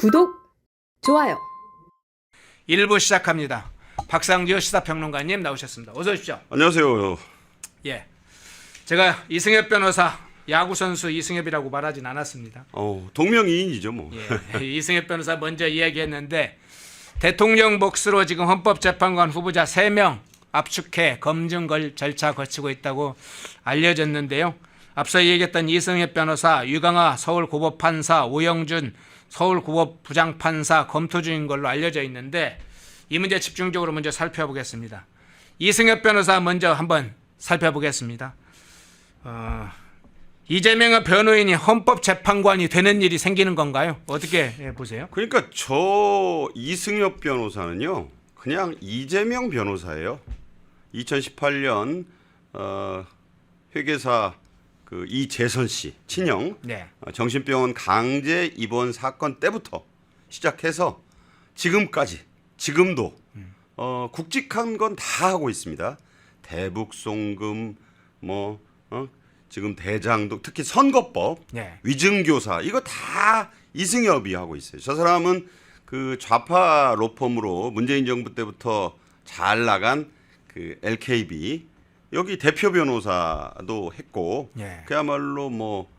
구독, 좋아요. 1부 시작합니다. 박상규 시사평론가님 나오셨습니다. 어서 오십시오. 안녕하세요. 예, 제가 이승엽 변호사, 야구 선수 이승엽이라고 말하진 않았습니다. 동명이인이죠 뭐. 예, 이승엽 변호사 먼저 이야기했는데 대통령 몫으로 지금 헌법재판관 후보자 3명 압축해 검증 절차 거치고 있다고 알려졌는데요. 앞서 얘기했던 이승엽 변호사, 유강아 서울고법판사, 오영준 서울고법 부장판사 검토 중인 걸로 알려져 있는데 이 문제 집중적으로 먼저 살펴보겠습니다. 이승엽 변호사 먼저 한번 살펴보겠습니다. 이재명 변호인이 헌법재판관이 되는 일이 생기는 건가요? 어떻게 보세요? 그러니까 저 이승엽 변호사는요, 그냥 이재명 변호사예요. 2018년 회계사 그 이재선 씨 친형 네. 정신병원 강제 입원 사건 때부터 시작해서 지금까지 지금도 굵직한 건 다 하고 있습니다. 대북송금 지금 대장동 특히 선거법 네. 위증교사 이거 다 이승엽이 하고 있어요. 저 사람은 그 좌파 로펌으로 문재인 정부 때부터 잘 나간 그 LKB 여기 대표 변호사도 했고 네. 그야말로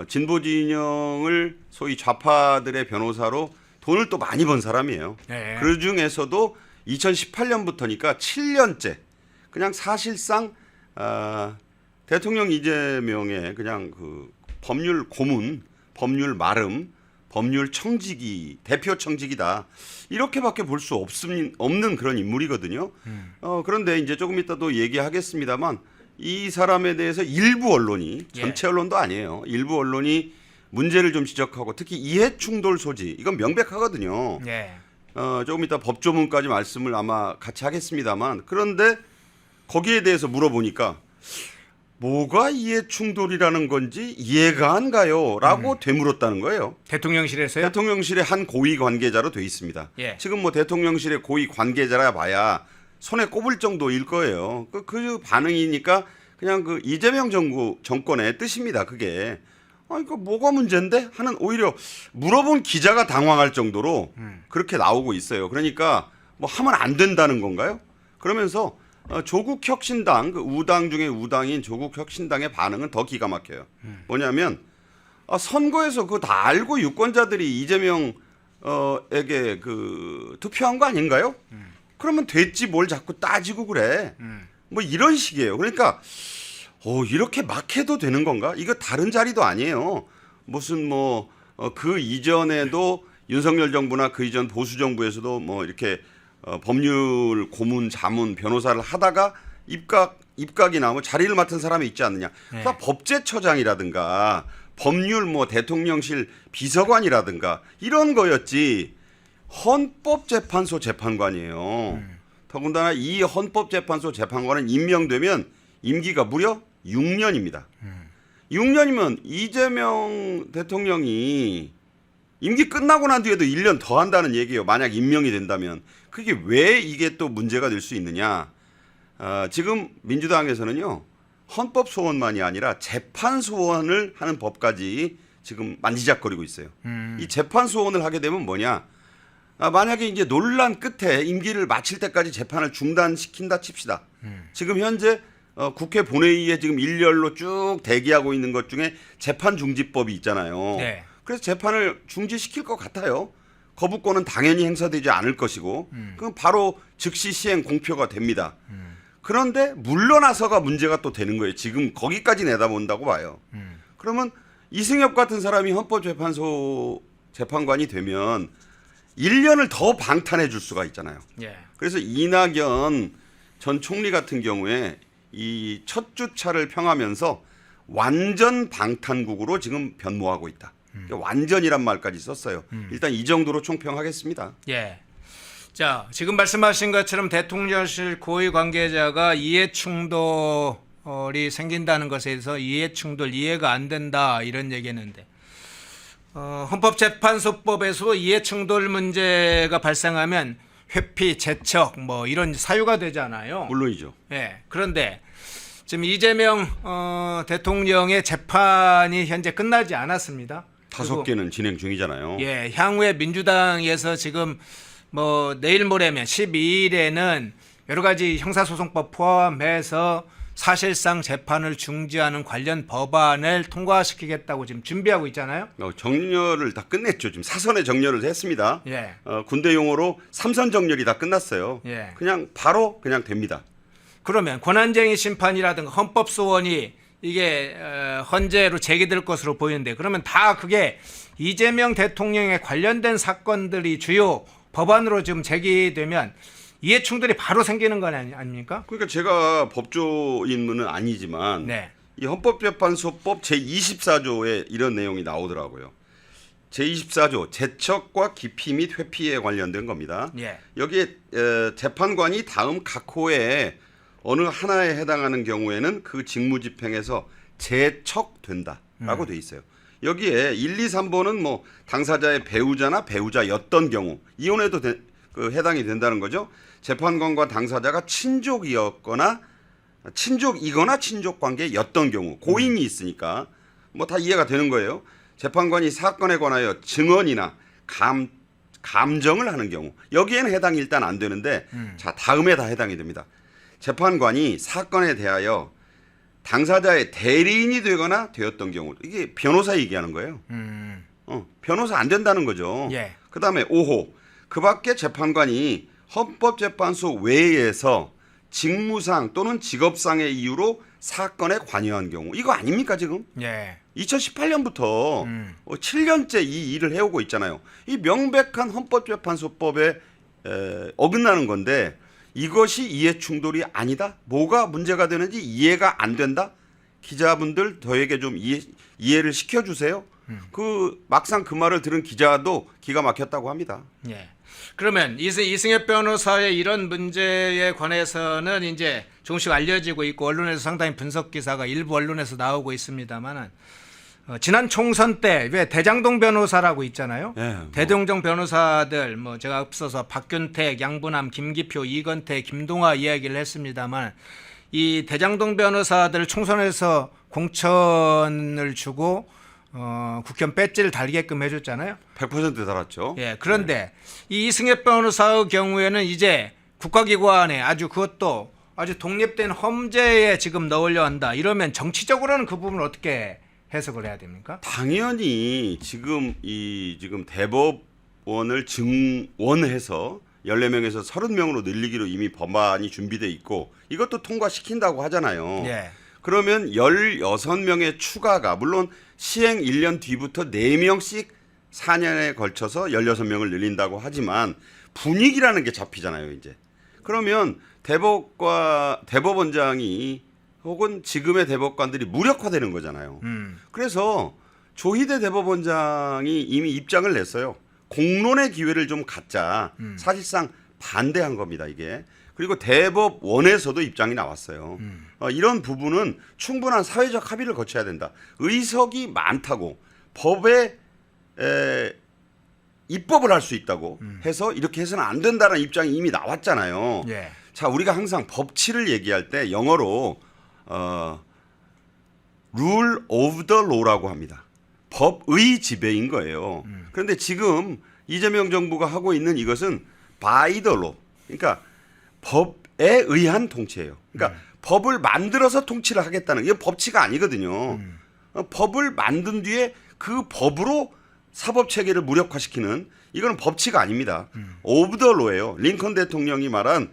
진보 진영을 소위 좌파들의 변호사로 돈을 또 많이 번 사람이에요. 네. 그 중에서도 2018년부터니까 7년째 그냥 사실상 대통령 이재명의 그냥 그 법률 고문, 법률 마름, 법률 청지기, 대표 청지기다. 이렇게밖에 볼 수 없는 그런 인물이거든요. 그런데 이제 조금 이따도 얘기하겠습니다만 이 사람에 대해서 일부 언론이 전체 언론도 아니에요. 일부 언론이 문제를 좀 지적하고 특히 이해 충돌 소지 이건 명백하거든요. 네. 조금 이따 법조문까지 말씀을 아마 같이 하겠습니다만 그런데 거기에 대해서 물어보니까 뭐가 이해 충돌이라는 건지 이해가 안 가요 라고 되물었다는 거예요. 대통령실에서요? 대통령실의 한 고위 관계자로 돼 있습니다. 예. 지금 대통령실의 고위 관계자라 봐야 손에 꼽을 정도일 거예요. 그 반응이니까 그냥 그 이재명 정권의 뜻입니다. 그게. 그러니까 뭐가 문제인데 하는 오히려 물어본 기자가 당황할 정도로 그렇게 나오고 있어요. 그러니까 뭐 하면 안 된다는 건가요? 그러면서 조국혁신당 그 우당 중에 우당인 조국혁신당의 반응은 더 기가 막혀요. 뭐냐면 선거에서 그거 다 알고 유권자들이 이재명에게 그 투표한 거 아닌가요? 그러면 됐지 뭘 자꾸 따지고 그래. 뭐 이런 식이에요. 그러니까 이렇게 막 해도 되는 건가? 이거 다른 자리도 아니에요. 무슨 그 이전에도 윤석열 정부나 그 이전 보수 정부에서도 이렇게 법률 고문, 자문, 변호사를 하다가 입각이나 자리를 맡은 사람이 있지 않느냐. 네. 법제처장이라든가 법률 대통령실 비서관이라든가 이런 거였지 헌법재판소 재판관이에요. 더군다나 이 헌법재판소 재판관은 임명되면 임기가 무려 6년입니다. 6년이면 이재명 대통령이 임기 끝나고 난 뒤에도 1년 더 한다는 얘기예요. 만약 임명이 된다면. 그게 왜 이게 또 문제가 될 수 있느냐. 지금 민주당에서는요. 헌법 소원만이 아니라 재판 소원을 하는 법까지 지금 만지작거리고 있어요. 이 재판 소원을 하게 되면 뭐냐. 만약에 이제 논란 끝에 임기를 마칠 때까지 재판을 중단시킨다 칩시다. 지금 현재 국회 본회의에 지금 일렬로 쭉 대기하고 있는 것 중에 재판중지법이 있잖아요. 네. 그래서 재판을 중지시킬 것 같아요. 거부권은 당연히 행사되지 않을 것이고 그럼 바로 즉시 시행 공표가 됩니다. 그런데 물러나서가 문제가 또 되는 거예요. 지금 거기까지 내다본다고 봐요. 그러면 이승엽 같은 사람이 헌법재판소 재판관이 되면 1년을 더 방탄해 줄 수가 있잖아요. 예. 그래서 이낙연 전 총리 같은 경우에 이 첫 주차를 평하면서 완전 방탄국으로 지금 변모하고 있다. 그러니까 완전이란 말까지 썼어요. 일단 이 정도로 총평하겠습니다. 예. 자, 지금 말씀하신 것처럼 대통령실 고위 관계자가 이해 충돌이 생긴다는 것에 대해서 이해 충돌 이해가 안 된다 이런 얘기했는데 헌법재판소법에서 이해 충돌 문제가 발생하면 회피, 제척 이런 사유가 되잖아요. 물론이죠. 예. 그런데 지금 이재명 대통령의 재판이 현재 끝나지 않았습니다. 5개는 진행 중이잖아요. 예, 향후에 민주당에서 지금 뭐 내일 모레면 12일에는 여러 가지 형사소송법 포함해서 사실상 재판을 중지하는 관련 법안을 통과시키겠다고 지금 준비하고 있잖아요. 정렬을 다 끝냈죠. 지금 사선에 정렬을 했습니다. 예. 군대 용어로 삼선 정렬이 다 끝났어요. 예. 그냥 바로 그냥 됩니다. 그러면 권한쟁의 심판이라든가 헌법소원이 이게 헌재로 제기될 것으로 보이는데 그러면 다 그게 이재명 대통령에 관련된 사건들이 주요 법안으로 지금 제기되면 이해 충돌이 바로 생기는 건 아닙니까? 그러니까 제가 법조인은 아니지만 네. 이 헌법재판소법 제24조에 이런 내용이 나오더라고요. 제24조 제척과 기피 및 회피에 관련된 겁니다. 예. 여기에 재판관이 다음 각 호에 어느 하나에 해당하는 경우에는 그 직무집행에서 제척된다라고 돼 있어요. 여기에 1, 2, 3번은 뭐 당사자의 배우자나 배우자였던 경우 이혼에도 해당이 된다는 거죠. 재판관과 당사자가 친족이거나 친족 관계였던 경우 고인이 있으니까 뭐 다 이해가 되는 거예요. 재판관이 사건에 관하여 증언이나 감정을 하는 경우 여기에는 해당이 일단 안 되는데 자 다음에 다 해당이 됩니다. 재판관이 사건에 대하여 당사자의 대리인이 되거나 되었던 경우 이게 변호사 얘기하는 거예요. 변호사 안 된다는 거죠. 예. 그다음에 5호 그 밖에 재판관이 헌법재판소 외에서 직무상 또는 직업상의 이유로 사건에 관여한 경우 이거 아닙니까 지금? 예. 2018년부터 7년째 이 일을 해오고 있잖아요. 이 명백한 헌법재판소법에 어긋나는 건데 이것이 이해 충돌이 아니다? 뭐가 문제가 되는지 이해가 안 된다? 기자분들 저에게 좀 이해를 시켜주세요. 그 막상 그 말을 들은 기자도 기가 막혔다고 합니다. 예. 그러면 이승엽 변호사의 이런 문제에 관해서는 이제 조금씩 알려지고 있고 언론에서 상당히 분석 기사가 일부 언론에서 나오고 있습니다만은 지난 총선 때 왜 대장동 변호사라고 있잖아요. 예, 대장동 변호사들 뭐 제가 앞서서 박균택, 양부남, 김기표, 이건태, 김동화 이야기를 했습니다만 이 대장동 변호사들 총선에서 공천을 주고 국회의원 배지를 달게끔 해줬잖아요. 100% 달았죠. 예, 그런데 이 이승엽 변호사의 경우에는 이제 국가기관에 그것도 아주 독립된 험제에 지금 넣으려 한다. 이러면 정치적으로는 그 부분을 어떻게 해석을 해야 됩니까? 당연히 지금 대법원을 증원해서 14명에서 30명으로 늘리기로 이미 법안이 준비돼 있고 이것도 통과시킨다고 하잖아요. 예. 그러면 16명의 추가가 물론 시행 1년 뒤부터 4명씩 4년에 걸쳐서 16명을 늘린다고 하지만 분위기라는 게 잡히잖아요, 이제. 그러면 대법원장이 혹은 지금의 대법관들이 무력화되는 거잖아요. 그래서 조희대 대법원장이 이미 입장을 냈어요. 공론의 기회를 좀 갖자. 사실상 반대한 겁니다, 이게. 그리고 대법원에서도 입장이 나왔어요. 이런 부분은 충분한 사회적 합의를 거쳐야 된다. 의석이 많다고 법에 입법을 할 수 있다고 해서 이렇게 해서는 안 된다는 입장이 이미 나왔잖아요. 예. 자, 우리가 항상 법치를 얘기할 때 영어로 rule of the law라고 합니다. 법의 지배인 거예요. 그런데 지금 이재명 정부가 하고 있는 이것은 by the law. 그러니까 법에 의한 통치예요. 그러니까 법을 만들어서 통치를 하겠다는 이게 법치가 아니거든요. 법을 만든 뒤에 그 법으로 사법 체계를 무력화시키는 이거는 법치가 아닙니다. of the law예요. 링컨 대통령이 말한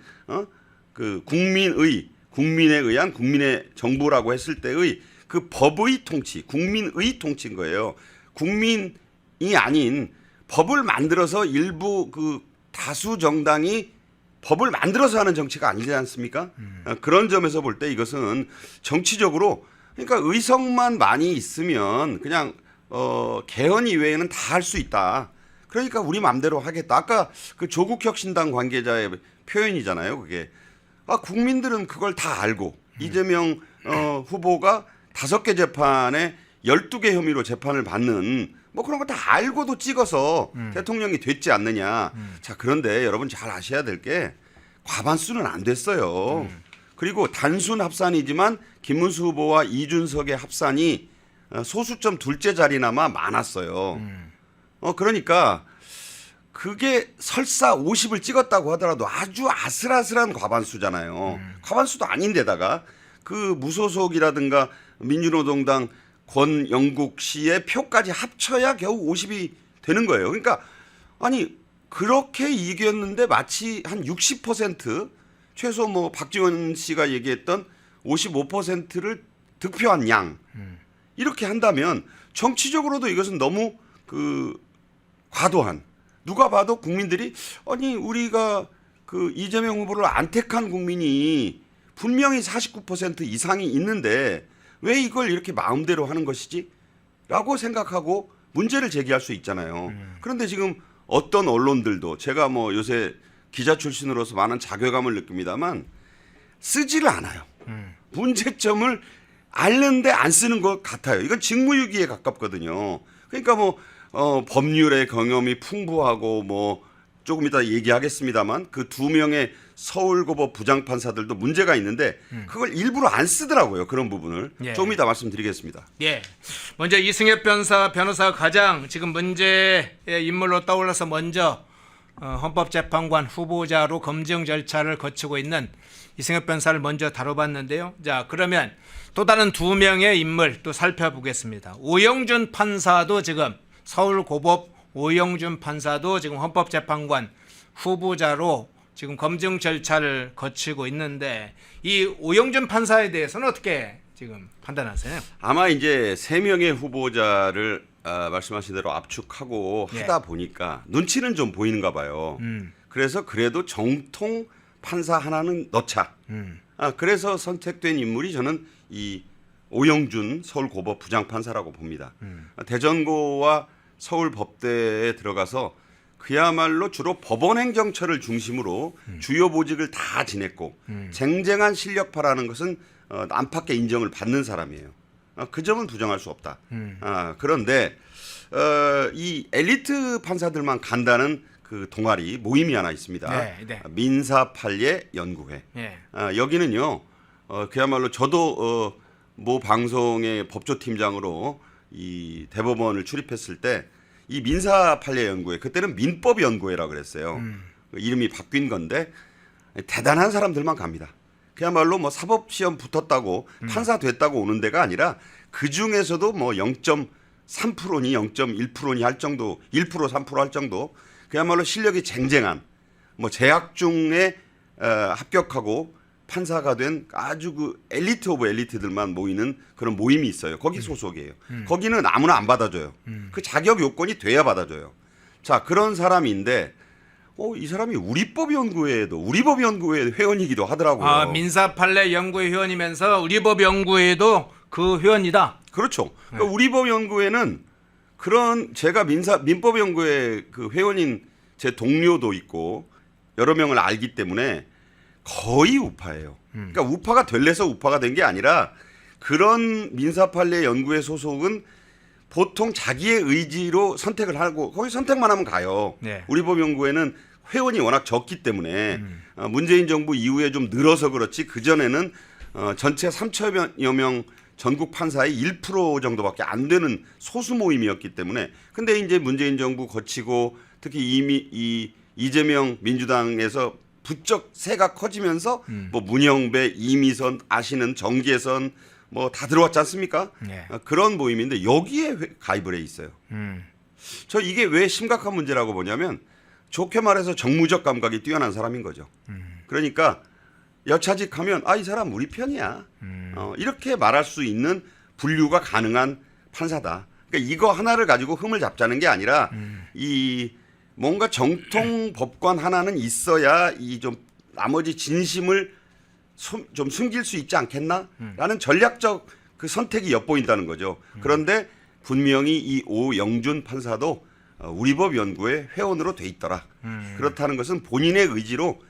그 국민에 의한 국민의 정부라고 했을 때의 그 법의 통치, 국민의 통치인 거예요. 국민이 아닌 법을 만들어서 일부 그 다수 정당이 법을 만들어서 하는 정치가 아니지 않습니까? 그런 점에서 볼 때 이것은 정치적으로 그러니까 의석만 많이 있으면 그냥 개헌 이외에는 다 할 수 있다. 그러니까 우리 마음대로 하겠다. 아까 그 조국혁신당 관계자의 표현이잖아요. 그게 국민들은 그걸 다 알고 이재명 후보가 5개 재판에 12개 혐의로 재판을 받는 뭐 그런 거 다 알고도 찍어서 대통령이 됐지 않느냐. 자, 그런데 여러분 잘 아셔야 될 게 과반수는 안 됐어요. 그리고 단순 합산이지만 김문수 후보와 이준석의 합산이 소수점 둘째 자리나마 많았어요. 그러니까 그게 설사 50을 찍었다고 하더라도 아주 아슬아슬한 과반수잖아요. 과반수도 아닌데다가 그 무소속이라든가 민주노동당 권영국 씨의 표까지 합쳐야 겨우 50이 되는 거예요. 그러니까 아니 그렇게 이겼는데 마치 한 60% 최소 뭐 박지원 씨가 얘기했던 55%를 득표한 양 이렇게 한다면 정치적으로도 이것은 너무 그 과도한 누가 봐도 국민들이 아니 우리가 그 이재명 후보를 안 택한 국민이 분명히 49% 이상이 있는데 왜 이걸 이렇게 마음대로 하는 것이지? 라고 생각하고 문제를 제기할 수 있잖아요. 그런데 지금 어떤 언론들도 제가 뭐 요새 기자 출신으로서 많은 자괴감을 느낍니다만 쓰지를 않아요. 문제점을 앓는데 안 쓰는 것 같아요. 이건 직무유기에 가깝거든요. 그러니까 뭐 법률의 경험이 풍부하고 뭐 조금 이따 얘기하겠습니다만 그 2명의 서울고법 부장판사들도 문제가 있는데 그걸 일부러 안 쓰더라고요. 그런 부분을 예. 조금 이따 말씀드리겠습니다. 예. 먼저 이승엽 변호사가 가장 지금 문제의 인물로 떠올라서 먼저 헌법재판관 후보자로 검증 절차를 거치고 있는 이승엽 변호사를 먼저 다뤄봤는데요. 자, 그러면 또 다른 2명의 인물 또 살펴보겠습니다. 오영준 판사도 지금 서울고법 오영준 판사도 지금 헌법재판관 후보자로 지금 검증 절차를 거치고 있는데 이 오영준 판사에 대해서는 어떻게 지금 판단하세요? 아마 이제 3명의 후보자를 말씀하신 대로 압축하고 예. 하다 보니까 눈치는 좀 보이는가 봐요. 그래서 그래도 정통 판사 하나는 넣자. 그래서 선택된 인물이 저는 이 오영준 서울고법 부장판사라고 봅니다. 대전고와 서울법대에 들어가서 그야말로 주로 법원행정처를 중심으로 주요 보직을 다 지냈고 쟁쟁한 실력파라는 것은 안팎의 인정을 받는 사람이에요. 그 점은 부정할 수 없다. 그런데 이 엘리트 판사들만 간다는 그 동아리 모임이 하나 있습니다. 네, 네. 민사판례 연구회. 예. 여기는요. 그야말로 저도 모 방송의 법조팀장으로 이 대법원을 출입했을 때 이 민사판례연구회 그때는 민법연구회라고 그랬어요. 이름이 바뀐 건데 대단한 사람들만 갑니다. 그야말로 뭐 사법시험 붙었다고 판사 됐다고 오는 데가 아니라 그 중에서도 뭐 0.3%니 0.1%니 할 정도 1% 3% 할 정도 그야말로 실력이 쟁쟁한 뭐 재학 중에 합격하고 판사가 된 아주 그 엘리트 오브 엘리트들만 모이는 그런 모임이 있어요. 거기 소속이에요. 거기는 아무나 안 받아줘요. 그 자격 요건이 돼야 받아줘요. 자, 그런 사람인데 이 사람이 우리법연구회 회원이기도 하더라고요. 민사판례 연구회 회원이면서 우리법 연구회도 그 회원이다. 그렇죠. 그러니까 우리법연구회는 그런 제가 민법연구회 그 회원인 제 동료도 있고 여러 명을 알기 때문에 거의 우파예요. 그러니까 우파가 될래서 우파가 된 게 아니라 그런 민사판례 연구회 소속은 보통 자기의 의지로 선택을 하고 거기 선택만 하면 가요. 네. 우리법연구회는 회원이 워낙 적기 때문에 문재인 정부 이후에 좀 늘어서 그렇지 그전에는 전체 3천여 명 전국 판사의 1% 정도밖에 안 되는 소수 모임이었기 때문에 근데 이제 문재인 정부 거치고 특히 이미 이재명 민주당에서 부쩍 세가 커지면서 뭐 문영배, 이미선, 아시는 정계선 뭐 다 들어왔지 않습니까? 네. 그런 모임인데 여기에 가입을 해 있어요. 저 이게 왜 심각한 문제라고 보냐면 좋게 말해서 정무적 감각이 뛰어난 사람인 거죠. 그러니까 여차직하면 이 사람 우리 편이야. 이렇게 말할 수 있는 분류가 가능한 판사다. 그러니까 이거 하나를 가지고 흠을 잡자는 게 아니라 이 뭔가 정통 법관 하나는 있어야 이 좀 나머지 진심을 좀 숨길 수 있지 않겠나라는 전략적 그 선택이 엿보인다는 거죠. 그런데 분명히 이 오영준 판사도 우리법 연구회 회원으로 돼 있더라. 그렇다는 것은 본인의 의지로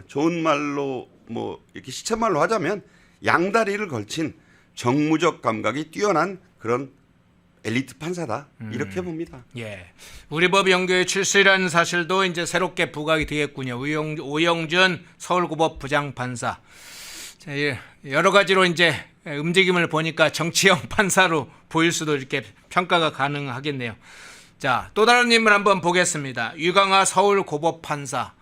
좋은 말로 뭐 이렇게 시쳇말로 하자면 양다리를 걸친 정무적 감각이 뛰어난 그런 엘리트 판사다 이렇게 봅니다. 예, 우리법 연구회 출신이라는 사실도 이제 새롭게 부각이 되겠군요. 오영준 서울고법 부장판사. 자, 여러 가지로 이제 움직임을 보니까 정치형 판사로 보일 수도 이렇게 평가가 가능하겠네요. 자, 또 다른 인물 한번 보겠습니다. 유광하 서울고법 판사.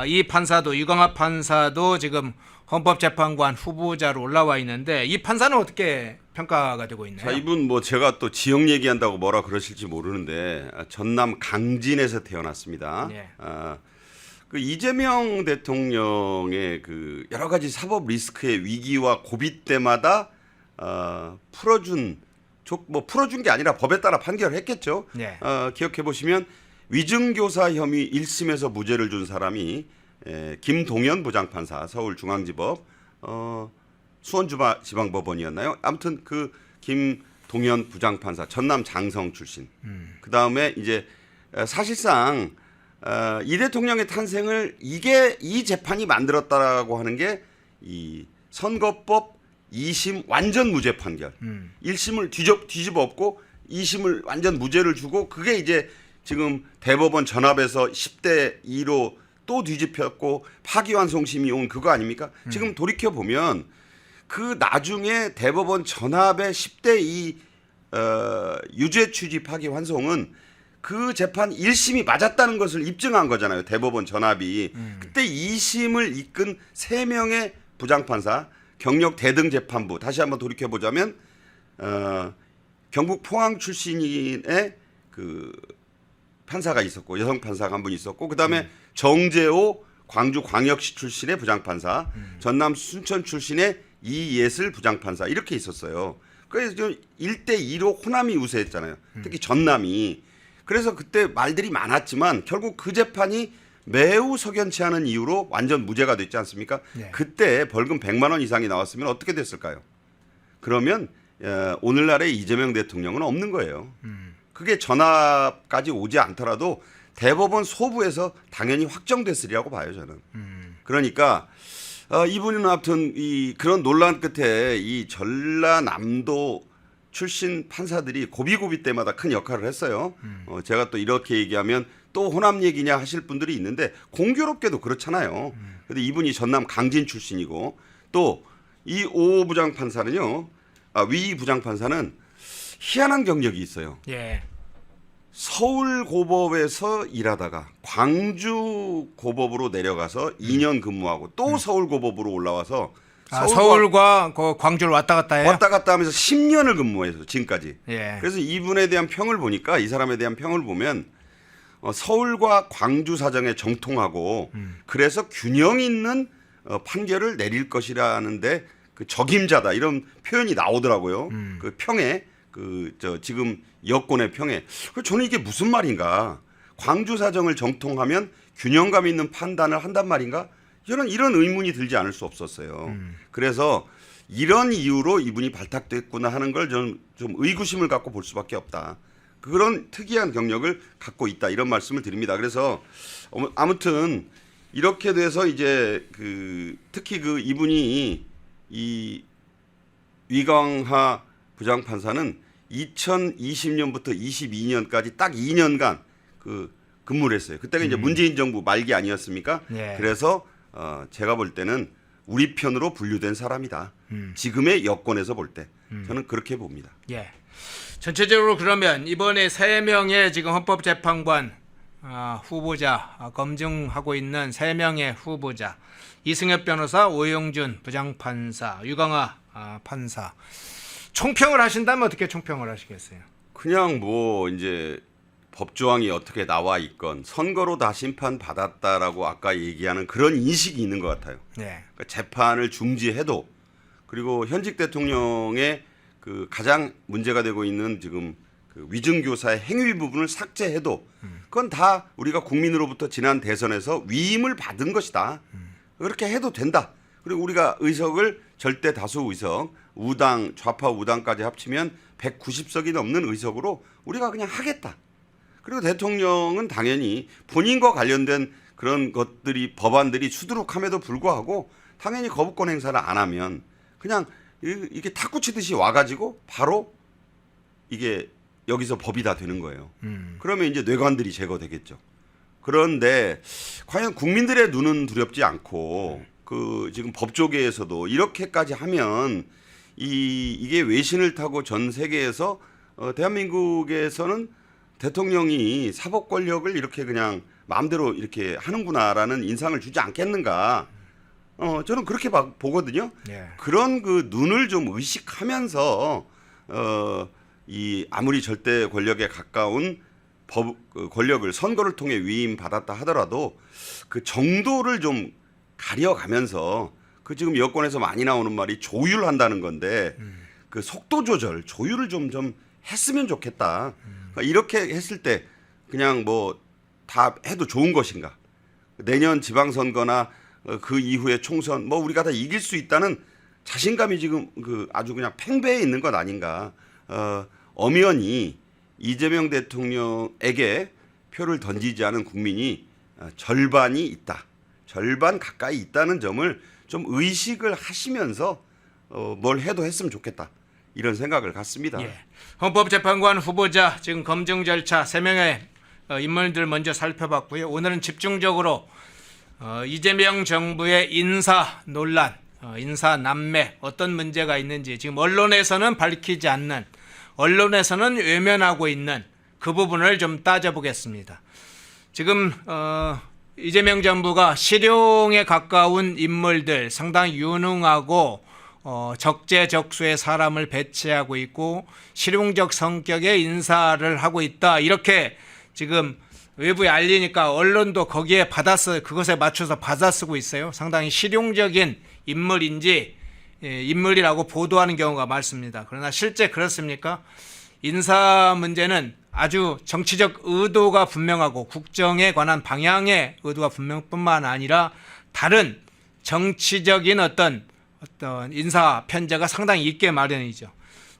이 판사도 유광하 판사도 지금 헌법재판관 후보자로 올라와 있는데 이 판사는 어떻게 평가가 되고 있나요? 자, 이분 뭐 제가 또 지역 얘기한다고 뭐라 그러실지 모르는데 전남 강진에서 태어났습니다. 네. 그 이재명 대통령의 그 여러 가지 사법 리스크의 위기와 고비 때마다 풀어준 게 아니라 법에 따라 판결을 했겠죠. 네. 기억해 보시면 위증교사 혐의 1심에서 무죄를 준 사람이 김동연 부장판사 서울중앙지법 수원지방법원이었나요? 아무튼 그 김동연 부장판사 전남 장성 출신. 그 다음에 이제 사실상 이 대통령의 탄생을 이 재판이 만들었다라고 하는 게 이 선거법 2심 완전 무죄 판결. 1심을 뒤집어 엎고 2심을 완전 무죄를 주고 그게 이제 지금 대법원 전합에서 10대 2로 또 뒤집혔고 파기환송심이 온 그거 아닙니까? 지금 돌이켜 보면 그 나중에 대법원 전합의 10대 2 유죄 취지 파기환송은 그 재판 1심이 맞았다는 것을 입증한 거잖아요. 대법원 전합이. 그때 2심을 이끈 3명의 부장판사 경력 대등 재판부 다시 한번 돌이켜 보자면 경북 포항 출신의 그 판사가 있었고 여성 판사가 한 분 있었고 그다음에 정재호 광주 광역시 출신의 부장판사 전남 순천 출신의 이예슬 부장판사 이렇게 있었어요. 그래서 좀 1대 2로 호남이 우세했잖아요. 특히 전남이. 그래서 그때 말들이 많았지만 결국 그 재판이 매우 석연치 않은 이유로 완전 무죄가 됐지 않습니까? 네. 그때 벌금 100만 원 이상이 나왔으면 어떻게 됐을까요? 그러면 오늘날의 이재명 대통령은 없는 거예요. 그게 전압까지 오지 않더라도 대법원 소부에서 당연히 확정됐으리라고 봐요, 저는. 그러니까 이분은 아무튼 그런 논란 끝에 이 전라남도 출신 판사들이 고비고비 때마다 큰 역할을 했어요. 제가 또 이렇게 얘기하면 또 호남 얘기냐 하실 분들이 있는데 공교롭게도 그렇잖아요. 근데 이분이 전남 강진 출신이고 또 이 오 부장판사는요, 위 부장판사는 희한한 경력이 있어요. 예. 서울고법에서 일하다가 광주고법으로 내려가서 2년 근무하고 또 서울고법으로 올라와서 서울과 그 광주를 왔다 갔다 해요? 왔다 갔다 하면서 10년을 근무해서 지금까지. 예. 그래서 이분에 대한 평을 보니까 이 사람에 대한 평을 보면 서울과 광주 사정에 정통하고 그래서 균형 있는 판결을 내릴 것이라는데 그 적임자다 이런 표현이 나오더라고요. 그 평에 지금 여권의 평에. 저는 이게 무슨 말인가? 광주 사정을 정통하면 균형감 있는 판단을 한단 말인가? 이런 의문이 들지 않을 수 없었어요. 그래서 이런 이유로 이분이 발탁됐구나 하는 걸 좀 의구심을 갖고 볼 수밖에 없다. 그런 특이한 경력을 갖고 있다 이런 말씀을 드립니다. 그래서 아무튼 이렇게 돼서 이제 특히 이분이 이 위광하 부장판사는 2020년부터 22년까지 딱 2년간 근무를 했어요. 그때가 이제 문재인 정부 말기 아니었습니까? 예. 그래서 제가 볼 때는 우리 편으로 분류된 사람이다. 지금의 여권에서 볼 때 저는 그렇게 봅니다. 예. 전체적으로 그러면 이번에 3명의 지금 헌법재판관 후보자 검증하고 있는 3명의 후보자 이승엽 변호사, 오영준 부장판사, 유광하 판사 총평을 하신다면 어떻게 총평을 하시겠어요? 그냥 뭐 이제 법조항이 어떻게 나와 있건 선거로 다 심판 받았다라고 아까 얘기하는 그런 인식이 있는 것 같아요. 네. 그러니까 재판을 중지해도 그리고 현직 대통령의 가장 문제가 되고 있는 지금 위증교사의 행위 부분을 삭제해도 그건 다 우리가 국민으로부터 지난 대선에서 위임을 받은 것이다. 그렇게 해도 된다. 그리고 우리가 의석을 절대 다수 의석, 우당, 좌파 우당까지 합치면 190석이 넘는 의석으로 우리가 그냥 하겠다. 그리고 대통령은 당연히 본인과 관련된 그런 것들이 법안들이 수두룩함에도 불구하고 당연히 거부권 행사를 안 하면 그냥 이게 탁구 치듯이 와가지고 바로 이게 여기서 법이 다 되는 거예요. 그러면 이제 뇌관들이 제거되겠죠. 그런데 과연 국민들의 눈은 두렵지 않고 그 지금 법조계에서도 이렇게까지 하면 이게 외신을 타고 전 세계에서 대한민국에서는 대통령이 사법 권력을 이렇게 그냥 마음대로 이렇게 하는구나라는 인상을 주지 않겠는가. 저는 그렇게 보거든요. 예. 그런 그 눈을 좀 의식하면서 이 아무리 절대 권력에 가까운 그 권력을 선거를 통해 위임받았다 하더라도 그 정도를 좀 가려가면서 그 지금 여권에서 많이 나오는 말이 조율한다는 건데 그 속도 조절, 조율을 좀 했으면 좋겠다. 그러니까 이렇게 했을 때 그냥 뭐 다 해도 좋은 것인가? 내년 지방선거나 그 이후에 총선 뭐 우리가 다 이길 수 있다는 자신감이 지금 그 아주 그냥 팽배해 있는 것 아닌가? 엄연히 이재명 대통령에게 표를 던지지 않은 국민이 절반이 있다. 절반 가까이 있다는 점을 좀 의식을 하시면서 뭘 해도 했으면 좋겠다. 이런 생각을 갖습니다. 예. 헌법재판관 후보자 지금 검증 절차 3명의 인물들 먼저 살펴봤고요. 오늘은 집중적으로 이재명 정부의 인사 논란, 인사 난매 어떤 문제가 있는지 지금 언론에서는 밝히지 않는, 언론에서는 외면하고 있는 그 부분을 좀 따져보겠습니다. 지금 이재명 정부가 실용에 가까운 인물들, 상당히 유능하고 적재적소의 사람을 배치하고 있고 실용적 성격의 인사를 하고 있다, 이렇게 지금 외부에 알리니까 언론도 거기에 그것에 맞춰서 받아쓰고 있어요. 상당히 실용적인 인물이라고 보도하는 경우가 많습니다. 그러나 실제 그렇습니까? 인사 문제는 아주 정치적 의도가 분명하고 국정에 관한 방향의 의도가 분명뿐만 아니라 다른 정치적인 어떤 인사 편제가 상당히 있게 마련이죠.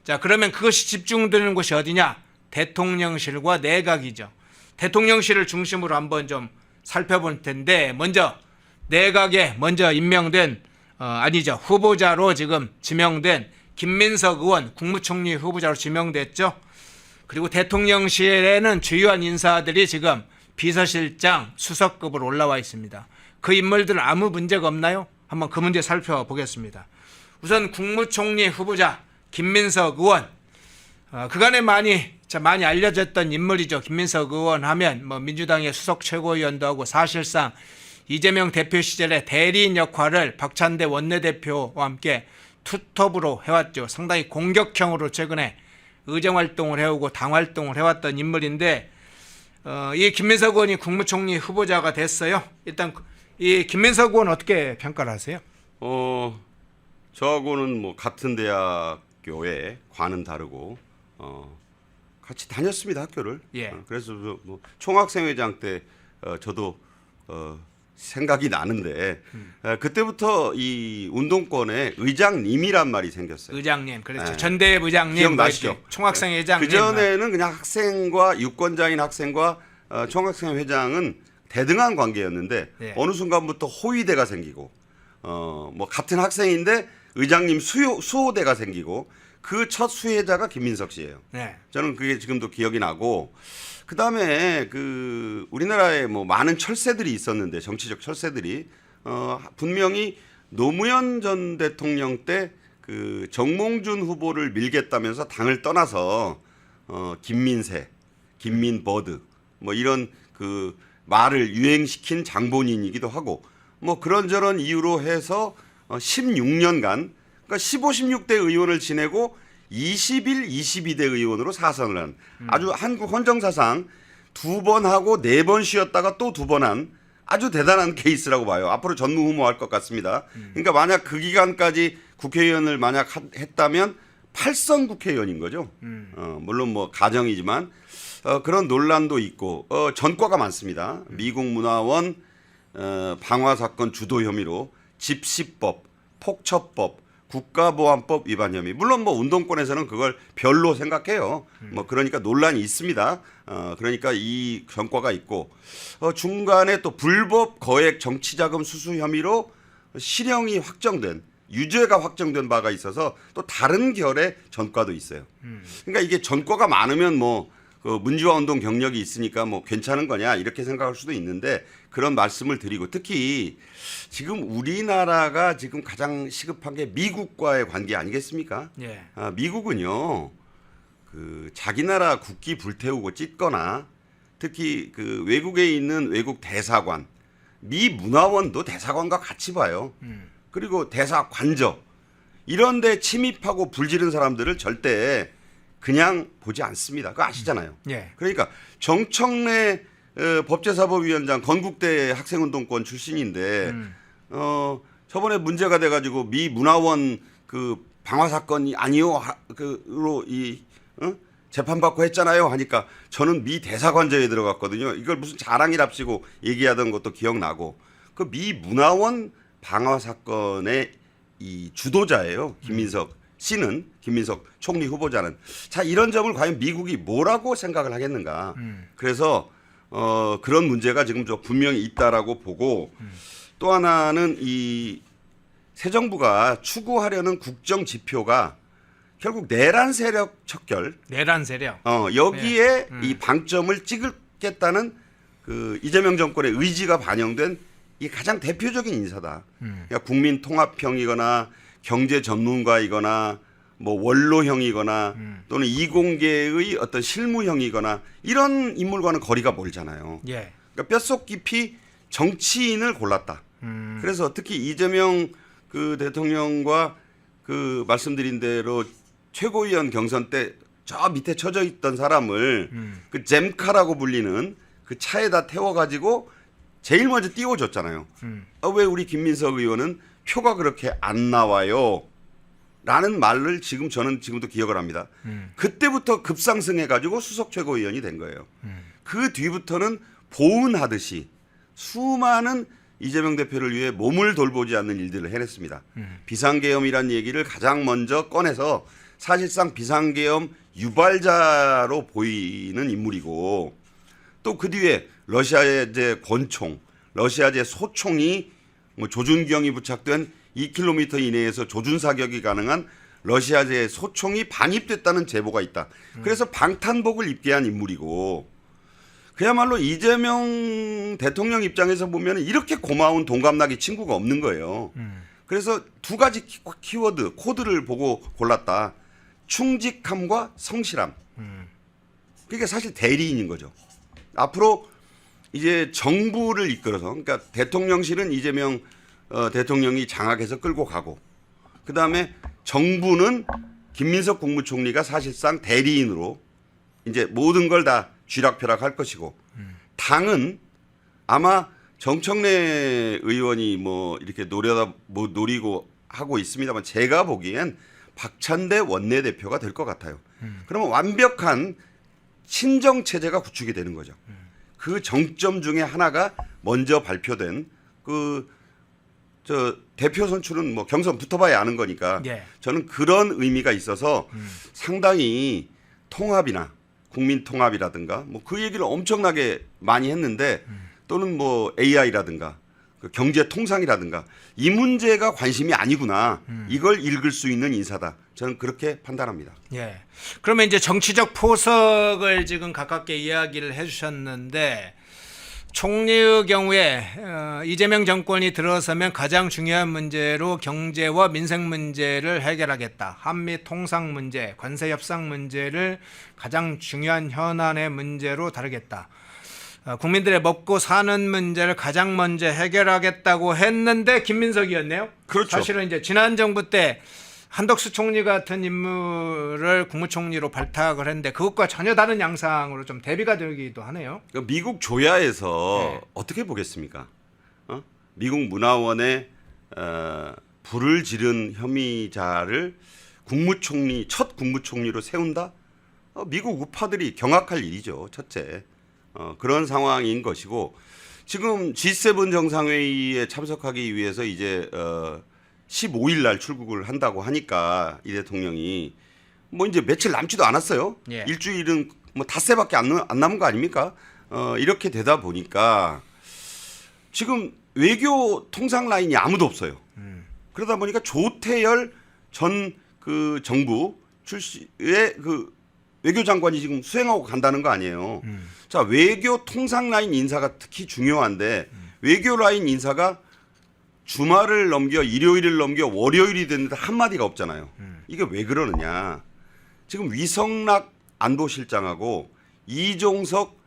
자, 그러면 그것이 집중되는 곳이 어디냐? 대통령실과 내각이죠. 대통령실을 중심으로 한번 좀 살펴볼 텐데, 먼저 내각에 먼저 임명된 후보자로 지금 지명된 김민석 의원 국무총리 후보자로 지명됐죠. 그리고 대통령실에는 주요한 인사들이 지금 비서실장, 수석급으로 올라와 있습니다. 그 인물들은 아무 문제가 없나요? 한번 그 문제 살펴보겠습니다. 우선 국무총리 후보자 김민석 의원, 그간에 많이 알려졌던 인물이죠. 김민석 의원 하면 뭐 민주당의 수석 최고위원도 하고 사실상 이재명 대표 시절에 대리인 역할을 박찬대 원내대표와 함께 투톱으로 해왔죠. 상당히 공격형으로 최근에 의정활동을 해오고 당활동을 해왔던 인물인데 이 김민석 의원이 국무총리 후보자가 됐어요. 일단 이 김민석 의원 어떻게 평가를 하세요? 저하고는 뭐 같은 대학교에 과는 다르고 같이 다녔습니다, 학교를. 예. 그래서 뭐 총학생회장 때 저도 생각이 나는데 그때부터 이 운동권에 의장님이란 말이 생겼어요. 의장님, 그렇죠. 네. 전대협 의장님, 기억나시죠? 총학생회장님. 그 전에는 그냥 학생과 유권자인 학생과 총학생회장은 대등한 관계였는데 네. 어느 순간부터 호위대가 생기고 뭐 같은 학생인데 의장님 수호대가 생기고 그 첫 수혜자가 김민석 씨예요. 네. 저는 그게 지금도 기억이 나고, 그 다음에 그 우리나라에 뭐 많은 철새들이 있었는데, 정치적 철새들이 분명히 노무현 전 대통령 때 그 정몽준 후보를 밀겠다면서 당을 떠나서 김민세, 김민버드 뭐 이런 그 말을 유행시킨 장본인이기도 하고, 뭐 그런저런 이유로 해서 16년간, 그러니까 15, 16대 의원을 지내고 21, 22대 의원으로 사선을 한 아주 한국 헌정사상 2번 하고 4번 쉬었다가 또 2번 한 아주 대단한 케이스라고 봐요. 앞으로 전무후무할 것 같습니다. 그러니까 만약 그 기간까지 국회의원을 만약 했다면 8선 국회의원인 거죠. 물론 뭐 가정이지만 그런 논란도 있고 전과가 많습니다. 미국 문화원 방화 사건 주도 혐의로 집시법, 폭처법, 국가보안법 위반 혐의. 물론 뭐 운동권에서는 그걸 별로 생각해요. 뭐 그러니까 논란이 있습니다. 그러니까 이 전과가 있고 중간에 또 불법 거액 정치자금 수수 혐의로 실형이 확정된, 유죄가 확정된 바가 있어서 또 다른 결의 전과도 있어요. 그러니까 이게 전과가 많으면 뭐 그 문지화 운동 경력이 있으니까 뭐 괜찮은 거냐 이렇게 생각할 수도 있는데 그런 말씀을 드리고 특히 지금 우리나라가 지금 가장 시급한 게 미국과의 관계 아니겠습니까? 예. 미국은요 그 자기 나라 국기 불태우고 찢거나 특히 그 외국에 있는 외국 대사관, 미 문화원도 대사관과 같이 봐요. 그리고 대사관저 이런 데 침입하고 불지른 사람들을 절대 그냥 보지 않습니다. 그거 아시잖아요. 예. 그러니까 정청래 법제사법위원장 건국대 학생운동권 출신인데 저번에 문제가 돼가지고 미 문화원 그 방화 사건이 아니요 그로 이 재판받고 했잖아요 하니까 저는 미 대사관저에 들어갔거든요. 이걸 무슨 자랑이랍시고 얘기하던 것도 기억나고 그 미 문화원 방화 사건의 이 주도자예요. 김민석 씨는 김민석 총리 후보자는 자 이런 점을 과연 미국이 뭐라고 생각을 하겠는가. 그래서 그런 문제가 지금 저 분명히 있다라고 보고 또 하나는 이 새 정부가 추구하려는 국정 지표가 결국 내란 세력 척결 내란 세력. 여기에 이 방점을 찍겠다는 그 이재명 정권의 의지가 반영된 이 가장 대표적인 인사다. 그러니까 국민 통합형이거나 경제 전문가이거나 뭐 원로형이거나 또는 이공계의 어떤 실무형이거나 이런 인물과는 거리가 멀잖아요. 예. 그러니까 뼛속 깊이 정치인을 골랐다. 그래서 특히 이재명 그 대통령과 그 말씀드린 대로 최고위원 경선 때 저 밑에 처져 있던 사람을 그 잼카라고 불리는 그 차에다 태워가지고 제일 먼저 띄워줬잖아요. 왜 우리 김민석 의원은 표가 그렇게 안 나와요? 라는 말을 저는 지금도 기억을 합니다. 그때부터 급상승해가지고 수석 최고위원이 된 거예요. 그 뒤부터는 보은하듯이 수많은 이재명 대표를 위해 몸을 돌보지 않는 일들을 해냈습니다. 비상계엄이라는 얘기를 가장 먼저 꺼내서 사실상 비상계엄 유발자로 보이는 인물이고 또 그 뒤에 러시아제 권총, 러시아제 소총이 뭐 조준경이 부착된 2km 이내에서 조준 사격이 가능한 러시아제 소총이 반입됐다는 제보가 있다. 그래서 방탄복을 입게 한 인물이고 그야말로 이재명 대통령 입장에서 보면 이렇게 고마운 동갑나기 친구가 없는 거예요. 그래서 두 가지 키워드, 코드를 보고 골랐다. 충직함과 성실함. 그게 사실 대리인인 거죠. 앞으로 이제 정부를 이끌어서 그러니까 대통령실은 이재명 대통령이 장악해서 끌고 가고 그다음에 정부는 김민석 국무총리가 사실상 대리인으로 이제 모든 걸 다 쥐락펴락 할 것이고 당은 아마 정청래 의원이 뭐 이렇게 노리고 하고 있습니다만 제가 보기엔 박찬대 원내대표가 될 것 같아요. 그러면 완벽한 친정 체제가 구축이 되는 거죠. 그 정점 중에 하나가 먼저 발표된 저 대표 선출은 뭐 경선 붙어봐야 아는 거니까 예. 저는 그런 의미가 있어서 상당히 통합이나 국민 통합이라든가 뭐 그 얘기를 엄청나게 많이 했는데 또는 뭐 AI라든가 그 경제 통상이라든가 이 문제가 관심이 아니구나 이걸 읽을 수 있는 인사다. 저는 그렇게 판단합니다. 예. 그러면 이제 정치적 포석을 지금 가깝게 이야기를 해주셨는데 총리의 경우에 이재명 정권이 들어서면 가장 중요한 문제로 경제와 민생 문제를 해결하겠다. 한미 통상 문제, 관세 협상 문제를 가장 중요한 현안의 문제로 다루겠다. 국민들의 먹고 사는 문제를 가장 먼저 해결하겠다고 했는데 김민석이었네요. 그렇죠. 사실은 이제 지난 정부 때 한덕수 총리 같은 인물을 국무총리로 발탁을 했는데 그것과 전혀 다른 양상으로 좀 대비가 되기도 하네요. 미국 조야에서 네. 어떻게 보겠습니까? 미국 문화원에 불을 지른 혐의자를 첫 국무총리로 세운다? 미국 우파들이 경악할 일이죠. 첫째. 그런 상황인 것이고 지금 G7 정상회의에 참석하기 위해서 이제 15일 날 출국을 한다고 하니까 이 대통령이 뭐 이제 며칠 남지도 않았어요. 예. 일주일은 뭐 닷새밖에 안 남은 거 아닙니까? 이렇게 되다 보니까 지금 외교 통상 라인이 아무도 없어요. 그러다 보니까 조태열 전 그 정부 출신의 그 외교장관이 지금 수행하고 간다는 거 아니에요. 자, 외교 통상 라인 인사가 특히 중요한데 외교 라인 인사가 주말을 넘겨 일요일을 넘겨 월요일이 됐는데 한마디가 없잖아요. 이게 왜 그러느냐. 지금 위성락 안보실장하고 이종석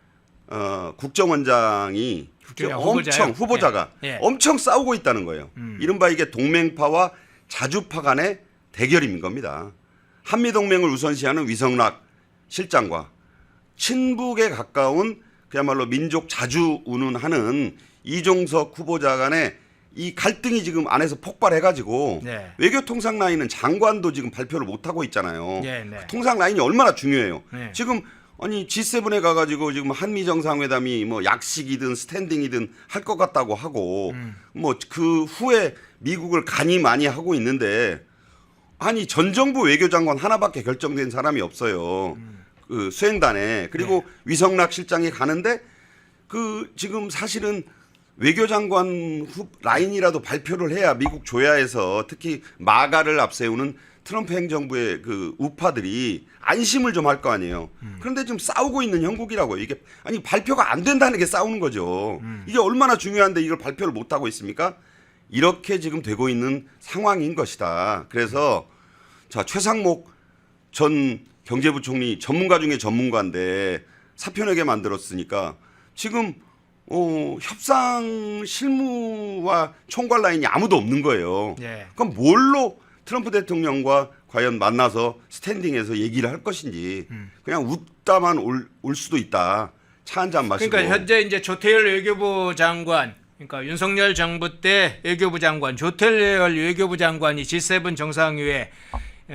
국정원장이 엄청 후보자가 엄청 싸우고 있다는 거예요. 이른바 이게 동맹파와 자주파 간의 대결인 겁니다. 한미동맹을 우선시하는 위성락 실장과 친북에 가까운 그야말로 민족 자주 운운하는 이종석 후보자 간의 이 갈등이 지금 안에서 폭발해가지고 네. 외교통상 라인은 장관도 지금 발표를 못하고 있잖아요. 네. 통상 라인이 얼마나 중요해요. 네. 지금 아니 G7에 가가지고 지금 한미 정상회담이 뭐 약식이든 스탠딩이든 할 것 같다고 하고 뭐 그 후에 미국을 간이 많이 하고 있는데 아니 전 정부 외교장관 하나밖에 결정된 사람이 없어요. 그 수행단에 그리고 위성락 실장이 가는데 그 지금 사실은 외교장관 라인이라도 발표를 해야 미국 조야에서 특히 마가를 앞세우는 트럼프 행정부의 그 우파들이 안심을 좀 할 거 아니에요. 그런데 지금 싸우고 있는 형국이라고요. 이게 아니 발표가 안 된다는 게 싸우는 거죠. 이게 얼마나 중요한데 이걸 발표를 못 하고 있습니까? 이렇게 지금 되고 있는 상황인 것이다. 그래서 자 최상목 전 경제부총리 전문가 중에 전문가인데 사표내게 만들었으니까 지금 협상 실무와 총괄 라인이 아무도 없는 거예요. 예. 그럼 뭘로 트럼프 대통령과 과연 만나서 스탠딩해서 얘기를 할 것인지 그냥 웃다만 올 수도 있다. 차 한 잔 마시고. 그러니까 현재 이제 조태열 외교부 장관, 그러니까 윤석열 정부 때 외교부 장관, 조태열 외교부 장관이 G7 정상회에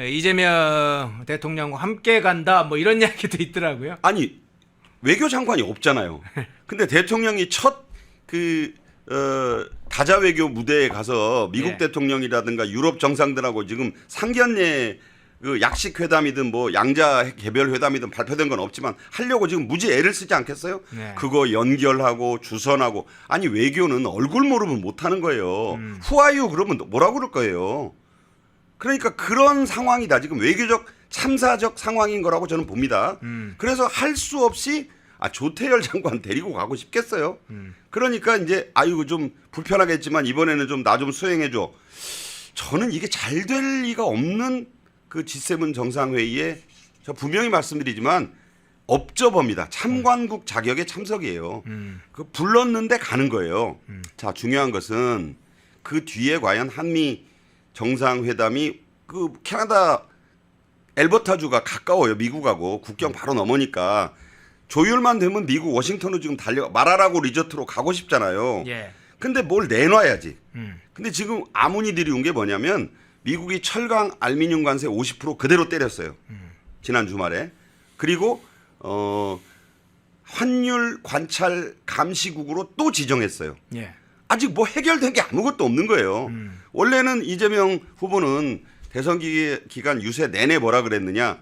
이재명 대통령과 함께 간다, 뭐 이런 이야기도 있더라고요. 아니 외교장관이 없잖아요. 근데 대통령이 첫 다자 외교 무대에 가서 미국 대통령이라든가 유럽 정상들하고 지금 상견례 그 약식 회담이든 뭐 양자 개별 회담이든 발표된 건 없지만 하려고 지금 무지 애를 쓰지 않겠어요? 네. 그거 연결하고 주선하고 아니 외교는 얼굴 모르면 못 하는 거예요. 후아유 그러면 뭐라고 그럴 거예요. 그러니까 그런 상황이다. 지금 외교적 참사적 상황인 거라고 저는 봅니다. 그래서 할 수 없이 조태열 장관 데리고 가고 싶겠어요. 그러니까 이제 아이고 좀 불편하겠지만 이번에는 좀 나 좀 수행해 줘. 저는 이게 잘 될 리가 없는 그 G7 정상회의에 저 분명히 말씀드리지만 업저버입니다. 참관국 자격의 참석이에요. 그 불렀는데 가는 거예요. 자 중요한 것은 그 뒤에 과연 한미 정상회담이 그 캐나다 엘버타주가 가까워요. 미국하고 국경 바로 넘으니까 조율만 되면 미국 워싱턴으로 지금 마라라고 리조트로 가고 싶잖아요. 예. 근데 뭘 내놔야지. 근데 지금 아문이 들이온 게 뭐냐면 미국이 철강 알루미늄 관세 50% 그대로 때렸어요. 지난 주말에. 그리고 환율 관찰 감시국으로 또 지정했어요. 예. 아직 뭐 해결된 게 아무것도 없는 거예요. 원래는 이재명 후보는 대선 기간 유세 내내 뭐라 그랬느냐.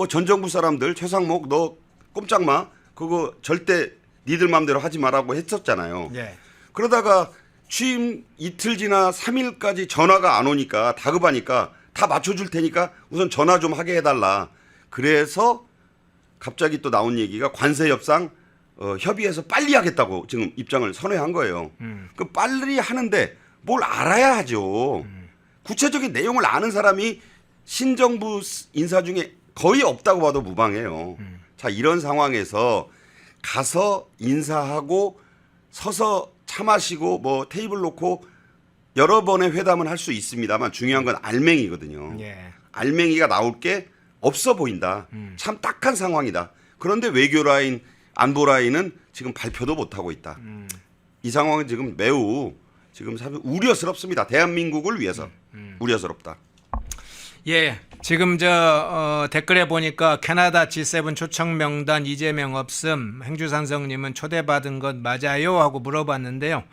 전 정부 사람들 최상목 너 꼼짝 마. 그거 절대 니들 마음대로 하지 말라고 했었잖아요. 예. 그러다가 취임 이틀 지나 3일까지 전화가 안 오니까 다급하니까 다 맞춰줄 테니까 우선 전화 좀 하게 해달라. 그래서 갑자기 또 나온 얘기가 관세 협상 협의해서 빨리 하겠다고 지금 입장을 선회한 거예요. 그 빨리 하는데 뭘 알아야 하죠. 구체적인 내용을 아는 사람이 신정부 인사 중에 거의 없다고 봐도 무방해요. 자 이런 상황에서 가서 인사하고 서서 차 마시고 뭐 테이블 놓고 여러 번의 회담은 할 수 있습니다만 중요한 건 알맹이거든요. 예. 알맹이가 나올 게 없어 보인다. 참 딱한 상황이다. 그런데 외교 라인, 안보 라인은 지금 발표도 못 하고 있다. 이 상황은 지금 매우 지금 사실 우려스럽습니다. 대한민국을 위해서 우려스럽다. 예, 지금 댓글에 보니까 캐나다 G7 초청 명단 이재명 없음, 행주산성님은 초대받은 것 맞아요? 하고 물어봤는데요.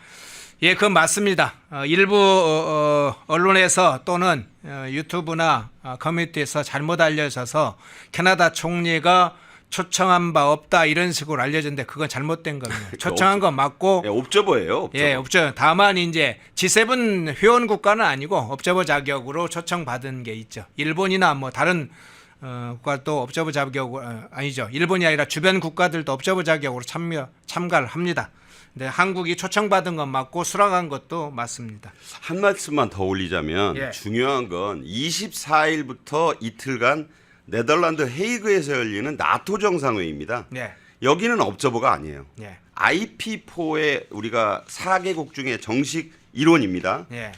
예, 그건 맞습니다. 일부 언론에서 또는 유튜브나 커뮤니티에서 잘못 알려져서 캐나다 총리가 초청한 바 없다 이런 식으로 알려졌는데 그건 잘못된 겁니다. 초청한 건 맞고 옵저버예요. 옵저버. 예, 옵저버. 다만 이제 G7 회원 국가는 아니고 옵저버 자격으로 초청받은 게 있죠. 일본이나 뭐 다른 국가도 업저버 자격으로 아니죠. 일본이 아니라 주변 국가들도 업저버 자격으로 참가를 합니다. 근데 한국이 초청받은 건 맞고 수락한 것도 맞습니다. 한 말씀만 더 올리자면 예. 중요한 건 24일부터 이틀간 네덜란드 헤이그에서 열리는 나토 정상회의입니다. 예. 여기는 업저버가 아니에요. 예. IP4의 우리가 4개국 중에 정식 일원입니다. 예.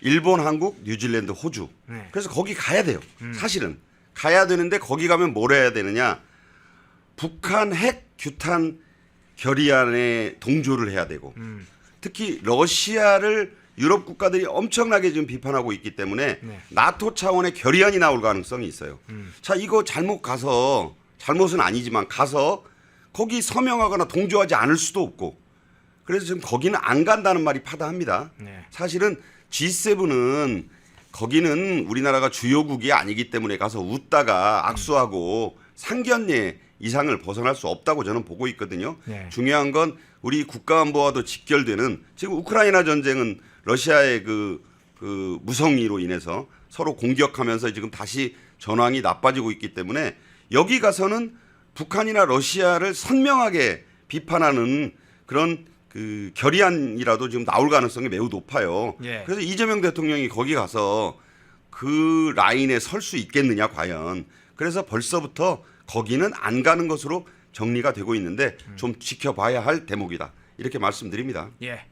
일본, 한국, 뉴질랜드, 호주. 네. 그래서 거기 가야 돼요. 사실은 가야 되는데 거기 가면 뭘 해야 되느냐? 북한 핵 규탄 결의안에 동조를 해야 되고 특히 러시아를 유럽 국가들이 엄청나게 지금 비판하고 있기 때문에 네. 나토 차원의 결의안이 나올 가능성이 있어요. 자, 이거 잘못 가서 잘못은 아니지만 가서 거기 서명하거나 동조하지 않을 수도 없고 그래서 지금 거기는 안 간다는 말이 파다합니다. 네. 사실은 G7은 거기는 우리나라가 주요국이 아니기 때문에 가서 웃다가 악수하고 상견례 이상을 벗어날 수 없다고 저는 보고 있거든요. 네. 중요한 건 우리 국가안보와도 직결되는 지금 우크라이나 전쟁은 러시아의 그 무성의로 인해서 서로 공격하면서 지금 다시 전황이 나빠지고 있기 때문에 여기 가서는 북한이나 러시아를 선명하게 비판하는 그런 그 결의안이라도 지금 나올 가능성이 매우 높아요. 예. 그래서 이재명 대통령이 거기 가서 그 라인에 설 수 있겠느냐 과연. 그래서 벌써부터 거기는 안 가는 것으로 정리가 되고 있는데 좀 지켜봐야 할 대목이다. 이렇게 말씀드립니다. 예.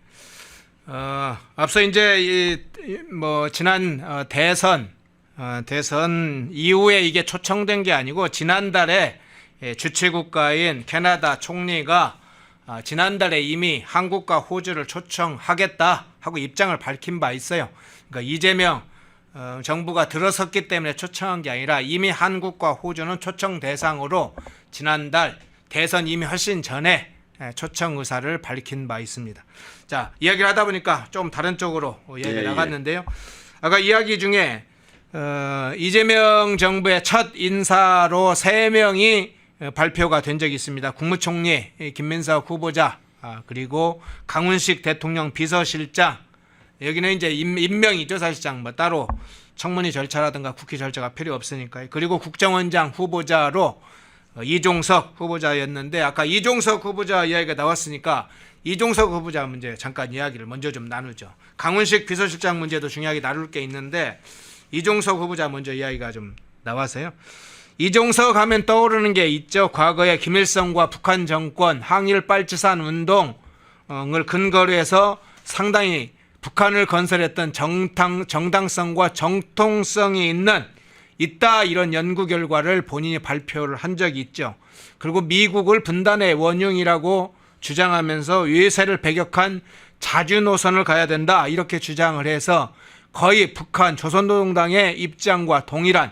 앞서 이제 뭐 지난 대선 이후에 이게 초청된 게 아니고 지난달에 주최국가인 캐나다 총리가 지난달에 이미 한국과 호주를 초청하겠다 하고 입장을 밝힌 바 있어요. 그러니까 이재명 정부가 들어섰기 때문에 초청한 게 아니라 이미 한국과 호주는 초청 대상으로 지난달 대선 이미 훨씬 전에 초청 의사를 밝힌 바 있습니다. 자, 이야기를 하다 보니까 좀 다른 쪽으로 이야기가 나갔는데요. 아까 이야기 중에 이재명 정부의 첫 인사로 3명이 발표가 된 적이 있습니다. 국무총리 김민석 후보자 그리고 강훈식 대통령 비서실장 여기는 이제 임명이죠. 사실상 뭐 따로 청문회 절차라든가 국회 절차가 필요 없으니까요. 그리고 국정원장 후보자로 이종석 후보자였는데 아까 이종석 후보자 이야기가 나왔으니까 이종석 후보자 문제 잠깐 이야기를 먼저 좀 나누죠. 강훈식 비서실장 문제도 중요하게 나눌 게 있는데 이종석 후보자 먼저 이야기가 좀 나와서요. 이종석 하면 떠오르는 게 있죠. 과거에 김일성과 북한 정권 항일 빨치산 운동을 근거로 해서 상당히 북한을 건설했던 정당성과 정통성이 있다 이런 연구 결과를 본인이 발표를 한 적이 있죠. 그리고 미국을 분단의 원흉이라고 주장하면서 외세를 배격한 자주 노선을 가야 된다 이렇게 주장을 해서 거의 북한 조선노동당의 입장과 동일한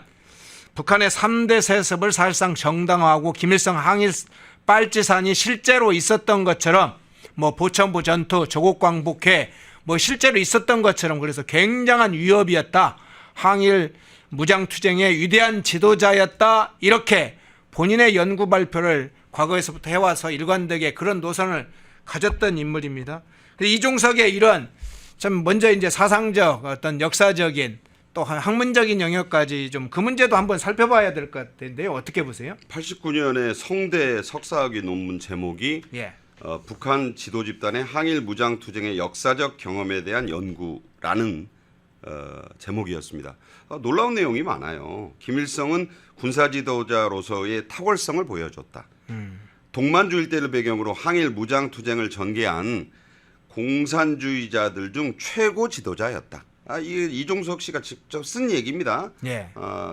북한의 3대 세습을 사실상 정당화하고 김일성 항일 빨치산이 실제로 있었던 것처럼 뭐 보천부 전투, 조국 광복회 뭐 실제로 있었던 것처럼 그래서 굉장한 위협이었다. 항일 무장투쟁의 위대한 지도자였다. 이렇게 본인의 연구 발표를 과거에서부터 해와서 일관되게 그런 노선을 가졌던 인물입니다. 이종석의 이런 참 먼저 이제 사상적 어떤 역사적인 또 학문적인 영역까지 좀 그 문제도 한번 살펴봐야 될 것 같은데요. 어떻게 보세요? 89년에 성대 석사학위 논문 제목이 예. 북한 지도 집단의 항일 무장 투쟁의 역사적 경험에 대한 연구라는 제목이었습니다. 놀라운 내용이 많아요. 김일성은 군사 지도자로서의 탁월성을 보여줬다. 동만주 일대를 배경으로 항일 무장 투쟁을 전개한 공산주의자들 중 최고 지도자였다. 이종석 씨가 직접 쓴 얘기입니다. 예.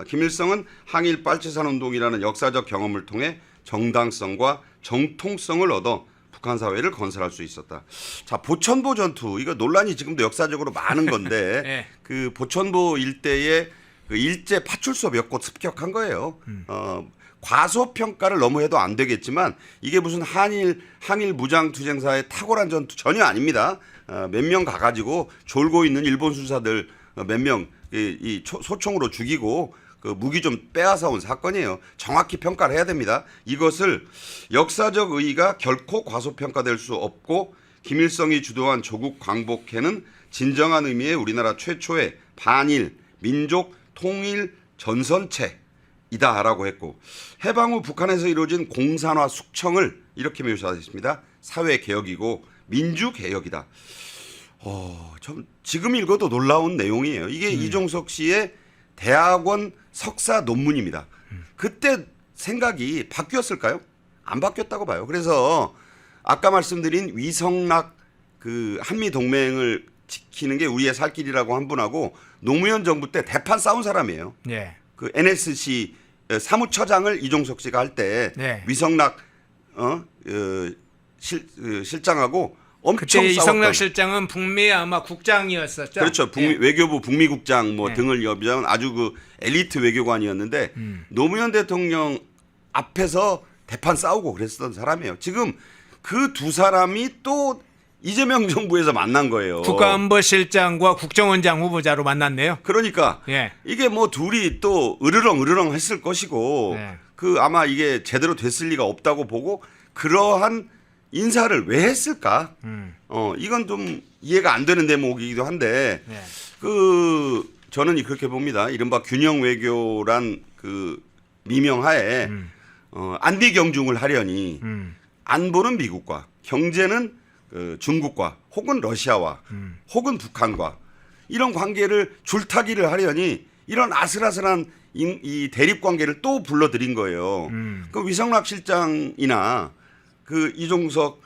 김일성은 항일 빨치산 운동이라는 역사적 경험을 통해 정당성과 정통성을 얻어 북한 사회를 건설할 수 있었다. 자, 보천보 전투 이거 논란이 지금도 역사적으로 많은 건데 예. 그 보천보 일대에 그 일제 파출소 몇 곳 습격한 거예요. 과소평가를 너무 해도 안 되겠지만 이게 무슨 항일 무장투쟁사의 탁월한 전투 전혀 아닙니다. 몇 명 가가지고 졸고 있는 일본 수사들 몇 명 소총으로 죽이고 그 무기 좀 빼앗아 온 사건이에요. 정확히 평가를 해야 됩니다. 이것을 역사적 의의가 결코 과소평가될 수 없고 김일성이 주도한 조국 광복회는 진정한 의미의 우리나라 최초의 반일 민족 통일 전선체 이다라고 했고 해방 후 북한에서 이루어진 공산화 숙청을 이렇게 묘사했습니다. 사회 개혁이고 민주 개혁이다. 좀 지금 읽어도 놀라운 내용이에요. 이게 이종석 씨의 대학원 석사 논문입니다. 그때 생각이 바뀌었을까요? 안 바뀌었다고 봐요. 그래서 아까 말씀드린 위성락 그 한미 동맹을 지키는 게 우리의 살 길이라고 한 분하고 노무현 정부 때 대판 싸운 사람이에요. 예. 그 NSC 사무처장을 이종석 씨가 할 때 네. 위성락 실장하고 엄청 그때 싸웠던. 이성락 실장은 북미 아마 국장이었었죠. 그렇죠. 예. 외교부 북미국장 뭐 네. 등을 겸한 아주 그 엘리트 외교관이었는데 노무현 대통령 앞에서 대판 싸우고 그랬었던 사람이에요. 지금 그 두 사람이 또 이재명 정부에서 만난 거예요. 국가안보실장과 국정원장 후보자로 만났네요. 그러니까 예. 이게 뭐 둘이 또 으르렁 했을 것이고 네. 그 아마 이게 제대로 됐을 리가 없다고 보고 그러한 인사를 왜 했을까? 이건 좀 이해가 안 되는 대목이기도 한데 네. 그 저는 그렇게 봅니다. 이른바 균형 외교란 그 미명하에 안비 경중을 하려니 안보는 미국과 경제는 그 중국과 혹은 러시아와 혹은 북한과 이런 관계를 줄타기를 하려니 이런 아슬아슬한 이 대립 관계를 또 불러들인 거예요. 그 위성락 실장이나 그 이종석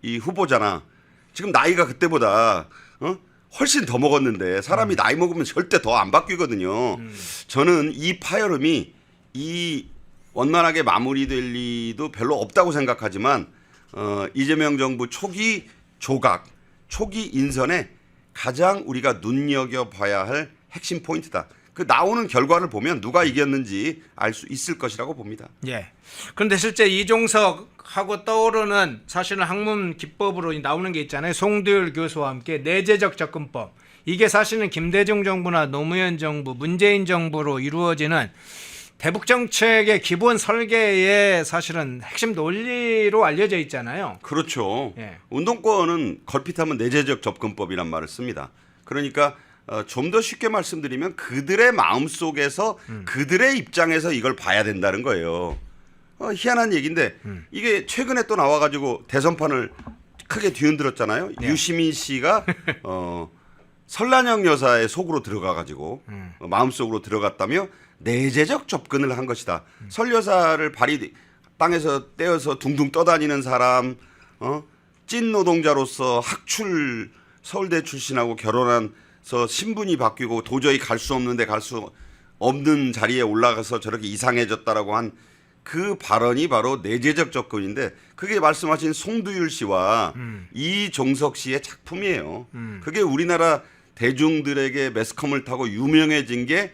이 후보자나 지금 나이가 그때보다 훨씬 더 먹었는데 사람이 나이 먹으면 절대 더 안 바뀌거든요. 저는 이 파열음이 이 원만하게 마무리될 리도 별로 없다고 생각하지만 이재명 정부 초기 조각, 초기 인선에 가장 우리가 눈여겨봐야 할 핵심 포인트다. 그 나오는 결과를 보면 누가 이겼는지 알 수 있을 것이라고 봅니다. 예. 그런데 실제 이종석하고 떠오르는 사실은 학문 기법으로 나오는 게 있잖아요. 송두율 교수와 함께 내재적 접근법. 이게 사실은 김대중 정부나 노무현 정부, 문재인 정부로 이루어지는 대북 정책의 기본 설계의 사실은 핵심 논리로 알려져 있잖아요. 그렇죠. 예. 운동권은 걸핏하면 내재적 접근법이란 말을 씁니다. 그러니까 좀 더 쉽게 말씀드리면 그들의 마음속에서 그들의 입장에서 이걸 봐야 된다는 거예요. 희한한 얘기인데 이게 최근에 또 나와가지고 대선판을 크게 뒤흔들었잖아요. 네. 유시민 씨가 설란영 여사의 속으로 들어가가지고 마음속으로 들어갔다며 내재적 접근을 한 것이다. 설 여사를 발이 땅에서 떼어서 둥둥 떠다니는 사람, 찐 노동자로서 학출 서울대 출신하고 결혼해서 신분이 바뀌고 도저히 갈 수 없는데 갈 수 없는 자리에 올라가서 저렇게 이상해졌다라고 한 그 발언이 바로 내재적 접근인데 그게 말씀하신 송두율 씨와 이종석 씨의 작품이에요. 그게 우리나라 대중들에게 매스컴을 타고 유명해진 게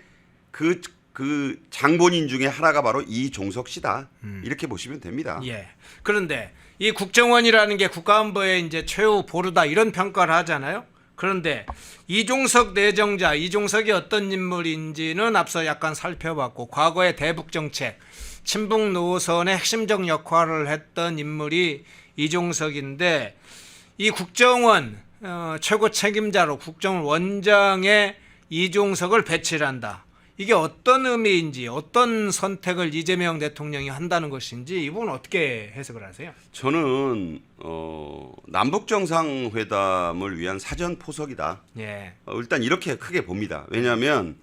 그 장본인 중에 하나가 바로 이종석 씨다. 이렇게 보시면 됩니다. 예. 그런데 이 국정원이라는 게 국가안보의 이제 최후 보루다 이런 평가를 하잖아요. 그런데 이종석 내정자, 이종석이 어떤 인물인지는 앞서 약간 살펴봤고 과거의 대북 정책, 친북 노선의 핵심적 역할을 했던 인물이 이종석인데 이 국정원 최고 책임자로 국정원 원장에 이종석을 배치를 한다. 이게 어떤 의미인지 어떤 선택을 이재명 대통령이 한다는 것인지 이 부분은 어떻게 해석을 하세요? 저는 남북 정상회담을 위한 사전 포석이다. 예. 일단 이렇게 크게 봅니다. 왜냐하면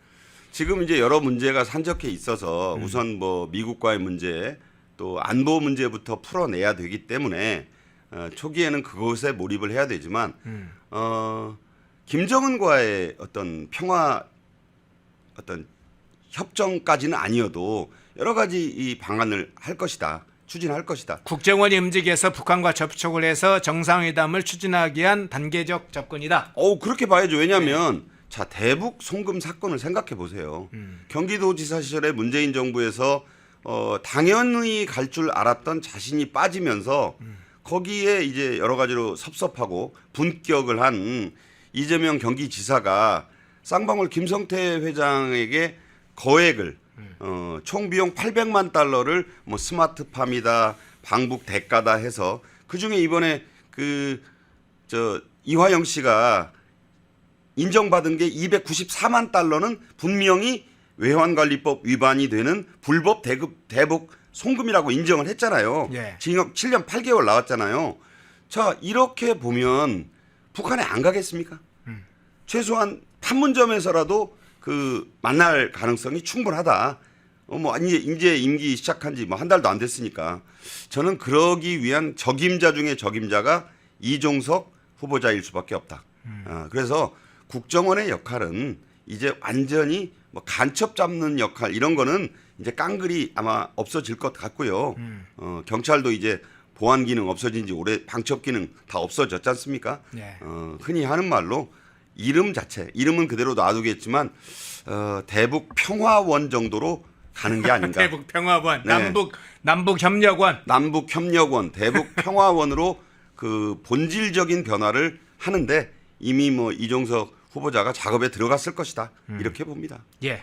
지금 이제 여러 문제가 산적해 있어서 우선 뭐 미국과의 문제 또 안보 문제부터 풀어내야 되기 때문에 초기에는 그것에 몰입을 해야 되지만 김정은과의 어떤 평화 어떤 협정까지는 아니어도 여러 가지 이 방안을 할 것이다. 추진할 것이다. 국정원이 움직여서 북한과 접촉을 해서 정상회담을 추진하기 위한 단계적 접근이다. 그렇게 봐야죠. 왜냐하면 자 대북 송금 사건을 생각해 보세요. 경기도지사 시절에 문재인 정부에서 당연히 갈 줄 알았던 자신이 빠지면서 거기에 이제 여러 가지로 섭섭하고 분격을 한 이재명 경기지사가 쌍방울 김성태 회장에게 거액을 총 비용 800만 달러를 뭐 스마트팜이다 방북 대가다 해서 그중에 이번에 이화영 씨가 인정받은 게 294만 달러는 분명히 외환관리법 위반이 되는 불법 대북 송금이라고 인정을 했잖아요. 예. 징역 7년 8개월 나왔잖아요. 자, 이렇게 보면 북한에 안 가겠습니까? 최소한 판문점에서라도 그 만날 가능성이 충분하다. 뭐 이제 임기 시작한 지 뭐 한 달도 안 됐으니까 저는 그러기 위한 적임자 중에 적임자가 이종석 후보자일 수밖에 없다. 그래서 국정원의 역할은 이제 완전히 뭐 간첩 잡는 역할 이런 거는 이제 깡그리 아마 없어질 것 같고요. 경찰도 이제 보안 기능 없어진 지 오래 방첩 기능 다 없어졌지 않습니까? 네. 흔히 하는 말로 이름 자체 이름은 그대로 놔두겠지만 대북 평화원 정도로 가는 게 아닌가. 대북 평화원, 네. 남북 협력원. 남북 협력원, 대북 평화원으로 그 본질적인 변화를 하는데 이미 뭐 이종석 후보자가 작업에 들어갔을 것이다. 이렇게 봅니다. 예.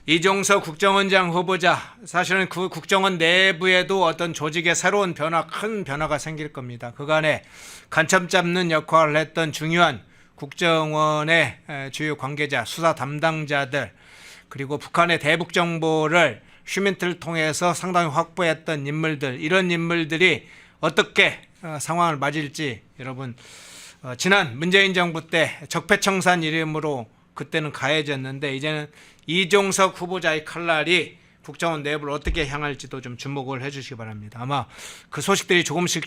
이종석 국정원장 후보자 사실은 그 국정원 내부에도 어떤 조직의 새로운 변화, 큰 변화가 생길 겁니다. 그간에 간첩 잡는 역할을 했던 중요한 국정원의 주요 관계자, 수사 담당자들 그리고 북한의 대북 정보를 휴민트를 통해서 상당히 확보했던 인물들 이런 인물들이 어떻게 상황을 맞을지 여러분 지난 문재인 정부 때 적폐청산 이름으로 그때는 가해졌는데 이제는 이종석 후보자의 칼날이 국정원 내부를 어떻게 향할지도 좀 주목을 해주시기 바랍니다. 아마 그 소식들이 조금씩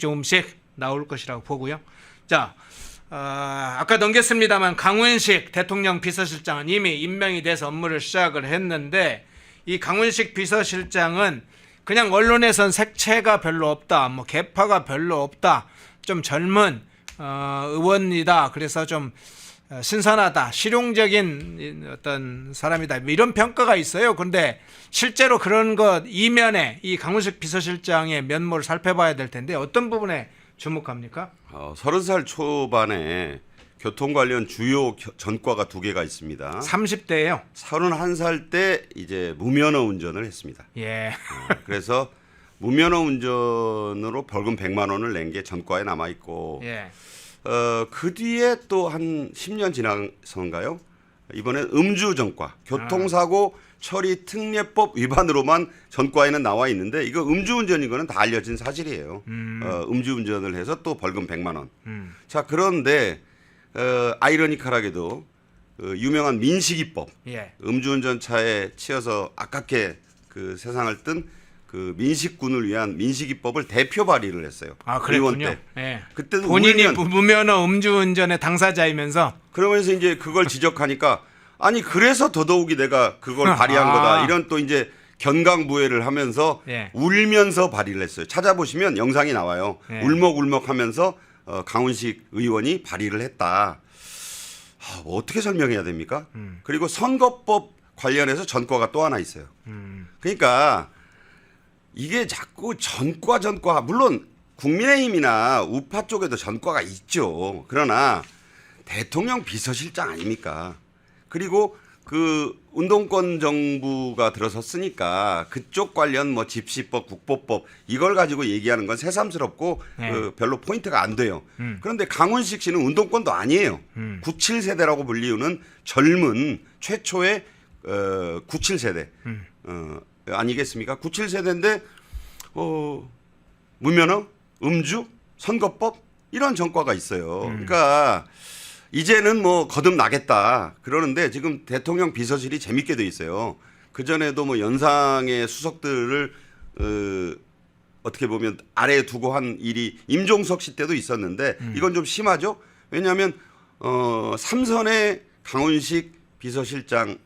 나올 것이라고 보고요. 자, 아까 넘겼습니다만 강훈식 대통령 비서실장은 이미 임명이 돼서 업무를 시작을 했는데 이 강훈식 비서실장은 그냥 언론에선 색채가 별로 없다, 뭐 계파가 별로 없다, 좀 젊은 의원이다. 그래서 좀 신선하다, 실용적인 어떤 사람이다. 이런 평가가 있어요. 그런데 실제로 그런 것 이면에 이 강훈식 비서실장의 면모를 살펴봐야 될 텐데 어떤 부분에 주목합니까? 30살 초반에 교통 관련 주요 전과가 2개가 있습니다. 30대예요. 31살 때 이제 무면허 운전을 했습니다. 예. 그래서 무면허 운전으로 벌금 100만 원을 낸 게 전과에 남아 있고 예. 그 뒤에 또 한 10년 지나서인가요? 이번엔 음주 전과, 교통사고 처리 특례법 위반으로만 전과에는 나와 있는데 이거 음주운전인 거는 다 알려진 사실이에요. 음주운전을 해서 또 벌금 100만 원. 자, 그런데 아이러니컬하게도 유명한 민식이법, 예. 음주운전 차에 치여서 아깝게 그 세상을 뜬 그 민식군을 위한 민식이법을 대표 발의를 했어요. 아, 의원 그랬군요. 때. 예. 그때도 본인이 울면 무면허 음주운전의 당사자이면서 그러면서 이제 그걸 지적하니까 아니 그래서 더더욱이 내가 그걸 발의한 거다. 이런 또 이제 견강부회를 하면서 예. 울면서 발의를 했어요. 찾아보시면 영상이 나와요. 예. 울먹울먹하면서 강훈식 의원이 발의를 했다. 뭐 어떻게 설명해야 됩니까? 그리고 선거법 관련해서 전과가 또 하나 있어요. 그러니까 이게 자꾸 전과 물론 국민의힘이나 우파 쪽에도 전과가 있죠. 그러나 대통령 비서실장 아닙니까? 그리고 그 운동권 정부가 들어섰으니까 그쪽 관련 뭐 집시법, 국보법 이걸 가지고 얘기하는 건 새삼스럽고 네. 별로 포인트가 안 돼요. 그런데 강훈식 씨는 운동권도 아니에요. 97세대라고 불리우는 젊은 최초의 97세대 아니겠습니까? 97세대인데 무면허, 음주, 선거법 이런 전과가 있어요. 그러니까 이제는 뭐 거듭 나겠다 그러는데 지금 대통령 비서실이 재밌게 돼 있어요. 그 전에도 뭐 연상의 수석들을 어떻게 보면 아래에 두고 한 일이 임종석 씨 때도 있었는데 이건 좀 심하죠. 왜냐하면 3선의 강훈식 비서실장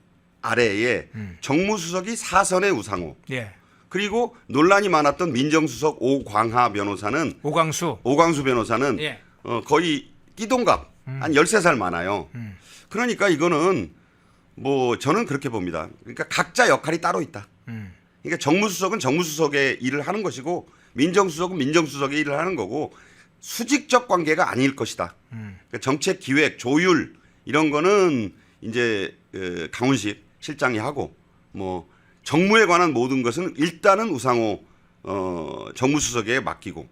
아래에 정무수석이 4선의 우상호. 예. 그리고 논란이 많았던 민정수석 오광하 변호사는 오광수 변호사는 예. 거의 띠동갑 한 13살 많아요. 그러니까 이거는 뭐 저는 그렇게 봅니다. 그러니까 각자 역할이 따로 있다. 그러니까 정무수석은 정무수석의 일을 하는 것이고 민정수석은 민정수석의 일을 하는 거고 수직적 관계가 아닐 것이다. 그러니까 정책 기획, 조율 이런 거는 이제 강훈식 실장이 하고 뭐 정무에 관한 모든 것은 일단은 우상호 정무수석에 맡기고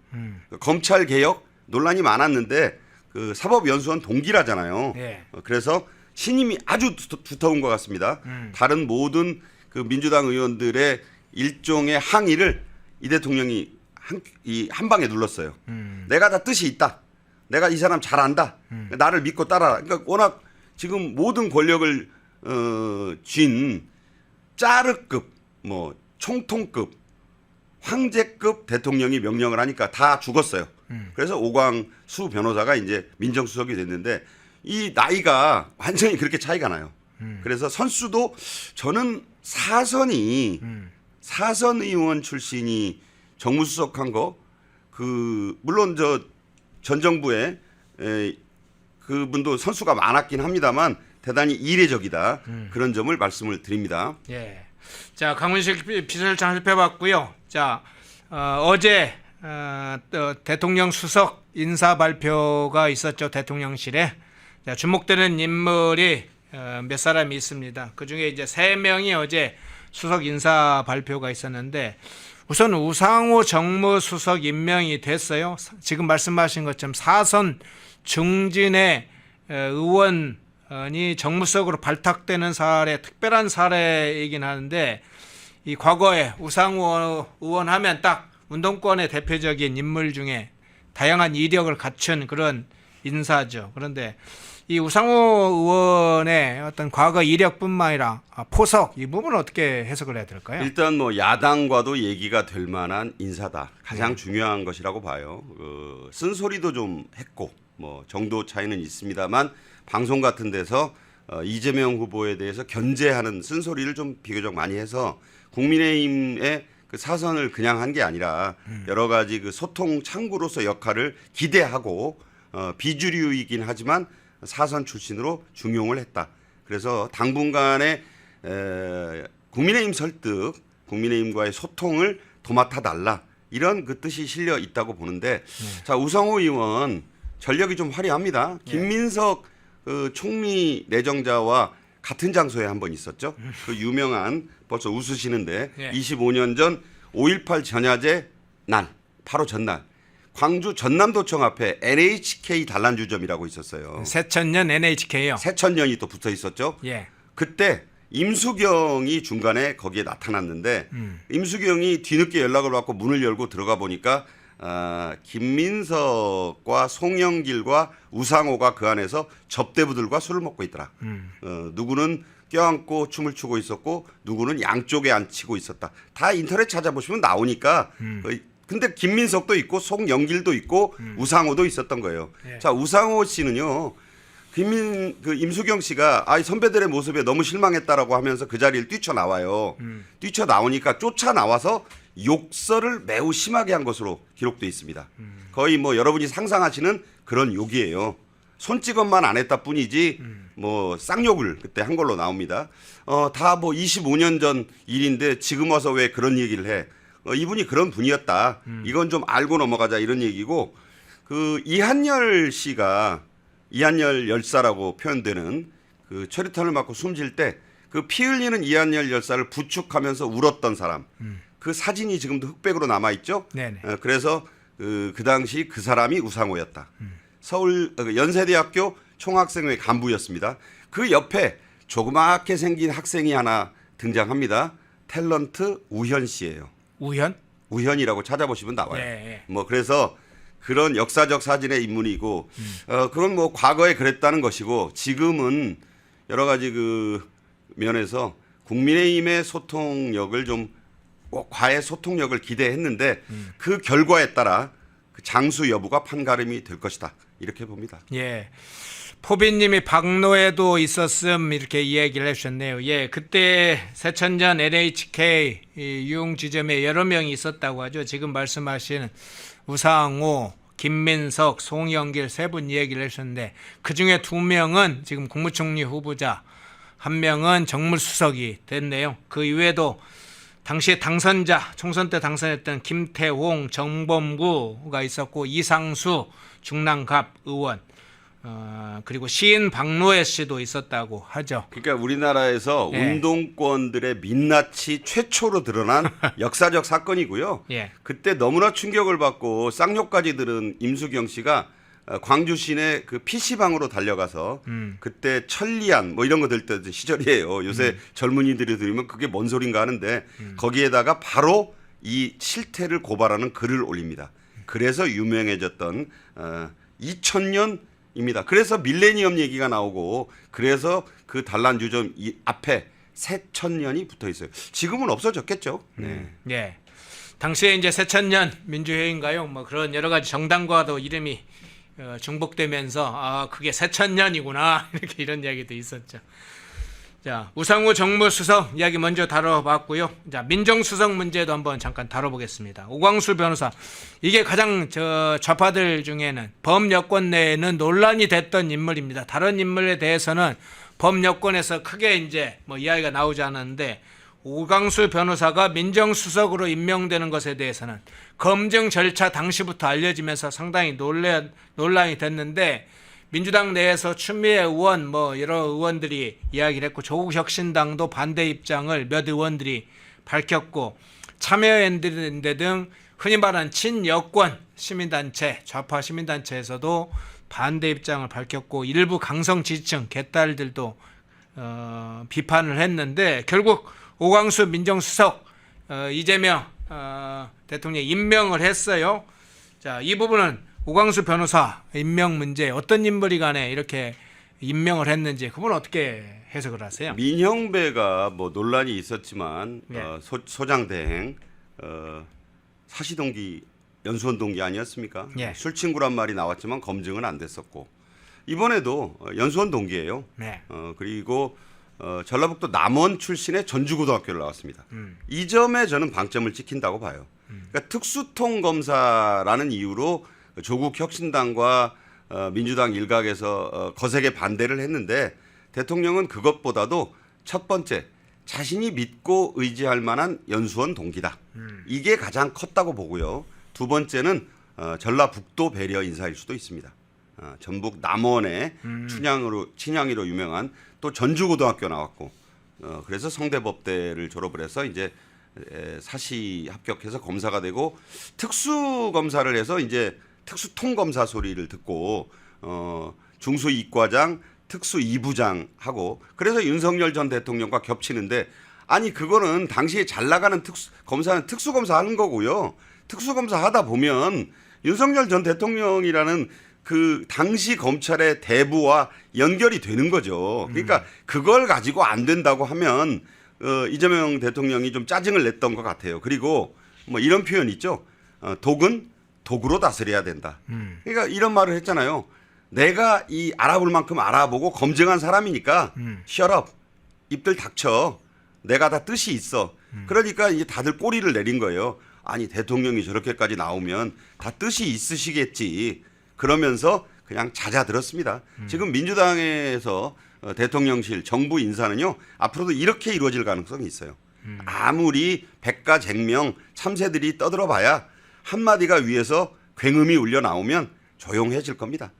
검찰 개혁 논란이 많았는데 그 사법연수원 동기라잖아요. 예. 그래서 신임이 아주 두터운 것 같습니다. 다른 모든 그 민주당 의원들의 일종의 항의를 이 대통령이 한 방에 눌렀어요. 내가 다 뜻이 있다. 내가 이 사람 잘 안다. 나를 믿고 따라라. 그러니까 워낙 지금 모든 권력을 쥔 짜르급, 뭐 총통급, 황제급 대통령이 명령을 하니까 다 죽었어요. 그래서 오광수 변호사가 이제 민정수석이 됐는데 이 나이가 완전히 그렇게 차이가 나요. 그래서 선수도 저는 사선 의원 출신이 정무수석한 거 물론 전 정부에 그분도 선수가 많았긴 합니다만 대단히 이례적이다. 그런 점을 말씀을 드립니다. 예. 자, 강훈식 비서실장 살펴봤고요. 자, 어제 또 대통령 수석 인사 발표가 있었죠. 대통령실에. 자, 주목되는 인물이 몇 사람이 있습니다. 그중에 이제 3명이 어제 수석 인사 발표가 있었는데 우선 우상호 정무수석 임명이 됐어요. 지금 말씀하신 것처럼 사선 중진의 의원이 정무수석으로 발탁되는 사례, 특별한 사례이긴 하는데 이 과거에 우상호 의원 하면 딱 운동권의 대표적인 인물 중에 다양한 이력을 갖춘 그런 인사죠. 그런데 이 우상호 의원의 어떤 과거 이력뿐만 아니라 포석 이 부분은 어떻게 해석을 해야 될까요? 일단 뭐 야당과도 얘기가 될 만한 인사다. 가장 중요한 것이라고 봐요. 쓴소리도 좀 했고 뭐 정도 차이는 있습니다만 방송 같은 데서 이재명 후보에 대해서 견제하는 쓴소리를 좀 비교적 많이 해서 국민의힘의 그 사선을 그냥 한 게 아니라 여러 가지 그 소통 창구로서 역할을 기대하고 비주류이긴 하지만 사선 출신으로 중용을 했다. 그래서 당분간의 국민의힘 설득, 국민의힘과의 소통을 도맡아 달라 이런 그 뜻이 실려 있다고 보는데 자 우상호 의원 전력이 좀 화려합니다. 김민석 총리 내정자와 같은 장소에 한번 있었죠. 그 유명한 벌써 웃으시는데 25년 전 5.18 전야제 날 바로 전날 광주 전남도청 앞에 NHK 단란주점이라고 있었어요. 새천년 NHK요. 새천년이 또 붙어 있었죠. 예. 그때 임수경이 중간에 거기에 나타났는데 임수경이 뒤늦게 연락을 받고 문을 열고 들어가 보니까 김민석과 송영길과 우상호가 그 안에서 접대부들과 술을 먹고 있더라. 누구는 껴안고 춤을 추고 있었고 누구는 양쪽에 앉히고 있었다. 다 인터넷 찾아보시면 나오니까 근데 김민석도 있고 송영길도 있고 우상호도 있었던 거예요. 예. 자 우상호 씨는요. 임수경 씨가 선배들의 모습에 너무 실망했다라고 하면서 그 자리를 뛰쳐나와요. 뛰쳐나오니까 쫓아나와서 욕설을 매우 심하게 한 것으로 기록돼 있습니다. 거의 뭐 여러분이 상상하시는 그런 욕이에요. 손찌검만 안 했다 뿐이지 뭐 쌍욕을 그때 한 걸로 나옵니다. 다 뭐 25년 전 일인데 지금 와서 왜 그런 얘기를 해. 이분이 그런 분이었다. 이건 좀 알고 넘어가자 이런 얘기고 그 이한열 씨가 이한열 열사라고 표현되는 그 처리탄을 맞고 숨질 때 그 피 흘리는 이한열 열사를 부축하면서 울었던 사람. 그 사진이 지금도 흑백으로 남아 있죠. 그래서 그 당시 그 사람이 우상호였다. 서울 연세대학교 총학생회 간부였습니다. 그 옆에 조그맣게 생긴 학생이 하나 등장합니다. 탤런트 우현 씨예요. 우현? 우현이라고 찾아보시면 나와요. 예. 뭐 그래서 그런 역사적 사진의 인물이고 그건 뭐 과거에 그랬다는 것이고 지금은 여러 가지 그 면에서 국민의힘의 소통력을 좀 과의 소통력을 기대했는데 그 결과에 따라 그 장수 여부가 판가름이 될 것이다 이렇게 봅니다. 예. 포비님이 박노에도 있었음 이렇게 이야기를 해주셨네요. 예, 그때 새천년 NHK 유흥 지점에 여러 명이 있었다고 하죠. 지금 말씀하신 우상호, 김민석, 송영길 세 분 이야기를 해주셨는데 그 중에 2명은 지금 국무총리 후보자, 1명은 정무수석이 됐네요. 그 이외에도 당시에 당선자, 총선 때 당선했던 김태홍, 정범구가 있었고 이상수, 중랑갑 의원, 그리고 시인 박노해 씨도 있었다고 하죠. 그러니까 우리나라에서 운동권들의 민낯이 최초로 드러난 역사적 사건이고요. 그때 너무나 충격을 받고 쌍욕까지 들은 임수경 씨가 광주 시내 그 PC방으로 달려가서 그때 천리안 뭐 이런 거 들던 시절이에요. 요새 젊은이들이 들으면 그게 뭔 소린가 하는데 거기에다가 바로 이 실태를 고발하는 글을 올립니다. 그래서 유명해졌던 2000년입니다. 그래서 밀레니엄 얘기가 나오고 그래서 그 단란주점 이 앞에 새천년이 붙어 있어요. 지금은 없어졌겠죠. 네. 예. 당시에 이제 새천년 민주회의인가요? 뭐 그런 여러 가지 정당과도 이름이 중복되면서 아 그게 새천년이구나 이렇게 이런 이야기도 있었죠. 자 우상호 정무수석 이야기 먼저 다뤄봤고요. 자 민정수석 문제도 한번 잠깐 다뤄보겠습니다. 오광수 변호사 이게 가장 좌파들 중에는 범여권 내에는 논란이 됐던 인물입니다. 다른 인물에 대해서는 범여권에서 크게 이제 뭐 이야기가 나오지 않았는데 오광수 변호사가 민정수석으로 임명되는 것에 대해서는 검증 절차 당시부터 알려지면서 상당히 논란이 됐는데 민주당 내에서 추미애 의원 뭐 여러 의원들이 이야기를 했고 조국혁신당도 반대 입장을 몇 의원들이 밝혔고 참여연대 등 흔히 말하는 친여권 시민단체 좌파 시민단체에서도 반대 입장을 밝혔고 일부 강성 지지층 개딸들도 비판을 했는데 결국 오광수 민정수석 이재명 대통령이 임명을 했어요. 자, 이 부분은 오광수 변호사 임명 문제 어떤 인물이 간에 이렇게 임명을 했는지 그건 어떻게 해석을 하세요? 민형배가 뭐 논란이 있었지만 예. 소장대행 사시동기 연수원 동기 아니었습니까? 예. 술친구란 말이 나왔지만 검증은 안 됐었고 이번에도 연수원 동기예요. 네. 그리고 전라북도 남원 출신의 전주고등학교를 나왔습니다. 이 점에 저는 방점을 찍힌다고 봐요. 그러니까 특수통 검사라는 이유로 조국 혁신당과 민주당 일각에서 거세게 반대를 했는데 대통령은 그것보다도 첫 번째 자신이 믿고 의지할 만한 연수원 동기다. 이게 가장 컸다고 보고요. 두 번째는 전라북도 배려 인사일 수도 있습니다. 전북 남원의 친양이로 유명한 또 전주고등학교 나왔고 그래서 성대법대를 졸업을 해서 이제 사시 합격해서 검사가 되고 특수검사를 해서 이제 특수통검사 소리를 듣고 중수 이과장 특수 2부장 하고 그래서 윤석열 전 대통령과 겹치는데 아니 그거는 당시에 잘 나가는 검사는 특수검사 하는 거고요. 특수검사 하다 보면 윤석열 전 대통령이라는 그 당시 검찰의 대부와 연결이 되는 거죠. 그러니까 그걸 가지고 안 된다고 하면 이재명 대통령이 좀 짜증을 냈던 것 같아요. 그리고 뭐 이런 표현 있죠. 독은 독으로 다스려야 된다. 그러니까 이런 말을 했잖아요. 내가 이 알아볼 만큼 알아보고 검증한 사람이니까 shut up. 입들 닥쳐. 내가 다 뜻이 있어. 그러니까 이제 다들 꼬리를 내린 거예요. 아니 대통령이 저렇게까지 나오면 다 뜻이 있으시겠지. 그러면서 그냥 잦아들었습니다. 지금 민주당에서 대통령실 정부 인사는요. 앞으로도 이렇게 이루어질 가능성이 있어요. 아무리 백가쟁명 참새들이 떠들어봐야 한마디가 위에서 굉음이 울려 나오면 조용해질 겁니다.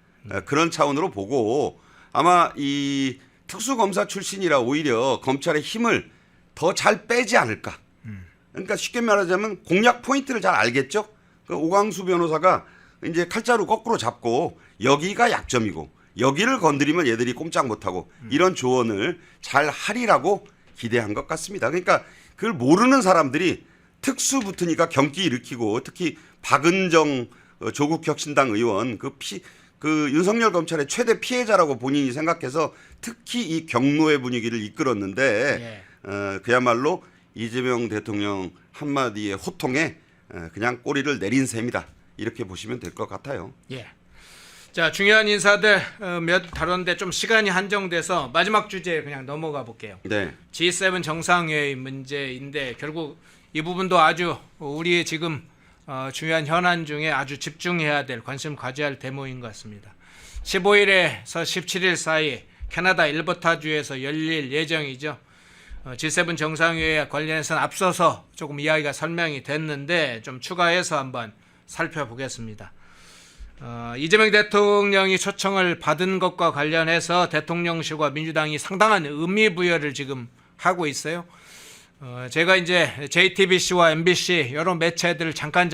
그런 차원으로 보고 아마 이 특수검사 출신이라 오히려 검찰의 힘을 더 잘 빼지 않을까. 그러니까 쉽게 말하자면 공략 포인트를 잘 알겠죠. 그 오광수 변호사가 이제 칼자루 거꾸로 잡고 여기가 약점이고 여기를 건드리면 얘들이 꼼짝 못하고 이런 조언을 잘 하리라고 기대한 것 같습니다. 그러니까 그걸 모르는 사람들이 특수 붙으니까 경기 일으키고 특히 박은정 조국혁신당 의원 그 윤석열 검찰의 최대 피해자라고 본인이 생각해서 특히 이 경로의 분위기를 이끌었는데 그야말로 이재명 대통령 한마디의 호통에 그냥 꼬리를 내린 셈이다. 이렇게 보시면 될 것 같아요. 예. 자 중요한 인사들 몇 다뤘는데 좀 시간이 한정돼서 마지막 주제에 그냥 넘어가 볼게요. 네. G7 정상회의 문제인데 결국 이 부분도 아주 우리 지금 중요한 현안 중에 아주 집중해야 될 관심 가져야 할 대목인 것 같습니다. 15일에서 17일 사이 캐나다 엘버타주에서 열릴 예정이죠. G7 정상회의에 관련해서는 앞서서 조금 이야기가 설명이 됐는데 좀 추가해서 한번 살펴보겠습니다. 이재명 대통령이 초청을 받은 것과 관련해서 대통령실과 민주당이 상당한 의미 부여를 지금 하고 있어요. 제가 이제 JTBC와 MBC 여러 매체들을 잠깐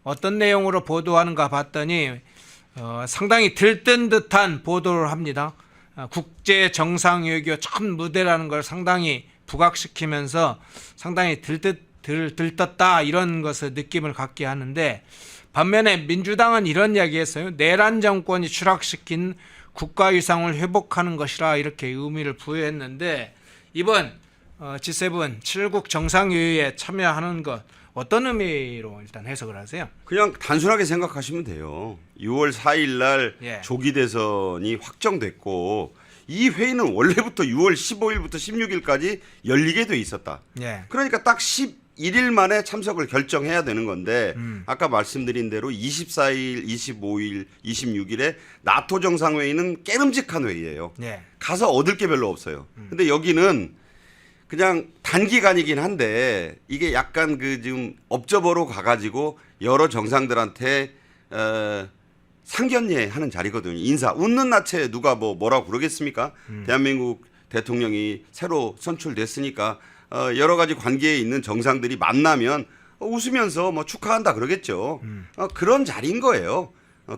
어떤 내용으로 보도하는가 봤더니 상당히 들뜬 듯한 보도를 합니다. 국제 정상 외교 첫 무대라는 걸 상당히 부각시키면서 상당히 들떴다 이런 것을 느낌을 갖게 하는데, 반면에 민주당은 이런 이야기했어요. 내란 정권이 추락시킨 국가 위상을 회복하는 것이라 이렇게 의미를 부여했는데, 이번 G7 7국 정상회의에 참여하는 것 어떤 의미로 일단 해석을 하세요? 그냥 단순하게 생각하시면 돼요. 6월 4일 날 예. 조기 대선이 확정됐고 이 회의는 원래부터 6월 15일부터 16일까지 열리게 돼 있었다. 예. 그러니까 딱 11일 만에 참석을 결정해야 되는 건데 아까 말씀드린 대로 24일, 25일, 26일에 나토 정상회의는 깨름직한 회의예요. 예. 가서 얻을 게 별로 없어요. 근데 여기는 그냥 단기간이긴 한데 이게 약간 그 지금 업저버로 가가지고 여러 정상들한테 상견례하는 자리거든요. 인사 웃는 낯에 누가 뭐라고 그러겠습니까? 대한민국 대통령이 새로 선출됐으니까 여러 가지 관계에 있는 정상들이 만나면 웃으면서 뭐 축하한다 그러겠죠. 그런 자리인 거예요.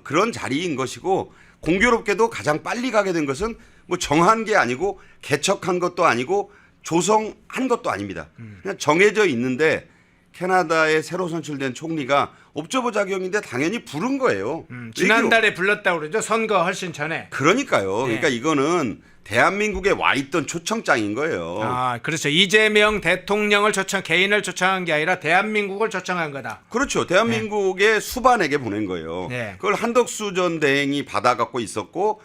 그런 자리인 것이고, 공교롭게도 가장 빨리 가게 된 것은 뭐 정한 게 아니고 개척한 것도 아니고 조성한 것도 아닙니다. 그냥 정해져 있는데 캐나다의 새로 선출된 총리가 옵저버 자격인데 당연히 부른 거예요. 지난달에 불렀다고 그러죠. 선거 훨씬 전에. 그러니까요. 네. 그러니까 이거는 대한민국에 와 있던 초청장인 거예요. 아, 그렇죠. 이재명 대통령을 개인을 초청한 게 아니라 대한민국을 초청한 거다. 그렇죠. 대한민국의 수반에게 보낸 거예요. 네. 그걸 한덕수 전 대행이 받아갖고 있었고,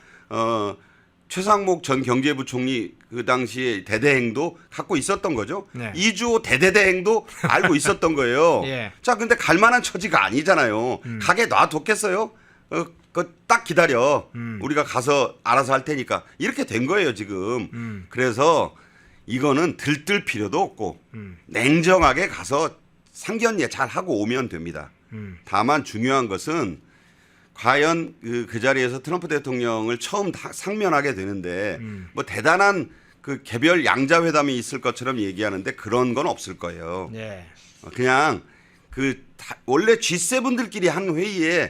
최상목 전 경제부총리 그 당시에 대대행도 갖고 있었던 거죠. 네. 이주호 대대대행도 알고 있었던 거예요. 예. 자, 근데 갈 만한 처지가 아니잖아요. 가게 놔뒀겠어요? 딱 기다려. 우리가 가서 알아서 할 테니까. 이렇게 된 거예요, 지금. 그래서 이거는 들뜰 필요도 없고 냉정하게 가서 상견례 잘 하고 오면 됩니다. 다만 중요한 것은 과연 그 자리에서 트럼프 대통령을 처음 상면하게 되는데 뭐 대단한 그 개별 양자회담이 있을 것처럼 얘기하는데 그런 건 없을 거예요. 예. 그냥 원래 G7들끼리 한 회의에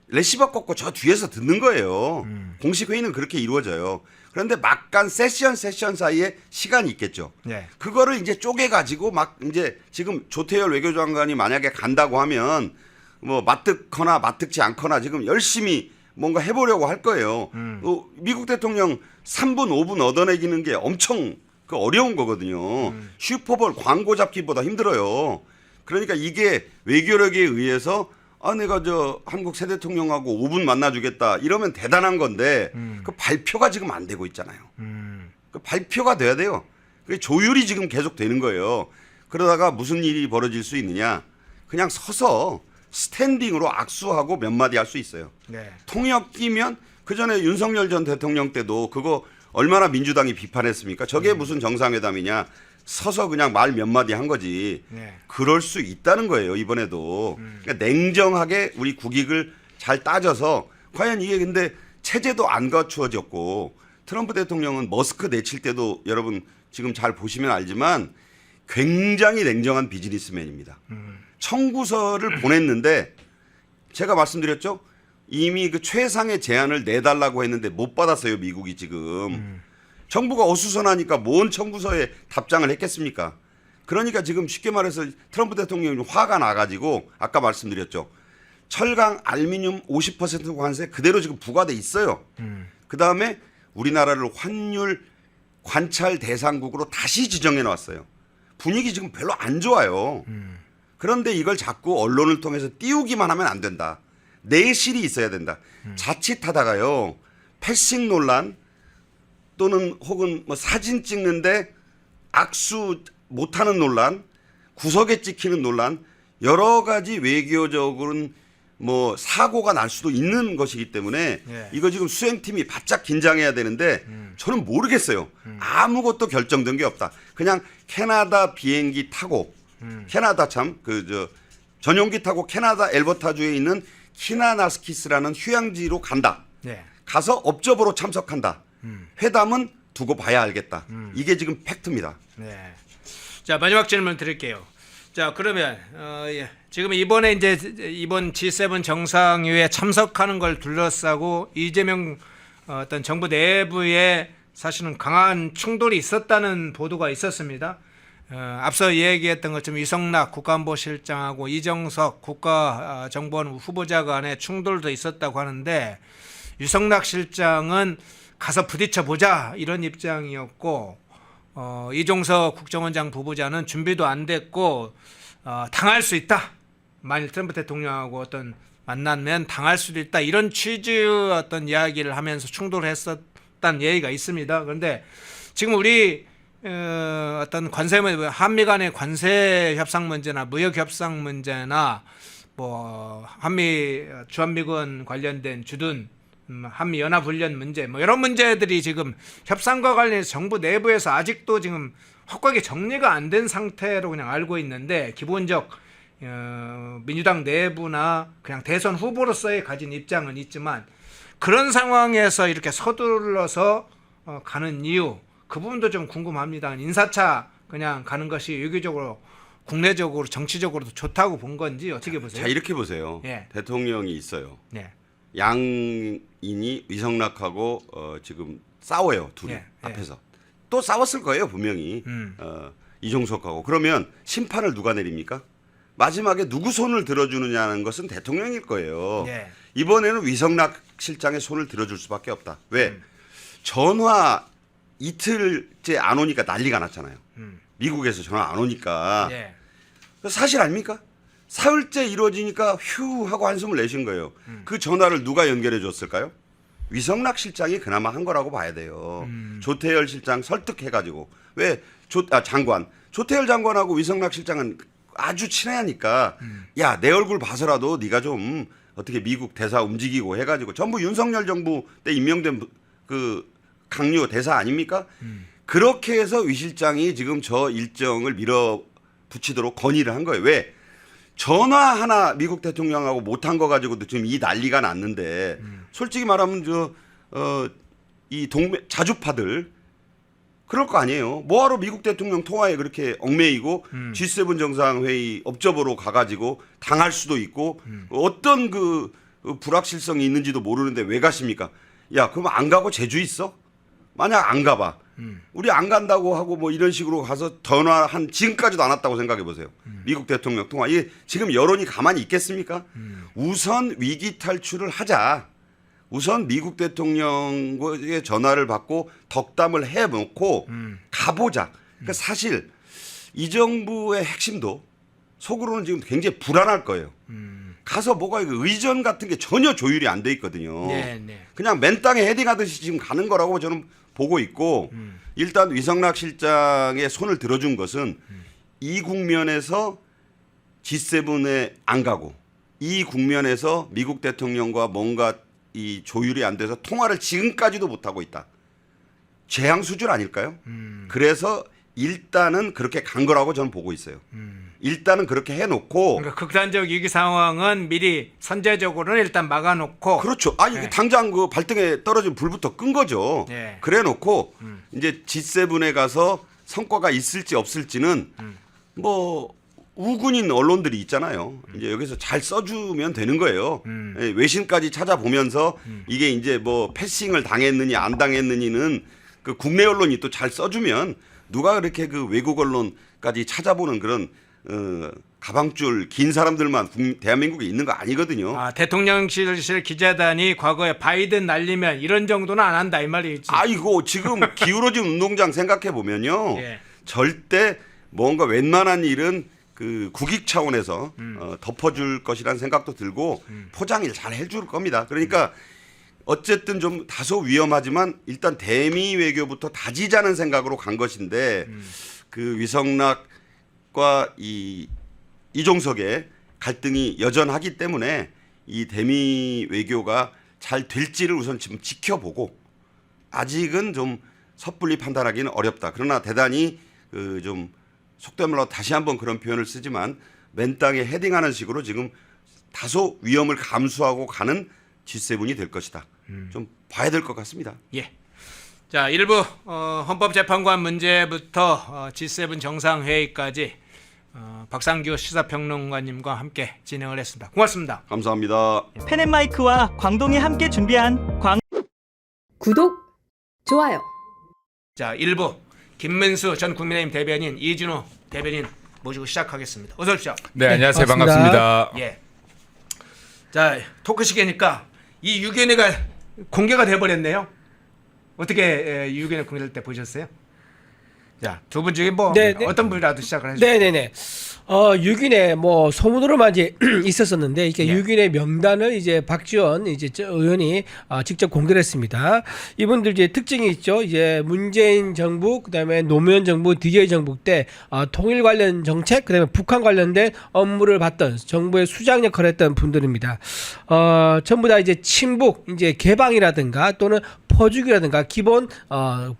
레시버 꺾고 저 뒤에서 듣는 거예요. 공식 회의는 그렇게 이루어져요. 그런데 막간 세션 사이에 시간이 있겠죠. 예. 그거를 이제 쪼개가지고 막 이제 지금 조태열 외교장관이 만약에 간다고 하면 뭐 맞듣거나 맞듣지 않거나 지금 열심히 뭔가 해보려고 할 거예요. 미국 대통령 3분, 5분 얻어내기는 게 엄청 어려운 거거든요. 슈퍼볼 광고 잡기보다 힘들어요. 그러니까 이게 외교력에 의해서 내가 한국 새 대통령하고 5분 만나주겠다 이러면 대단한 건데 그 발표가 지금 안 되고 있잖아요. 그 발표가 돼야 돼요. 그 조율이 지금 계속 되는 거예요. 그러다가 무슨 일이 벌어질 수 있느냐? 그냥 서서 스탠딩으로 악수하고 몇 마디 할 수 있어요. 네. 통역 끼면 그전에 윤석열 전 대통령 때도 그거 얼마나 민주당이 비판했습니까? 저게 무슨 정상회담이냐. 서서 그냥 말 몇 마디 한 거지. 네. 그럴 수 있다는 거예요, 이번에도. 그러니까 냉정하게 우리 국익을 잘 따져서 과연 이게 근데 체제도 안 갖추어졌고 트럼프 대통령은 머스크 내칠 때도 여러분 지금 잘 보시면 알지만 굉장히 냉정한 비즈니스맨입니다. 청구서를 보냈는데 제가 말씀드렸죠. 이미 그 최상의 제안을 내달라고 했는데 못 받았어요, 미국이 지금. 정부가 어수선하니까 뭔 청구서에 답장을 했겠습니까? 그러니까 지금 쉽게 말해서 트럼프 대통령이 화가 나가지고 아까 말씀드렸죠. 철강, 알루미늄 50% 관세 그대로 지금 부과돼 있어요. 그다음에 우리나라를 환율 관찰 대상국으로 다시 지정해 놨어요. 분위기 지금 별로 안 좋아요. 그런데 이걸 자꾸 언론을 통해서 띄우기만 하면 안 된다. 내실이 있어야 된다. 자칫하다가요. 패싱 논란 또는 혹은 뭐 사진 찍는데 악수 못하는 논란, 구석에 찍히는 논란, 여러 가지 외교적으로는 뭐 사고가 날 수도 있는 것이기 때문에 예. 이거 지금 수행팀이 바짝 긴장해야 되는데 저는 모르겠어요. 아무것도 결정된 게 없다. 그냥 캐나다 비행기 타고 캐나다 전용기 타고 캐나다 엘버타주에 있는 키나나스키스라는 휴양지로 간다. 네. 가서 업적으로 참석한다. 회담은 두고 봐야 알겠다. 이게 지금 팩트입니다. 네. 자, 마지막 질문 드릴게요. 자, 그러면 지금 이번에 이제 이번 G7 정상회의에 참석하는 걸 둘러싸고 이재명 어떤 정부 내부에 사실은 강한 충돌이 있었다는 보도가 있었습니다. 앞서 얘기했던 것처럼 이성락 국가안보실장하고 이정석 국가정보원 후보자 간의 충돌도 있었다고 하는데 이성락 실장은 가서 부딪혀 보자 이런 입장이었고 이종석 국정원장 부부자는 준비도 안 됐고 당할 수 있다. 만일 트럼프 대통령하고 어떤 만나면 당할 수도 있다. 이런 취지의 어떤 이야기를 하면서 충돌을 했었다는 얘기가 있습니다. 그런데 지금 우리 어떤 관세 한미 간의 관세 협상 문제나 무역 협상 문제나 뭐 한미 주한미군 관련된 주둔 한미 연합 훈련 문제 뭐 이런 문제들이 지금 협상과 관련해서 정부 내부에서 아직도 지금 확고하게 정리가 안 된 상태로 그냥 알고 있는데 기본적 민주당 내부나 그냥 대선 후보로서의 가진 입장은 있지만 그런 상황에서 이렇게 서둘러서 가는 이유 그 부분도 좀 궁금합니다. 인사차 그냥 가는 것이 유기적으로 국내적으로 정치적으로도 좋다고 본 건지 어떻게 보세요? 자 이렇게 보세요. 예. 대통령이 있어요. 네. 양인이 위성락하고 지금 싸워요 둘이 예, 예. 앞에서 또 싸웠을 거예요 분명히 이종석하고. 그러면 심판을 누가 내립니까? 마지막에 누구 손을 들어주느냐는 것은 대통령일 거예요. 예. 이번에는 위성락 실장의 손을 들어줄 수밖에 없다. 왜? 전화 이틀째 안 오니까 난리가 났잖아요. 미국에서 전화 안 오니까. 예. 사실 아닙니까? 사흘째 이루어지니까 휴 하고 한숨을 내신 거예요. 그 전화를 누가 연결해 줬을까요? 위성락 실장이 그나마 한 거라고 봐야 돼요. 조태열 실장 설득해가지고. 왜? 장관. 조태열 장관하고 위성락 실장은 아주 친하니까 야, 내 얼굴 봐서라도 네가 좀 어떻게 미국 대사 움직이고 해가지고 전부 윤석열 정부 때 임명된 그 강요 대사 아닙니까? 그렇게 해서 위 실장이 지금 저 일정을 밀어붙이도록 건의를 한 거예요. 왜? 전화 하나 미국 대통령하고 못한 거 가지고도 지금 이 난리가 났는데 솔직히 말하면 이 자주파들 그럴 거 아니에요. 뭐하러 미국 대통령 통화에 그렇게 얽매이고 G7 정상회의 업적으로 가가지고 당할 수도 있고 어떤 그 불확실성이 있는지도 모르는데 왜 가십니까? 야, 그럼 안 가고 제주 있어? 만약 안 가봐. 우리 안 간다고 하고 뭐 이런 식으로 가서 전화 지금까지도 안 왔다고 생각해 보세요. 미국 대통령 통화. 이게 지금 여론이 가만히 있겠습니까? 우선 위기 탈출을 하자. 우선 미국 대통령의 전화를 받고 덕담을 해놓고 가보자. 그러니까 사실 이 정부의 핵심도 속으로는 지금 굉장히 불안할 거예요. 가서 뭐가 의전 같은 게 전혀 조율이 안 돼 있거든요. 네, 네. 그냥 맨 땅에 헤딩하듯이 지금 가는 거라고 저는 보고 있고 일단 위성락 실장의 손을 들어준 것은 이 국면에서 G7에 안 가고 이 국면에서 미국 대통령과 뭔가 이 조율이 안 돼서 통화를 지금까지도 못 하고 있다. 재앙 수준 아닐까요? 그래서 일단은 그렇게 간 거라고 저는 보고 있어요. 일단은 그렇게 해놓고. 그러니까 극단적 위기 상황은 미리 선제적으로는 일단 막아놓고. 그렇죠. 아니 네. 당장 그 발등에 떨어진 불부터 끈 거죠. 네. 그래놓고 이제 G7에 가서 성과가 있을지 없을지는 뭐 우군인 언론들이 있잖아요. 이제 여기서 잘 써주면 되는 거예요. 예, 외신까지 찾아보면서 이게 이제 뭐 패싱을 당했느니 안 당했느니는 그 국내 언론이 또 잘 써주면 누가 그렇게 그 외국 언론까지 찾아보는 그런 가방줄 긴 사람들만 대한민국에 있는 거 아니거든요. 아, 대통령실 기자단이 과거에 바이든 날리면 이런 정도는 안 한다 이 말이지. 아이고 지금 기울어진 운동장 생각해 보면요. 예. 절대 뭔가 웬만한 일은 그 국익 차원에서 덮어줄 것이라는 생각도 들고 포장을 잘 해줄 겁니다. 그러니까 어쨌든 좀 다소 위험하지만 일단 대미 외교부터 다지자는 생각으로 간 것인데 그 위성락과 이종석의 갈등이 여전하기 때문에 이 대미 외교가 잘 될지를 우선 지금 지켜보고 아직은 좀 섣불리 판단하기는 어렵다. 그러나 대단히 그 좀 속된 말로 다시 한번 그런 표현을 쓰지만 맨 땅에 헤딩하는 식으로 지금 다소 위험을 감수하고 가는 G7이 될 것이다. 좀 봐야 될 것 같습니다. 예. 자, 일부 헌법재판관 문제부터 G7 정상회의까지 박상규 시사평론가님과 함께 진행을 했습니다. 고맙습니다. 감사합니다. 펜앤마이크와 광동이 함께 준비한 구독, 좋아요. 자, 1부 김문수 전 국민의힘 대변인, 이준호 대변인 모시고 시작하겠습니다. 어서 오십시오. 네, 안녕하세요. 반갑습니다. 반갑습니다. 예. 자, 토크 시계니까 이 유견회가 공개가 돼버렸네요. 어떻게 유견회 공개될 때 보셨어요? 자, 두 분 중에 뭐 네, 네. 어떤 분이라도 시작을 해주세요. 네네네. 유균의 뭐 소문으로만 이제 있었었는데 이게 네. 유균의 명단을 이제 박지원 이제 의원이 직접 공개를 했습니다. 이분들 이제 특징이 있죠. 이제 문재인 정부, 그다음에 노무현 정부, DJ 정부 때 통일 관련 정책, 그다음에 북한 관련된 업무를 받던 정부의 수장 역할을 했던 분들입니다. 전부 다 이제 친북, 이제 개방이라든가 또는 퍼주기라든가 기본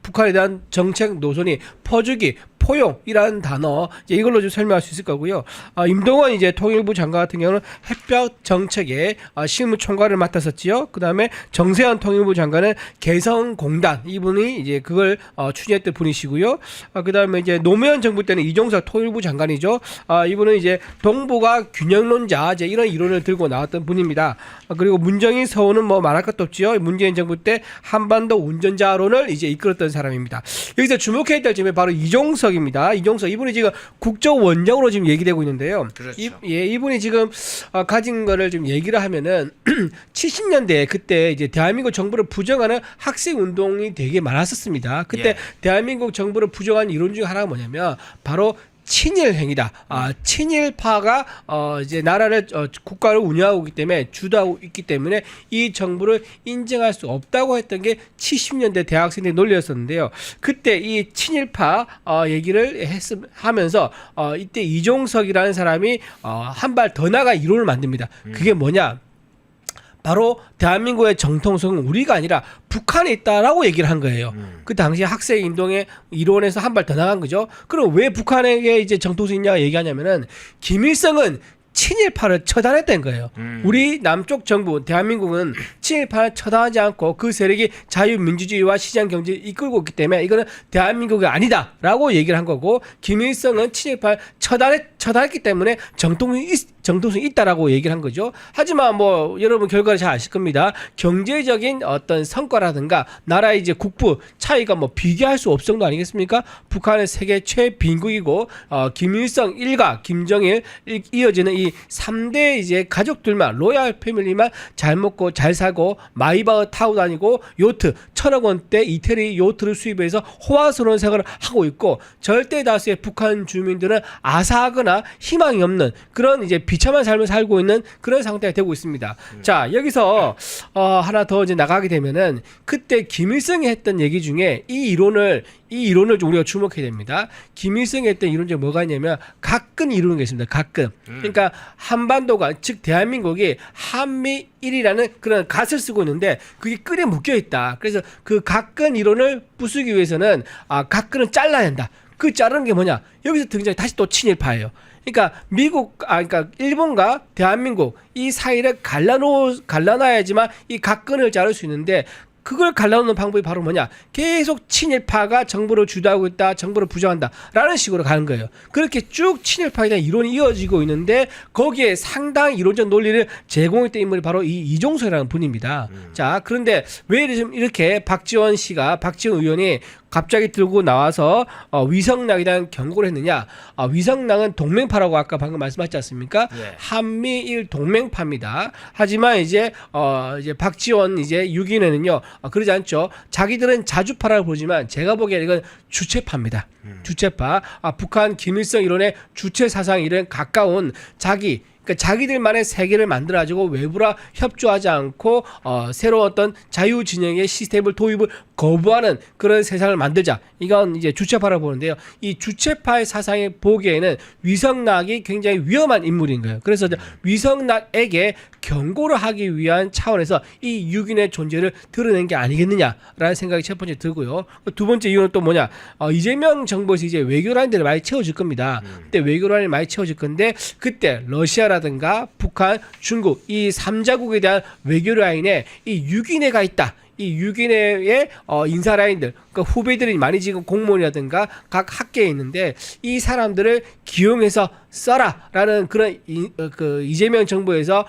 북한에 대한 정책 노선이 퍼주기, 포용이라는 단어 이제 이걸로 좀 설명할 수 있을 거고요. 임동원 이제 통일부 장관 같은 경우는 햇볕 정책의 실무총괄을 맡았었지요. 그다음에 정세현 통일부 장관은 개성공단 이분이 이제 그걸 추진했던 분이시고요. 그다음에 이제 노무현 정부 때는 이종석 통일부 장관이죠. 이분은 이제 동북아 균형론자 이제 이런 이론을 들고 나왔던 분입니다. 그리고 문정인 서훈은 뭐 말할 것도 없지요. 문재인 정부 때 한반도 운전자론을 이제 이끌었던 사람입니다. 여기서 주목해야 될 점이 바로 이종석 이종석 이분이 지금 국정원장으로 지금 얘기되고 있는데요. 그렇죠. 이분이 지금 가진 거를 좀 얘기를 하면은 70년대 그때 이제 대한민국 정부를 부정하는 학생 운동이 되게 많았었습니다. 그때 예. 대한민국 정부를 부정한 이론 중에 하나가 뭐냐면 바로 친일 행위다. 친일파가 이제 나라를 국가를 운영하고 있기 때문에 주도하고 있기 때문에 이 정부를 인정할 수 없다고 했던 게 70년대 대학생들의 논리였었는데요. 그때 이 친일파 얘기를 하면서 이때 이종석이라는 사람이 한 발 더 나가 이론을 만듭니다. 그게 뭐냐? 바로 대한민국의 정통성은 우리가 아니라 북한에 있다라고 얘기를 한 거예요. 그 당시 학생 인동의 이론에서 한 발 더 나간 거죠. 그럼 왜 북한에게 이제 정통성이 있냐 얘기하냐면은 김일성은 친일파를 처단했다는 거예요. 우리 남쪽 정부 대한민국은 친일파를 처단하지 않고 그 세력이 자유민주주의와 시장경제를 이끌고 있기 때문에 이거는 대한민국이 아니다라고 얘기를 한 거고 김일성은 친일파를 처단했기 때문에 정통성이 있다라고 얘기를 한 거죠. 하지만 뭐 여러분 결과를 잘 아실 겁니다. 경제적인 어떤 성과라든가 나라의 이제 국부 차이가 뭐 비교할 수 없을 정도 아니겠습니까? 북한은 세계 최빈국이고 김일성 일가 김정일 이어지는 이 3대 이제 가족들만 로얄 패밀리만 잘 먹고 잘 살고 마이바흐 타고 다니고 요트 1,000억 원대 이태리 요트를 수입해서 호화스러운 생활을 하고 있고 절대 다수의 북한 주민들은 아사하거나 희망이 없는 그런 이제 비참한 삶을 살고 있는 그런 상태가 되고 있습니다. 자, 여기서 하나 더 이제 나가게 되면은 그때 김일성이 했던 얘기 중에 이 이론을 좀 우리가 주목해야 됩니다. 김일성이 했던 이론 중에 뭐가 있냐면 가끔 이루는 게 있습니다. 가끔. 그러니까 한반도가 즉 대한민국이 한미일이라는 그런 갓을 쓰고 있는데 그게 끈에 묶여 있다. 그래서 그 가끔 이론을 부수기 위해서는 가끔은 잘라야 한다. 그 자르는 게 뭐냐? 여기서 등장이 다시 또 친일파예요. 그러니까 그러니까 일본과 대한민국 이 사이를 갈라놔야지만 이 각근을 자를 수 있는데 그걸 갈라놓는 방법이 바로 뭐냐? 계속 친일파가 정부를 주도하고 있다, 정부를 부정한다 라는 식으로 가는 거예요. 그렇게 쭉 친일파에 대한 이론이 이어지고 있는데 거기에 상당히 이론적 논리를 제공했던 인물이 바로 이 이종석이라는 분입니다. 자, 그런데 왜 이렇게 박지원 의원이 갑자기 들고 나와서 위성락에 대한 경고를 했느냐? 위성락은 동맹파라고 아까 방금 말씀하셨지 않습니까? 예. 한미일 동맹파입니다. 하지만 이제 박지원 유기는요 그러지 않죠. 자기들은 자주파라고 부르지만 제가 보기에는 이건 주체파입니다. 주체파. 북한 김일성 이론의 주체 사상 이런 가까운 그러니까 자기들만의 세계를 만들어가지고 외부와 협조하지 않고 새로운 어떤 자유 진영의 시스템을 도입을 거부하는 그런 세상을 만들자. 이건 이제 주체파라고 보는데요. 이 주체파의 사상에 보기에는 위성락이 굉장히 위험한 인물인 거예요. 그래서 위성락에게 경고를 하기 위한 차원에서 이 유균의 존재를 드러낸 게 아니겠느냐라는 생각이 첫 번째 들고요. 두 번째 이유는 또 뭐냐? 이재명 정부에서 이제 외교라인들을 많이 채워줄 겁니다. 그때 외교라인을 많이 채워줄 건데 그때 러시아라든가 북한, 중국 이 3자국에 대한 외교라인에 이 유균회가 있다. 이 6인의 인사 라인들, 그러니까 후배들이 많이 지금 공무원이라든가 각 학계에 있는데 이 사람들을 기용해서 써라라는 그런 그 이재명 정부에서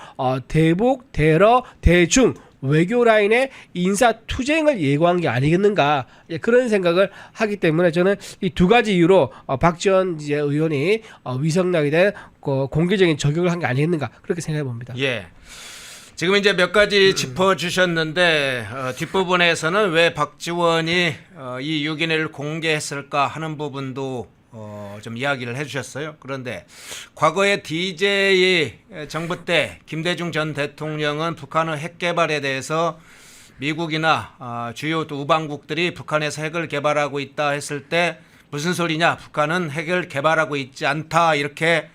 대북, 대러, 대중 외교 라인의 인사 투쟁을 예고한 게 아니겠는가 그런 생각을 하기 때문에 저는 이 두 가지 이유로 박지원 이제 의원이 위성락에 대한 공개적인 저격을 한 게 아니겠는가 그렇게 생각해 봅니다. 예. 지금 이제 몇 가지 짚어주셨는데 뒷부분에서는 왜 박지원이 이 6인을 공개했을까 하는 부분도 좀 이야기를 해주셨어요. 그런데 과거에 DJ 정부 때 김대중 전 대통령은 북한의 핵 개발에 대해서 미국이나 주요 우방국들이 북한에서 핵을 개발하고 있다 했을 때 무슨 소리냐, 북한은 핵을 개발하고 있지 않다 이렇게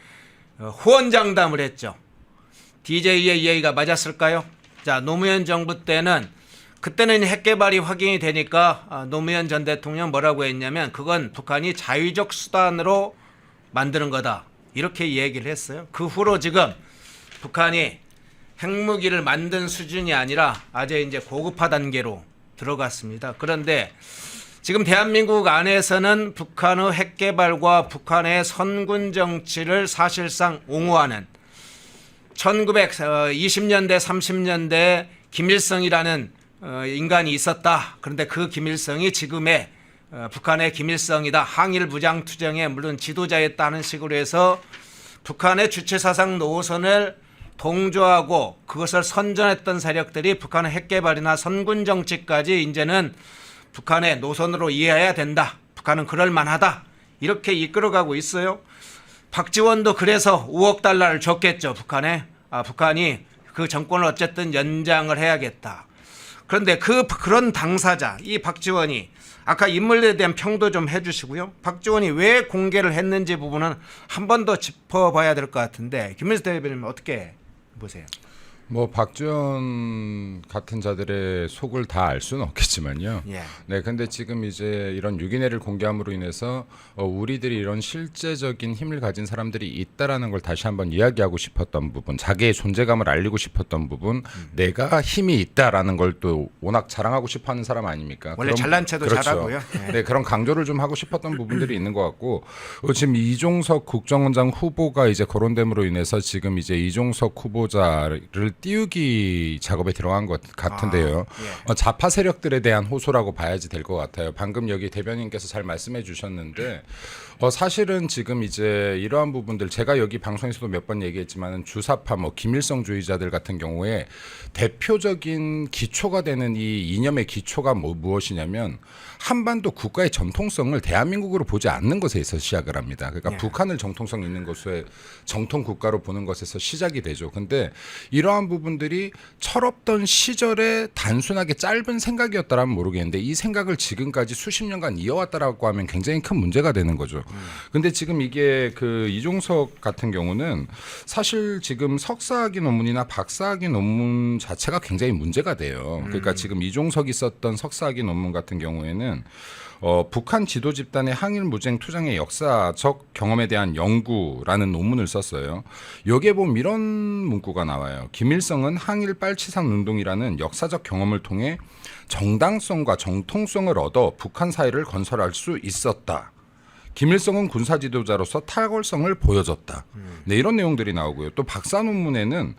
호언장담을 했죠. DJ의 이야기가 맞았을까요? 자, 노무현 정부 때는 그때는 핵 개발이 확인이 되니까 노무현 전 대통령 뭐라고 했냐면 그건 북한이 자위적 수단으로 만드는 거다 이렇게 얘기를 했어요. 그 후로 지금 북한이 핵무기를 만든 수준이 아니라 아주 이제 고급화 단계로 들어갔습니다. 그런데 지금 대한민국 안에서는 북한의 핵 개발과 북한의 선군 정치를 사실상 옹호하는 1920년대 30년대 김일성이라는 인간이 있었다. 그런데 그 김일성이 지금의 북한의 김일성이다. 항일 무장투쟁에 물론 지도자였다는 식으로 해서 북한의 주체사상 노선을 동조하고 그것을 선전했던 세력들이 북한의 핵개발이나 선군정치까지 이제는 북한의 노선으로 이해해야 된다. 북한은 그럴 만하다. 이렇게 이끌어가고 있어요. 박지원도 그래서 5억 달러를 줬겠죠. 북한에. 북한이 그 정권을 어쨌든 연장을 해야겠다. 그런데 그런 당사자 이 박지원이 아까 인물에 대한 평도 좀 해주시고요. 박지원이 왜 공개를 했는지 부분은 한 번 더 짚어봐야 될 것 같은데 김민수 대변인 어떻게 보세요? 뭐 박지원 같은 자들의 속을 다 알 수는 없겠지만요. 예. 네, 근데 지금 이제 이런 6인회를 공개함으로 인해서 우리들이 이런 실제적인 힘을 가진 사람들이 있다라는 걸 다시 한번 이야기하고 싶었던 부분, 자기의 존재감을 알리고 싶었던 부분, 내가 힘이 있다라는 걸 또 워낙 자랑하고 싶어하는 사람 아닙니까? 원래 잘난 체도 그렇죠. 잘하고요. 예. 네, 그런 강조를 좀 하고 싶었던 부분들이 있는 것 같고 지금 이종석 국정원장 후보가 이제 거론됨으로 인해서 지금 이제 이종석 후보자를 띄우기 작업에 들어간 것 같은데요. 예. 좌파 세력들에 대한 호소라고 봐야지 될 것 같아요. 방금 여기 대변인께서 잘 말씀해 주셨는데 사실은 지금 이제 이러한 부분들 제가 여기 방송에서도 몇 번 얘기했지만은 주사파 뭐 김일성주의자들 같은 경우에 대표적인 기초가 되는 이 이념의 기초가 무엇이냐면 한반도 국가의 정통성을 대한민국으로 보지 않는 것에서 시작을 합니다. 그러니까 예. 북한을 정통성 있는 것에 정통 국가로 보는 것에서 시작이 되죠. 근데 이러한 부분들이 철없던 시절에 단순하게 짧은 생각이었다라면 모르겠는데 이 생각을 지금까지 수십 년간 이어왔다라고 하면 굉장히 큰 문제가 되는 거죠. 근데 지금 이게 그 이종석 같은 경우는 사실 지금 석사학위 논문이나 박사학위 논문 자체가 굉장히 문제가 돼요. 그러니까 지금 이종석이 썼던 석사학위 논문 같은 경우에는 북한 지도 집단의 항일 무장 투쟁의 역사적 경험에 대한 연구라는 논문을 썼어요. 여기에 보면 이런 문구가 나와요. 김일성은 항일 빨치산 운동이라는 역사적 경험을 통해 정당성과 정통성을 얻어 북한 사회를 건설할 수 있었다. 김일성은 군사 지도자로서 탁월성을 보여줬다. 네, 이런 내용들이 나오고요. 또 박사 논문에는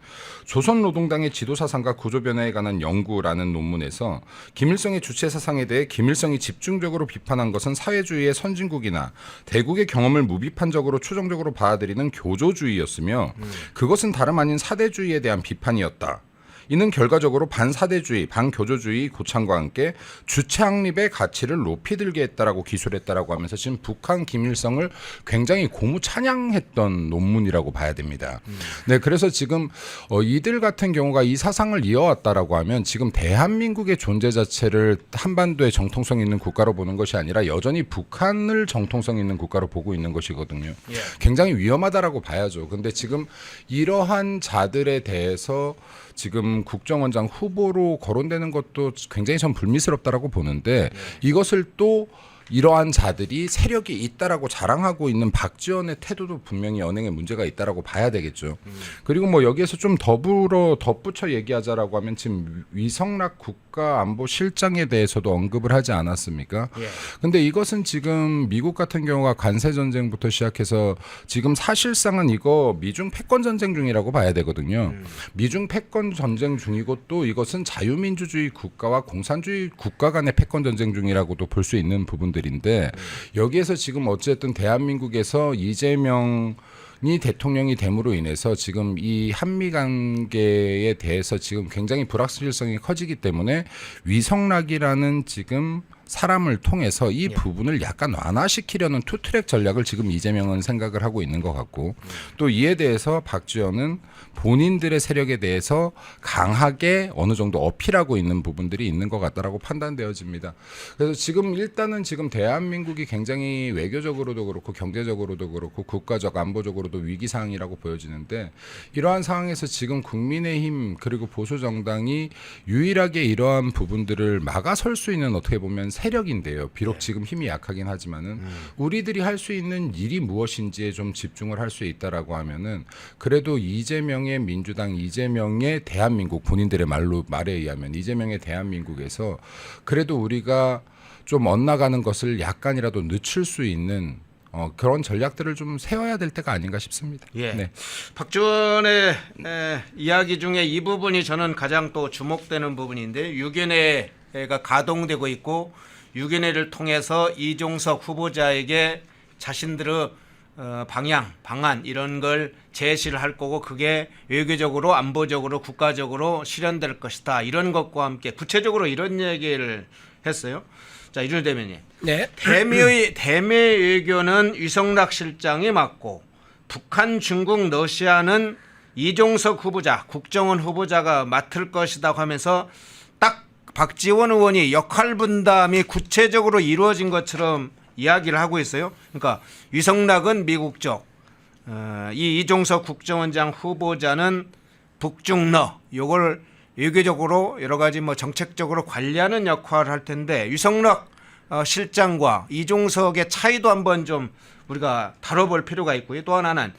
조선노동당의 지도사상과 구조변화에 관한 연구라는 논문에서 김일성의 주체 사상에 대해 김일성이 집중적으로 비판한 것은 사회주의의 선진국이나 대국의 경험을 무비판적으로 추정적으로 받아들이는 교조주의였으며 그것은 다름 아닌 사대주의에 대한 비판이었다. 이는 결과적으로 반사대주의, 반교조주의 고창과 함께 주체항립의 가치를 높이 들게 했다라고 기술했다라고 하면서 지금 북한 김일성을 굉장히 고무 찬양했던 논문이라고 봐야 됩니다. 네, 그래서 지금 이들 같은 경우가 이 사상을 이어왔다라고 하면 지금 대한민국의 존재 자체를 한반도의 정통성 있는 국가로 보는 것이 아니라 여전히 북한을 정통성 있는 국가로 보고 있는 것이거든요. 예. 굉장히 위험하다라고 봐야죠. 근데 지금 이러한 자들에 대해서 지금 국정원장 후보로 거론되는 것도 굉장히 전 불미스럽다라고 보는데 이것을 또 이러한 자들이 세력이 있다라고 자랑하고 있는 박지원의 태도도 분명히 언행에 문제가 있다라고 봐야 되겠죠. 그리고 뭐 여기에서 좀 더불어 덧붙여 얘기하자라고 하면 지금 위성락 국가안보실장에 대해서도 언급을 하지 않았습니까? 예. 근데 이것은 지금 미국 같은 경우가 관세 전쟁부터 시작해서 지금 사실상은 이거 미중 패권 전쟁 중이라고 봐야 되거든요. 미중 패권 전쟁 중이고 또 이것은 자유민주주의 국가와 공산주의 국가 간의 패권 전쟁 중이라고도 볼 수 있는 부분들인데 여기에서 지금 어쨌든 대한민국에서 이재명이 대통령이 됨으로 인해서 지금 이 한미 관계에 대해서 지금 굉장히 불확실성이 커지기 때문에 위성락이라는 지금 사람을 통해서 이 부분을 약간 완화시키려는 투트랙 전략을 지금 이재명은 생각을 하고 있는 것 같고 또 이에 대해서 박지원은 본인들의 세력에 대해서 강하게 어느 정도 어필하고 있는 부분들이 있는 것 같다라고 판단되어집니다. 그래서 지금 일단은 지금 대한민국이 굉장히 외교적으로도 그렇고 경제적으로도 그렇고 국가적 안보적으로도 위기 상황이라고 보여지는데 이러한 상황에서 지금 국민의힘 그리고 보수정당이 유일하게 이러한 부분들을 막아설 수 있는 어떻게 보면 세력인데요. 비록 지금 힘이 약하긴 하지만은 우리들이 할 수 있는 일이 무엇인지에 좀 집중을 할 수 있다라고 하면은 그래도 이재명의 민주당, 이재명의 대한민국 본인들의 말에 의하면 이재명의 대한민국에서 그래도 우리가 좀 엇나가는 것을 약간이라도 늦출 수 있는 그런 전략들을 좀 세워야 될 때가 아닌가 싶습니다. 예. 네. 박지원의 이야기 중에 이 부분이 저는 가장 또 주목되는 부분인데 유견회가 가동되고 있고 유견회를 통해서 이종석 후보자에게 자신들의 방안 이런 걸 제시를 할 거고 그게 외교적으로 안보적으로 국가적으로 실현될 것이다. 이런 것과 함께 구체적으로 이런 얘기를 했어요. 자, 이를테면 네. 대미 외교는 위성락 실장이 맡고 북한, 중국, 러시아는 이종석 후보자, 국정원 후보자가 맡을 것이다 하면서 딱 박지원 의원이 역할 분담이 구체적으로 이루어진 것처럼 이야기를 하고 있어요. 그러니까 위성락은 미국 쪽, 이 이종석 국정원장 후보자는 북중러, 요걸 외교적으로 여러 가지 뭐 정책적으로 관리하는 역할을 할 텐데 위성락 실장과 이종석의 차이도 한번 좀 우리가 다뤄볼 필요가 있고요. 또 하나는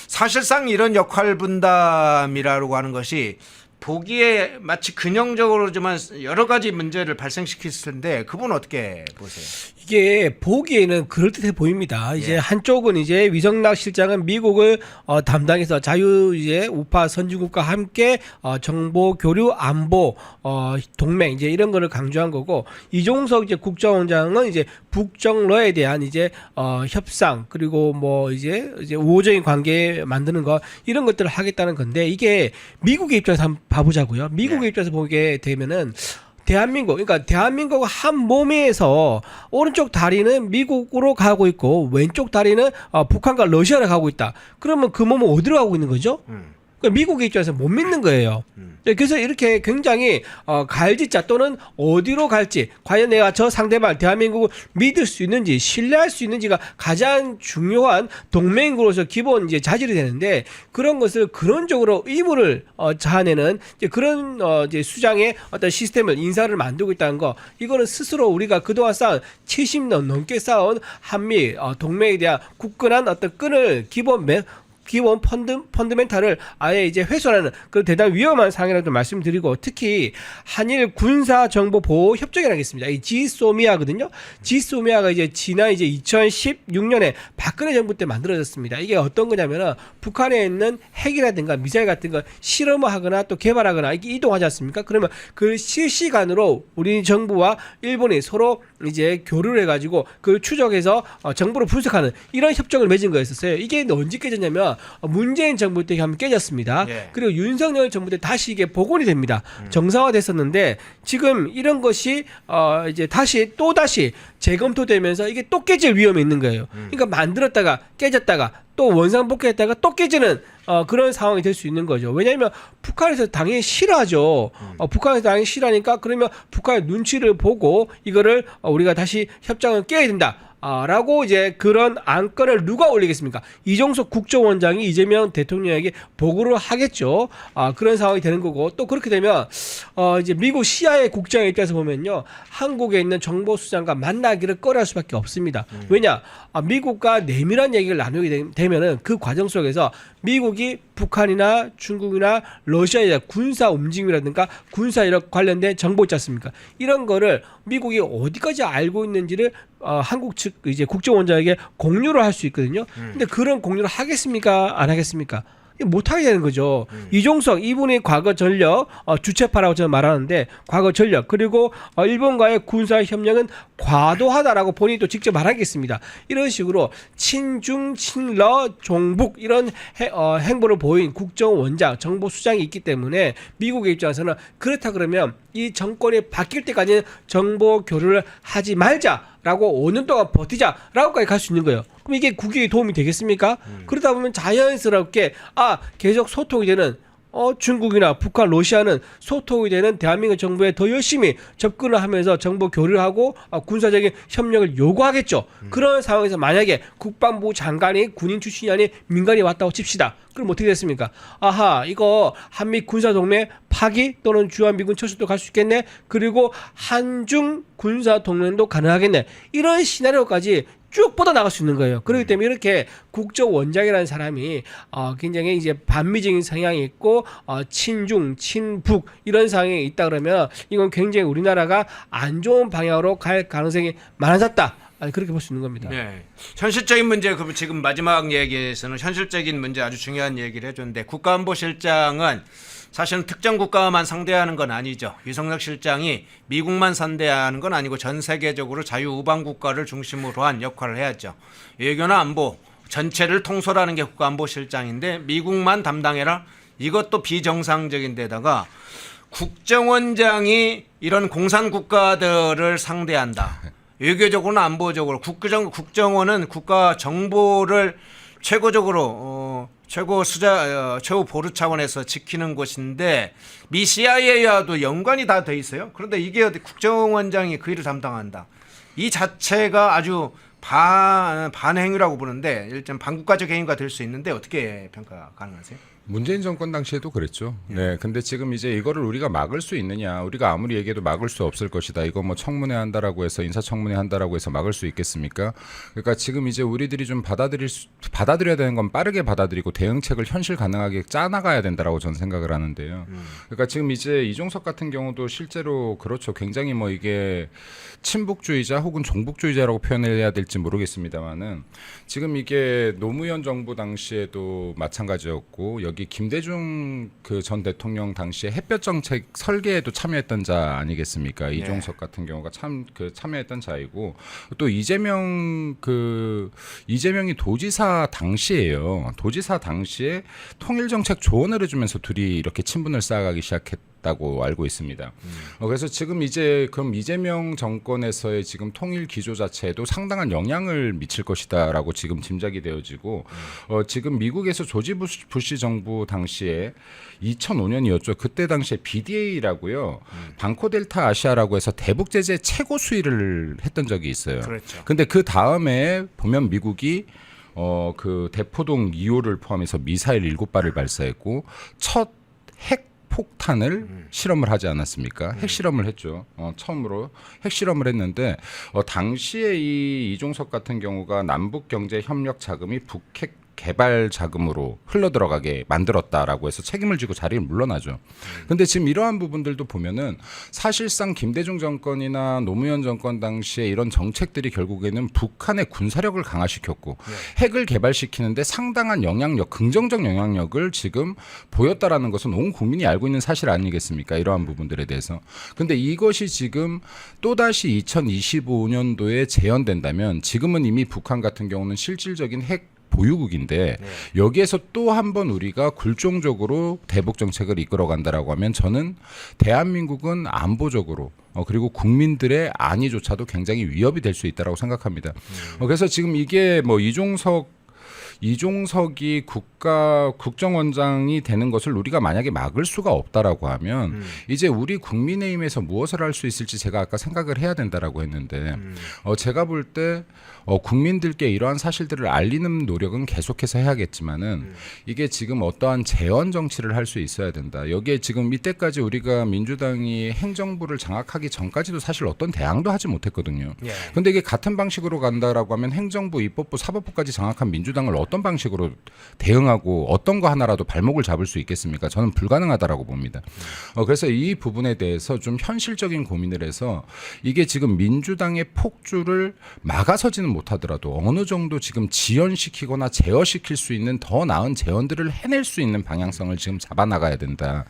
사실상 이런 역할 분담이라고 하는 것이 보기에 마치 균형적으로지만 여러 가지 문제를 발생시킬 텐데 그분 어떻게 보세요? 이게 보기에는 그럴듯해 보입니다. 이제 한쪽은 이제 위성락 실장은 미국을 담당해서 자유 이제 우파 선진국과 함께 정보 교류 안보 동맹 이제 이런 거를 강조한 거고 이종석 이제 국정원장은 이제 북정러에 대한 이제 협상 그리고 뭐 이제 우호적인 관계 만드는 거 이런 것들을 하겠다는 건데 이게 미국의 입장에서 한번 봐보자고요. 미국의 입장에서 보게 되면은 그러니까 대한민국 한 몸에서 오른쪽 다리는 미국으로 가고 있고 왼쪽 다리는 북한과 러시아로 가고 있다. 그러면 그 몸은 어디로 가고 있는 거죠? 그러니까 미국의 입장에서 못 믿는 거예요. 그래서 이렇게 굉장히 갈짓자 또는 어디로 갈지 과연 내가 저 상대방 대한민국을 믿을 수 있는지 신뢰할 수 있는지가 가장 중요한 동맹국으로서 기본 이제 자질이 되는데 그런 것을 근원적으로 의무를 자아내는 이제 그런 이제 수장의 어떤 시스템을 인사를 만들고 있다는 거 이거는 스스로 우리가 그동안 쌓은 70년 넘게 쌓은 한미 동맹에 대한 굳건한 어떤 끈을 기본 펀드멘탈을 아예 이제 훼손하는 그런 대단히 위험한 상황이라고 말씀드리고 특히 한일 군사 정보 보호 협정이라는 게 있습니다. 이 지소미아거든요. 지소미아가 이제 지난 이제 2016년에 박근혜 정부 때 만들어졌습니다. 이게 어떤 거냐면은 북한에 있는 핵이라든가 미사일 같은 거 실험하거나 또 개발하거나 이게 이동하지 않습니까? 그러면 그 실시간으로 우리 정부와 일본이 서로 이제 교류를 해가지고 그 추적해서 정보를 분석하는 이런 협정을 맺은 거였었어요. 이게 언제 깨졌냐면 문재인 정부 때 한번 깨졌습니다. 예. 그리고 윤석열 정부 때 다시 이게 복원이 됩니다. 정상화됐었는데 지금 이런 것이 이제 또 다시 재검토되면서 이게 또 깨질 위험이 있는 거예요. 그러니까 만들었다가 깨졌다가 또 원상복귀했다가 또 깨지는 그런 상황이 될 수 있는 거죠. 왜냐하면 북한에서 당연히 싫어하죠. 북한에서 당연히 싫어하니까 그러면 북한의 눈치를 보고 이거를 우리가 다시 협정을 깨야 된다. 라고 이제 그런 안건을 누가 올리겠습니까? 이종석 국정원장이 이재명 대통령에게 보고를 하겠죠. 그런 상황이 되는 거고 또 그렇게 되면 이제 미국 CIA 국장의 입장에서 보면요, 한국에 있는 정보수장과 만나기를 꺼려할 수밖에 없습니다. 왜냐? 미국과 내밀한 얘기를 나누게 되면은 그 과정 속에서 미국이 북한이나 중국이나 러시아의 군사 움직임이라든가 군사 이력 관련된 정보 있지 않습니까? 이런 거를 미국이 어디까지 알고 있는지를 한국 측 이제 국정원장에게 공유를 할 수 있거든요. 근데 그런 공유를 하겠습니까? 안 하겠습니까? 못하게 되는 거죠. 이종석 이분이 과거 전력 주체파라고 저는 말하는데 과거 전력 그리고 일본과의 군사 협력은 과도하다라고 본인이 또 직접 말하겠습니다. 이런 식으로 친중 친러 종북 이런 행보를 보인 국정원장 정보수장이 있기 때문에 미국의 입장에서는 그렇다 그러면 이 정권이 바뀔 때까지는 정보 교류를 하지 말자라고 5년 동안 버티자라고까지 갈 수 있는 거예요. 그럼 이게 국익에 도움이 되겠습니까? 그러다 보면 자연스럽게 계속 소통이 되는 중국이나 북한, 러시아는 소통이 되는 대한민국 정부에 더 열심히 접근을 하면서 정보 교류를 하고 군사적인 협력을 요구하겠죠. 그런 상황에서 만약에 국방부 장관이 군인 출신이 아닌 민간이 왔다고 칩시다. 그럼 어떻게 됐습니까? 이거 한미 군사동맹 파기 또는 주한미군 철수도 갈 수 있겠네. 그리고 한중 군사동맹도 가능하겠네. 이런 시나리오까지 쭉 뻗어나갈 수 있는 거예요. 그렇기 때문에 이렇게 국정원장이라는 사람이 굉장히 이제 반미적인 성향이 있고 친중, 친북 이런 상황이 있다 그러면 이건 굉장히 우리나라가 안 좋은 방향으로 갈 가능성이 많아졌다. 그렇게 볼 수 있는 겁니다. 네. 현실적인 문제, 지금 마지막 얘기에서는 현실적인 문제 아주 중요한 얘기를 해줬는데 국가안보실장은 사실은 특정 국가만 상대하는 건 아니죠. 유성혁 실장이 미국만 상대하는 건 아니고 전 세계적으로 자유우방 국가를 중심으로 한 역할을 해야죠. 외교나 안보 전체를 통솔하는 게 국가안보실장인데 미국만 담당해라? 이것도 비정상적인 데다가 국정원장이 이런 공산 국가들을 상대한다. 외교적으로는 안보적으로 국정원은 국가 정보를 최고적으로 최고 보루 차원에서 지키는 곳인데 미 CIA와도 연관이 다 돼 있어요. 그런데 이게 국정원장이 그 일을 담당한다. 이 자체가 아주 반행위라고 보는데 일단 반국가적 행위가 될 수 있는데 어떻게 평가 가능하세요? 문재인 정권 당시에도 그랬죠. 네. 근데 지금 이제 이거를 우리가 막을 수 있느냐. 우리가 아무리 얘기해도 막을 수 없을 것이다. 이거 뭐 청문회 한다라고 해서 인사청문회 한다라고 해서 막을 수 있겠습니까? 그러니까 지금 이제 우리들이 좀 받아들여야 되는 건 빠르게 받아들이고 대응책을 현실 가능하게 짜나가야 된다라고 저는 생각을 하는데요. 그러니까 지금 이제 이종석 같은 경우도 실제로 그렇죠. 굉장히 뭐 이게 친북주의자 혹은 종북주의자라고 표현해야 될지 모르겠습니다만은 지금 이게 노무현 정부 당시에도 마찬가지였고 여기 김대중 그 전 대통령 당시에 햇볕 정책 설계에도 참여했던 자 아니겠습니까? 네. 이종석 같은 경우가 참여했던 자이고 또 이재명이 도지사 당시에요. 도지사 당시에 통일 정책 조언을 해주면서 둘이 이렇게 친분을 쌓아가기 시작했다고 알고 있습니다. 그래서 지금 이제 그럼 이재명 정권에서의 지금 통일 기조 자체에도 상당한 영향을 미칠 것이다라고 지금 짐작이 되어지고 지금 미국에서 조지 부시 정부 당시에 2005년이었죠. 그때 당시에 BDA라고요. 방코 델타 아시아라고 해서 대북 제재 최고 수위를 했던 적이 있어요. 그렇죠. 근데 그 다음에 보면 미국이 그 대포동 2호를 포함해서 미사일 7발을 발사했고 첫 핵 폭탄을 실험을 하지 않았습니까? 핵실험을 했죠. 처음으로 핵실험을 했는데 당시에 이 이종석 같은 경우가 남북경제협력 자금이 북핵 개발 자금으로 흘러들어가게 만들었다라고 해서 책임을 지고 자리를 물러나죠. 근데 지금 이러한 부분들도 보면은 사실상 김대중 정권이나 노무현 정권 당시에 이런 정책들이 결국에는 북한의 군사력을 강화시켰고 핵을 개발시키는데 상당한 영향력, 긍정적 영향력을 지금 보였다라는 것은 온 국민이 알고 있는 사실 아니겠습니까? 이러한 부분들에 대해서. 근데 이것이 지금 또다시 2025년도에 재현된다면 지금은 이미 북한 같은 경우는 실질적인 핵 보유국인데 여기에서 또 한 번 우리가 굴종적으로 대북 정책을 이끌어간다라고 하면 저는 대한민국은 안보적으로 그리고 국민들의 안위조차도 굉장히 위협이 될 수 있다라고 생각합니다. 그래서 지금 이게 뭐 이종석이 국정원장이 되는 것을 우리가 만약에 막을 수가 없다라고 하면 이제 우리 국민의힘에서 무엇을 할 수 있을지 제가 아까 생각을 해야 된다라고 했는데 제가 볼 때 국민들께 이러한 사실들을 알리는 노력은 계속해서 해야겠지만은 이게 지금 어떠한 재원 정치를 할 수 있어야 된다. 여기에 지금 이때까지 우리가 민주당이 행정부를 장악하기 전까지도 사실 어떤 대항도 하지 못했거든요. 근데 이게 같은 방식으로 간다라고 하면 행정부, 입법부, 사법부까지 장악한 민주당을 어떤 방식으로 대응하고 어떤 거 하나라도 발목을 잡을 수 있겠습니까? 저는 불가능하다라고 봅니다. 그래서 이 부분에 대해서 좀 현실적인 고민을 해서 이게 지금 민주당의 폭주를 막아서지는 못하더라도 어느 정도 지금 지연시키거나 제어시킬 수 있는 더 나은 재원들을 해낼 수 있는 방향성을 지금 잡아나가야 된다.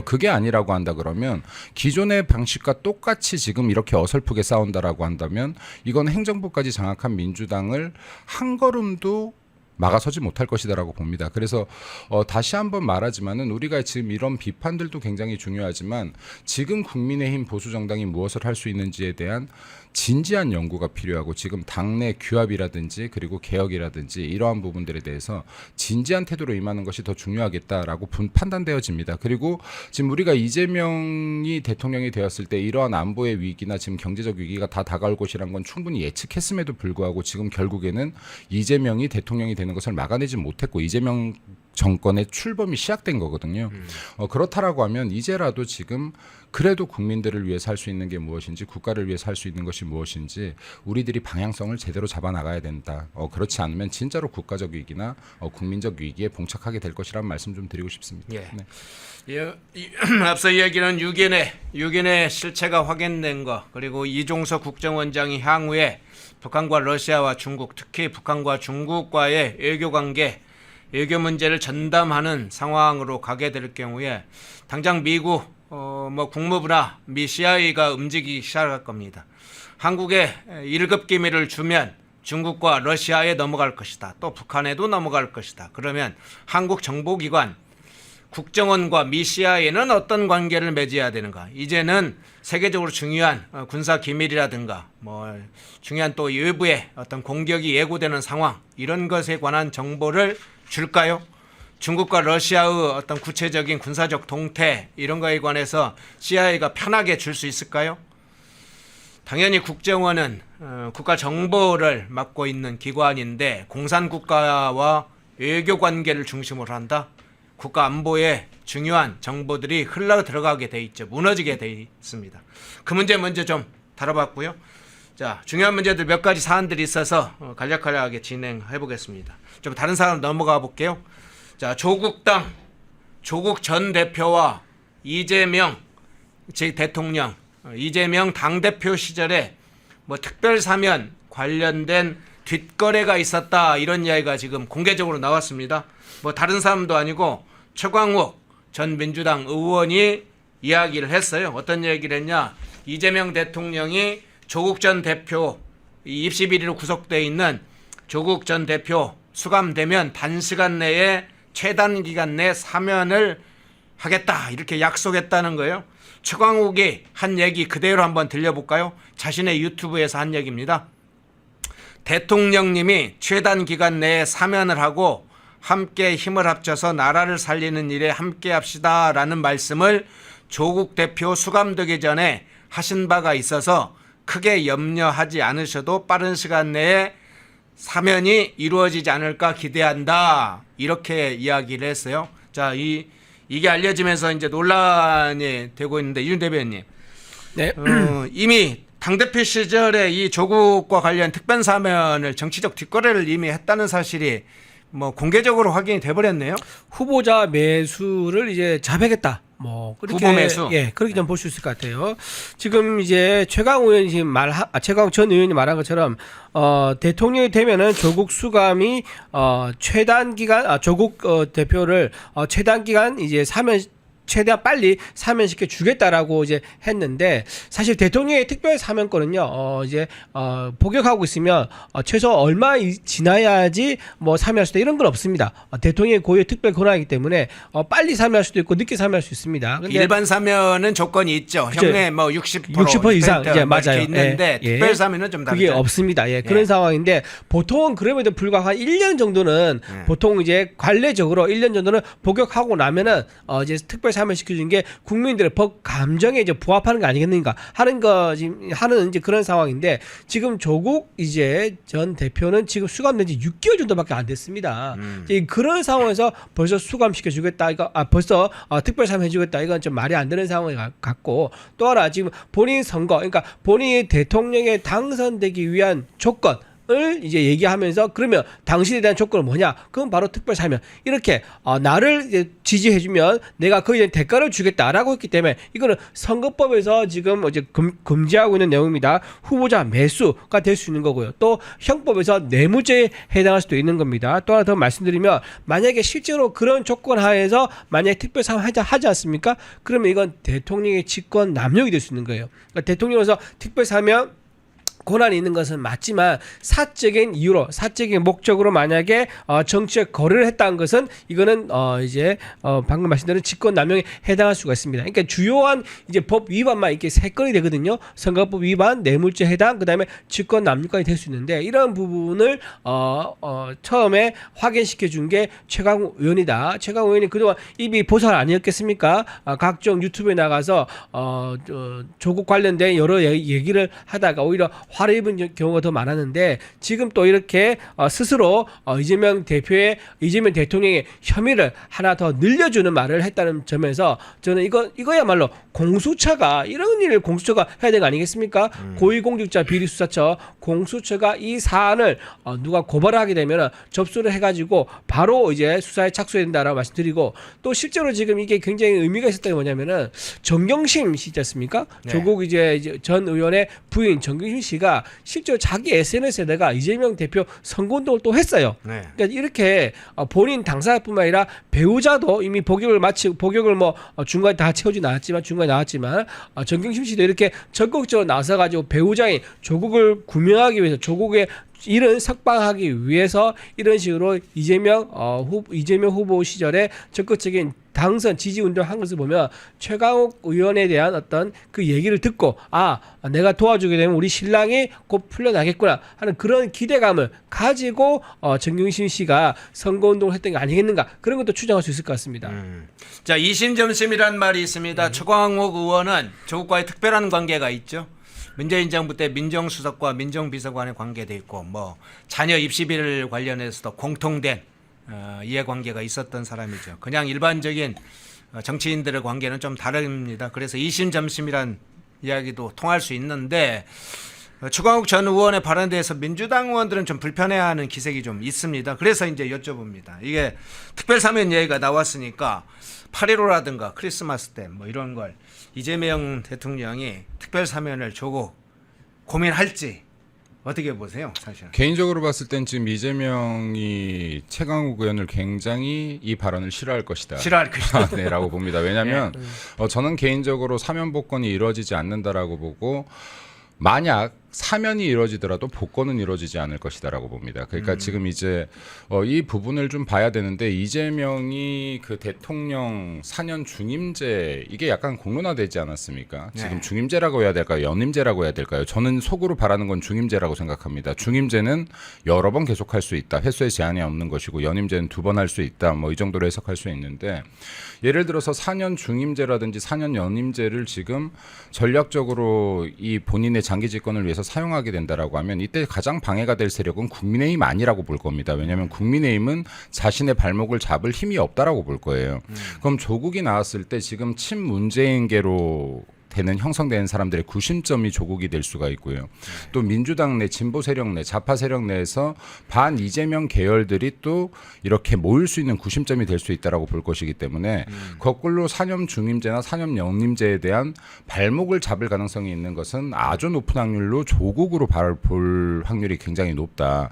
그게 아니라고 한다 그러면 기존의 방식과 똑같이 지금 이렇게 어설프게 싸운다라고 한다면 이건 행정부까지 장악한 민주당을 한 걸음도 막아서지 못할 것이다라고 봅니다. 그래서 다시 한번 말하지만은 우리가 지금 이런 비판들도 굉장히 중요하지만 지금 국민의힘 보수정당이 무엇을 할 수 있는지에 대한 진지한 연구가 필요하고 지금 당내 규합이라든지 그리고 개혁이라든지 이러한 부분들에 대해서 진지한 태도로 임하는 것이 더 중요하겠다라고 판단되어집니다. 그리고 지금 우리가 이재명이 대통령이 되었을 때 이러한 안보의 위기나 지금 경제적 위기가 다 다가올 것이란 건 충분히 예측했음에도 불구하고 지금 결국에는 이재명이 대통령이 되는 것을 막아내지 못했고 이재명 정권의 출범이 시작된 거거든요. 그렇다라고 하면 이제라도 지금 그래도 국민들을 위해서 할 수 있는 게 무엇인지 국가를 위해서 할 수 있는 것이 무엇인지 우리들이 방향성을 제대로 잡아나가야 된다. 그렇지 않으면 진짜로 국가적 위기나 국민적 위기에 봉착하게 될 것이라는 말씀 좀 드리고 싶습니다. 예. 네. 앞서 이야기는 6인의 실체가 확인된 거 그리고 이종석 국정원장이 향후에 북한과 러시아와 중국 특히 북한과 중국과의 외교 문제를 전담하는 상황으로 가게 될 경우에 당장 미국 국무부나 미 CIA가 움직이기 시작할 겁니다. 한국에 1급 기밀을 주면 중국과 러시아에 넘어갈 것이다. 또 북한에도 넘어갈 것이다. 그러면 한국 정보기관 국정원과 미 CIA는 어떤 관계를 맺어야 되는가? 이제는 세계적으로 중요한 군사 기밀이라든가 중요한 또 외부의 어떤 공격이 예고되는 상황 이런 것에 관한 정보를 줄까요? 중국과 러시아의 어떤 구체적인 군사적 동태 이런 거에 관해서 CIA가 편하게 줄 수 있을까요? 당연히 국정원은 국가 정보를 맡고 있는 기관인데 공산국가와 외교 관계를 중심으로 한다. 국가 안보에 중요한 정보들이 흘러 들어가게 돼 있죠. 무너지게 돼 있습니다. 그 문제 먼저 좀 다뤄봤고요. 자, 중요한 문제들 몇 가지 사안들이 있어서 간략하게 진행해 보겠습니다. 좀 다른 사안 넘어가 볼게요. 자, 조국 전 대표와 이재명 대통령, 이재명 당대표 시절에 특별 사면 관련된 뒷거래가 있었다 이런 이야기가 지금 공개적으로 나왔습니다. 다른 사람도 아니고 최광욱 전 민주당 의원이 이야기를 했어요. 어떤 얘기를 했냐? 이재명 대통령이 조국 전 대표 입시 비리로 구속되어 있는 조국 전 대표 수감되면 단시간 내에 최단 기간 내 사면을 하겠다 이렇게 약속했다는 거예요. 최광욱이 한 얘기 그대로 한번 들려볼까요? 자신의 유튜브에서 한 얘기입니다. 대통령님이 최단 기간 내에 사면을 하고 함께 힘을 합쳐서 나라를 살리는 일에 함께 합시다 라는 말씀을 조국 대표 수감되기 전에 하신 바가 있어서 크게 염려하지 않으셔도 빠른 시간 내에 사면이 이루어지지 않을까 기대한다 이렇게 이야기를 했어요. 자, 이게 알려지면서 이제 논란이 되고 있는데 이준 대변인, 네. 이미 당대표 시절에 이 조국과 관련 특별 사면을 정치적 뒷거래를 이미 했다는 사실이 공개적으로 확인이 돼버렸네요. 후보자 매수를 이제 자백했다. 그렇게, 후보 매수. 예, 그렇게 좀 볼 수 있을 것 같아요. 지금 이제 최강욱 의원이 최강욱 전 의원이 말한 것처럼 대통령이 되면은 조국 수감이 최단 기간 조국 대표를 최단 기간 이제 사면 최대한 빨리 사면시켜 주겠다라고 이제 했는데 사실 대통령의 특별 사면권은요 이제 복역하고 있으면 최소 얼마 지나야지 사면할 수도 이런 건 없습니다. 대통령의 고유의 특별 권한이기 때문에 빨리 사면할 수도 있고 늦게 사면할 수 있습니다. 근데 일반 사면은 조건이 있죠. 형내 60% 이상 이제 맞아요. 있는데 예. 특별 사면은 좀 다르죠. 그게 없습니다. 예, 그런 상황인데 보통은 그럼에도 불구하고 한 1년 정도는 보통 이제 관례적으로 1년 정도는 복역하고 나면은 이제 특별 사면 시켜주는 게 국민들의 법 감정에 이제 부합하는 거 아니겠는가 하는 이제 그런 상황인데 지금 조국 이제 전 대표는 지금 수감된 지 6개월 정도밖에 안 됐습니다. 이제 그런 상황에서 벌써 수감시켜주겠다 이거 벌써 특별 사면해주겠다 이건 좀 말이 안 되는 상황이 같고 또 하나 지금 본인 선거 그러니까 본인이 대통령에 당선되기 위한 조건 이제 얘기하면서 그러면 당신에 대한 조건은 뭐냐? 그건 바로 특별 사면. 이렇게 나를 이제 지지해주면 내가 거기에 대한 대가를 주겠다라고 했기 때문에 이거는 선거법에서 지금 이제 금지하고 있는 내용입니다. 후보자 매수가 될 수 있는 거고요. 또 형법에서 뇌물죄에 해당할 수도 있는 겁니다. 또 하나 더 말씀드리면 만약에 실제로 그런 조건 하에서 만약에 특별 사면 하지 않습니까? 그러면 이건 대통령의 직권 남용이 될 수 있는 거예요. 그러니까 대통령으로서 특별 사면 권한이 있는 것은 맞지만 사적인 이유로 사적인 목적으로 만약에 정치적 거래를 했다는 것은 이거는 이제 방금 말씀드린 직권 남용에 해당할 수가 있습니다. 그러니까 주요한 이제 법 위반만 이렇게 세 건이 되거든요. 선거법 위반, 뇌물죄 해당, 그다음에 직권 남용까지 될 수 있는데 이런 부분을 처음에 확인시켜 준 게 최강욱 의원이다. 최강욱 의원이 그동안 입이 보살 아니었겠습니까? 각종 유튜브에 나가서 조국 관련된 여러 얘기를 하다가 오히려 화를 입은 경우가 더 많았는데 지금 또 이렇게 스스로 이재명 대통령의 혐의를 하나 더 늘려주는 말을 했다는 점에서 저는 이거야말로 공수처가 이런 일을 공수처가 해야 되는 거 아니겠습니까? 고위공직자 비리수사처 공수처가 이 사안을 누가 고발하게 되면 접수를 해가지고 바로 이제 수사에 착수해야 된다라고 말씀드리고 또 실제로 지금 이게 굉장히 의미가 있었던 게 뭐냐면은 정경심 씨 있지 않습니까? 네. 조국 이제 전 의원의 부인 정경심 씨가 실제로 자기 SNS에다가 이재명 대표 선거운동을 또 했어요. 네. 그러니까 이렇게 본인 당사자뿐만 아니라 배우자도 이미 복역을 뭐 중간에 다 채우진 않았지만 중간에 나왔지만 정경심 씨도 이렇게 적극적으로 나서가지고 배우자인 조국을 구명하기 위해서 조국의 이런 석방하기 위해서 이런 식으로 이재명 후보 시절에 적극적인 당선 지지 운동한 것을 보면 최강욱 의원에 대한 어떤 그 얘기를 듣고 내가 도와주게 되면 우리 신랑이 곧 풀려나겠구나 하는 그런 기대감을 가지고 정경심 씨가 선거운동을 했던 게 아니겠는가 그런 것도 추정할 수 있을 것 같습니다. 자, 이심점심이란 말이 있습니다. 최광욱 의원은 조국과의 특별한 관계가 있죠. 문재인 정부 때 민정수석과 민정비서관의 관계도 있고 뭐 자녀 입시비를 관련해서도 공통된 이해관계가 있었던 사람이죠. 그냥 일반적인 정치인들의 관계는 좀 다릅니다. 그래서 이심점심이란 이야기도 통할 수 있는데 최광욱 전 의원의 발언에 대해서 민주당 의원들은 좀 불편해하는 기색이 좀 있습니다. 그래서 이제 여쭤봅니다. 이게 특별사면 얘기가 나왔으니까 8.15라든가 크리스마스 때 뭐 이런 걸 이재명 대통령이 특별사면을 조국 고민할지 어떻게 보세요, 사실? 개인적으로 봤을 땐 지금 이재명이 최강욱 의원을 굉장히 이 발언을 싫어할 것이다. 싫어할 것이다. 네라고 봅니다. 왜냐하면 저는 개인적으로 사면 복권이 이루어지지 않는다라고 보고 만약 사면이 이루어지더라도 복권은 이루어지지 않을 것이다라고 봅니다. 그러니까 지금 이제 이 부분을 좀 봐야 되는데 이재명이 그 대통령 4년 중임제 이게 약간 공론화되지 않았습니까? 네. 지금 중임제라고 해야 될까요? 연임제라고 해야 될까요? 저는 속으로 바라는 건 중임제라고 생각합니다. 중임제는 여러 번 계속할 수 있다. 횟수의 제한이 없는 것이고 연임제는 2번 할 수 있다. 뭐 이 정도로 해석할 수 있는데 예를 들어서 4년 중임제라든지 4년 연임제를 지금 전략적으로 이 본인의 장기 집권을 위해서 사용하게 된다라고 하면 이때 가장 방해가 될 세력은 국민의힘 아니라고 볼 겁니다. 왜냐하면 국민의힘은 자신의 발목을 잡을 힘이 없다라고 볼 거예요. 그럼 조국이 나왔을 때 지금 친문재인계로 되는 형성되는 사람들의 구심점이 조국이 될 수가 있고요. 또 민주당 내 진보 세력 내 좌파 세력 내에서 반 이재명 계열들이 또 이렇게 모일 수 있는 구심점이 될 수 있다라고 볼 것이기 때문에 거꾸로 4년 중임제나 4년 연임제에 대한 발목을 잡을 가능성이 있는 것은 아주 높은 확률로 조국으로 볼 확률이 굉장히 높다.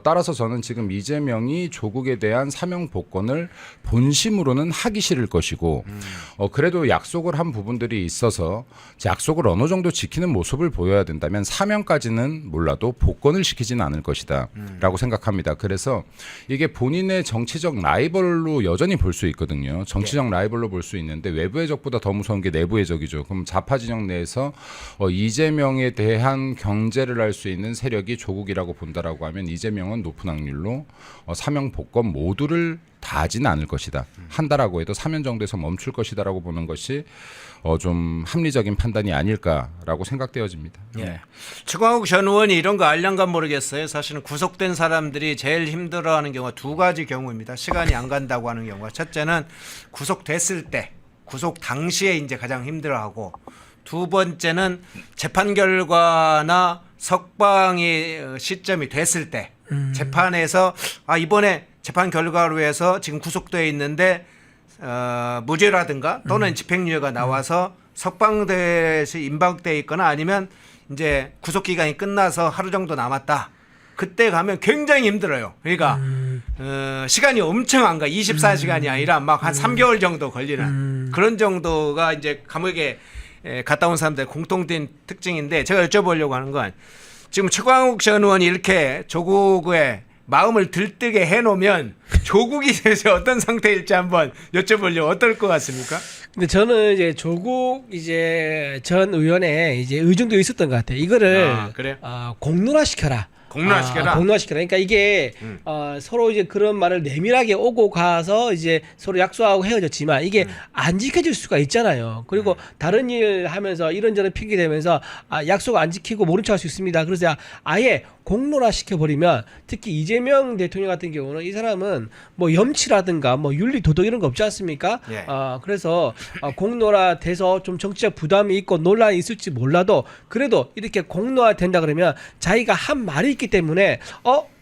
따라서 저는 지금 이재명이 조국에 대한 사명 복권을 본심으로는 하기 싫을 것이고 그래도 약속을 한 부분들이 있어서 약속을 어느 정도 지키는 모습을 보여야 된다면 사면까지는 몰라도 복권을 시키지는 않을 것이다 라고 생각합니다. 그래서 이게 본인의 정치적 라이벌로 여전히 볼 수 있거든요. 정치적 라이벌로 볼 수 있는데 외부의 적보다 더 무서운 게 내부의 적이죠. 그럼 좌파 진영 내에서 이재명에 대한 경제를 할 수 있는 세력이 조국이라고 본다라고 하면 이재명은 높은 확률로 사면 복권 모두를 다 하지는 않을 것이다. 한다라고 해도 3년 정도에서 멈출 것이다라고 보는 것이 좀 합리적인 판단이 아닐까라고 생각되어집니다. 예. 최광욱 전 의원이 이런 거 알량가 모르겠어요. 사실은 구속된 사람들이 제일 힘들어하는 경우가 두 가지 경우입니다. 시간이 안 간다고 하는 경우가 첫째는 구속됐을 때, 구속 당시에 이제 가장 힘들어하고 두 번째는 재판 결과나 석방의 시점이 됐을 때 재판에서 이번에 재판 결과로 해서 지금 구속되어 있는데 무죄라든가 또는 집행유예가 나와서 석방돼서 임박돼 있거나 아니면 이제 구속 기간이 끝나서 하루 정도 남았다. 그때 가면 굉장히 힘들어요. 그러니까 시간이 엄청 안 가. 24시간이 아니라 막 한 3개월 정도 걸리는 그런 정도가 이제 감옥에 갔다 온 사람들의 공통된 특징인데 제가 여쭤보려고 하는 건 지금 최광욱 전 의원이 이렇게 조국의 마음을 들뜨게 해놓으면 조국이 대체 어떤 상태일지 한번 여쭤보려고 어떨 것 같습니까? 근데 저는 이제 조국 이제 전 의원의 이제 의중도 있었던 것 같아요. 이거를 그래요? 공론화시켜라. 공론화시켜라? 공론화시켜라. 그러니까 이게 서로 이제 그런 말을 내밀하게 오고 가서 이제 서로 약속하고 헤어졌지만 이게 안 지켜질 수가 있잖아요. 그리고 다른 일 하면서 이런저런 핑계 대면서 약속 안 지키고 모른 척 할 수 있습니다. 그래서 아예 공론화 시켜버리면 특히 이재명 대통령 같은 경우는 이 사람은 뭐 염치라든가 뭐 윤리 도덕 이런 거 없지 않습니까? 예. 그래서 공론화 돼서 좀 정치적 부담이 있고 논란이 있을지 몰라도 그래도 이렇게 공론화 된다 그러면 자기가 한 말이 있기 때문에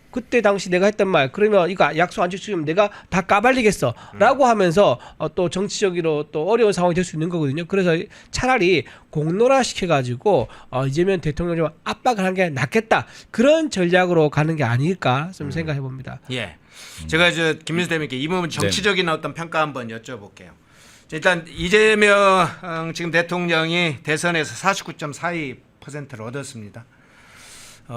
그때 당시 내가 했던 말 그러면 이거 약속 안 지키면 내가 다 까발리겠어 라고 하면서 또 정치적으로 또 어려운 상황이 될 수 있는 거거든요. 그래서 차라리 공론화 시켜가지고 이재명 대통령 좀 압박을 하는 게 낫겠다 그런 전략으로 가는 게 아닐까 좀 생각해 봅니다. 예. 제가 김민수 대변인께 이 부분 정치적인 어떤 평가 한번 여쭤볼게요. 일단 이재명 지금 대통령이 대선에서 49.42%를 얻었습니다.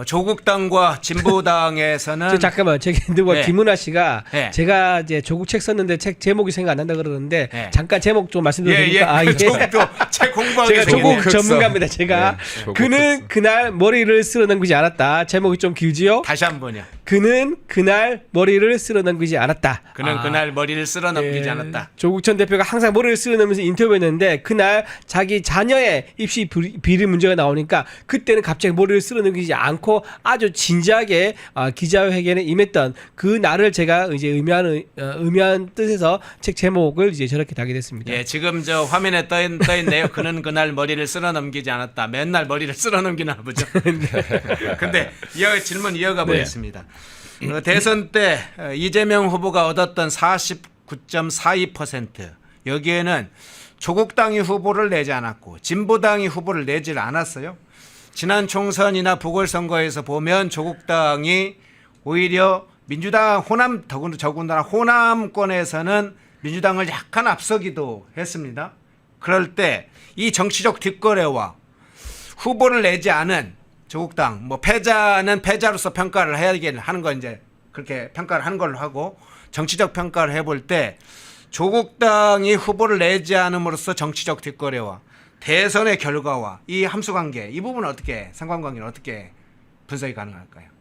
조국당과 진보당에서는 잠깐만 누가 네. 김은하 씨가 네. 제가 이제 조국 책 썼는데 책 제목이 생각 안 난다 그러는데 네. 잠깐 제목 좀 말씀드려도 됩니까? 조국도 제 공부하기 제가 조국 전문가입니다. 제가 네, 조국 그는 흑서. 그날 머리를 쓸어넘기지 않았다. 제목이 좀 길지요? 다시 한 번요. 그는 그날 머리를 쓸어넘기지 않았다. 그는 그날 머리를 쓸어 넘기지 예, 않았다. 조국 전 대표가 항상 머리를 쓸어넘으면서 인터뷰했는데 그날 자기 자녀의 입시 비리 문제가 나오니까 그때는 갑자기 머리를 쓸어넘기지 않고 아주 진지하게 기자회견에 임했던 그 날을 제가 이제 의미한 뜻에서 책 제목을 이제 저렇게 다게 됐습니다. 예, 지금 저 화면에 떠 있네요. 그는 그날 머리를 쓸어 넘기지 않았다. 맨날 머리를 쓸어 넘기나 보죠. 근데 질문 이어가 보겠습니다. 대선 때 이재명 후보가 얻었던 49.42% 여기에는 조국당이 후보를 내지 않았고 진보당이 후보를 내질 않았어요. 지난 총선이나 보궐선거에서 보면 조국당이 오히려 민주당 더군다나 호남권에서는 민주당을 약간 앞서기도 했습니다. 그럴 때 이 정치적 뒷거래와 후보를 내지 않은 조국당 패자는 패자로서 평가를 해야 하는 건 이제 그렇게 평가를 하는 걸로 하고 정치적 평가를 해볼 때 조국당이 후보를 내지 않음으로써 정치적 뒷거래와 대선의 결과와 이 함수관계 이 부분은 어떻게 상관관계는 어떻게 분석이 가능할까요?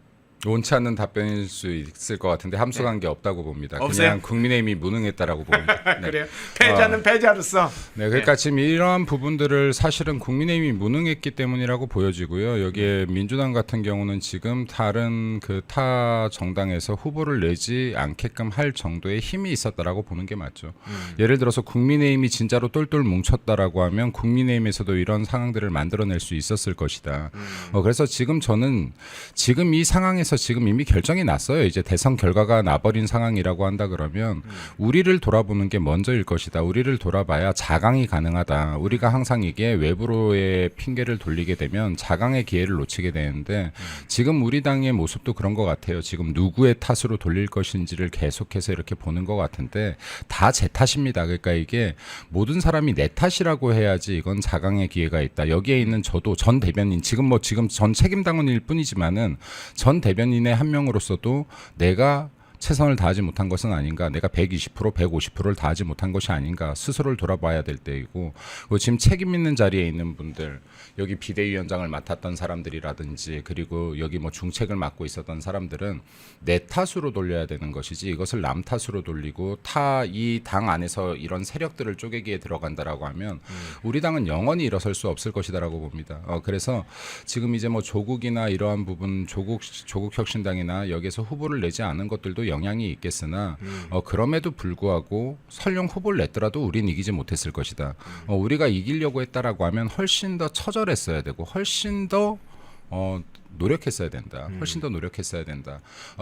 옳지 않는 답변일 수 있을 것 같은데 함수관계 없다고 봅니다. 없어요? 그냥 국민의힘이 무능했다라고 봅니다. 네. 그래요? 패자는 패자로서 네, 그러니까 지금 이러한 부분들을 사실은 국민의힘이 무능했기 때문이라고 보여지고요. 여기에 민주당 같은 경우는 지금 다른 타 정당에서 후보를 내지 않게끔 할 정도의 힘이 있었다라고 보는 게 맞죠. 예를 들어서 국민의힘이 진짜로 똘똘 뭉쳤다라고 하면 국민의힘에서도 이런 상황들을 만들어낼 수 있었을 것이다. 그래서 저는 지금 이 상황에서 지금 이미 결정이 났어요. 이제 대선 결과가 나버린 상황이라고 한다 그러면 우리를 돌아보는 게 먼저일 것이다. 우리를 돌아봐야 자강이 가능하다. 우리가 항상 이게 외부로의 핑계를 돌리게 되면 자강의 기회를 놓치게 되는데 지금 우리 당의 모습도 그런 것 같아요. 지금 누구의 탓으로 돌릴 것인지를 계속해서 이렇게 보는 것 같은데 다 제 탓입니다. 그러니까 이게 모든 사람이 내 탓이라고 해야지 이건 자강의 기회가 있다. 여기에 있는 저도 전 대변인 지금 전 책임당원일 뿐이지만은 전 대변인의 한 명으로서도 내가 최선을 다하지 못한 것은 아닌가, 내가 120%, 150%를 다하지 못한 것이 아닌가 스스로를 돌아봐야 될 때이고, 그리고 지금 책임 있는 자리에 있는 분들, 여기 비대위원장을 맡았던 사람들이라든지 그리고 여기 중책을 맡고 있었던 사람들은 내 탓으로 돌려야 되는 것이지 이것을 남 탓으로 돌리고 이 당 안에서 이런 세력들을 쪼개기에 들어간다라고 하면 우리 당은 영원히 일어설 수 없을 것이다라고 봅니다. 그래서 지금 이제 조국이나 이러한 부분 조국 혁신당이나 여기에서 후보를 내지 않은 것들도 영향이 있겠으나 그럼에도 불구하고 설령 후보를 냈더라도 우린 이기지 못했을 것이다. 우리가 이기려고 했다라고 하면 훨씬 더 처절했어야 되고 훨씬 더 노력했어야 된다. 훨씬 더 노력했어야 된다.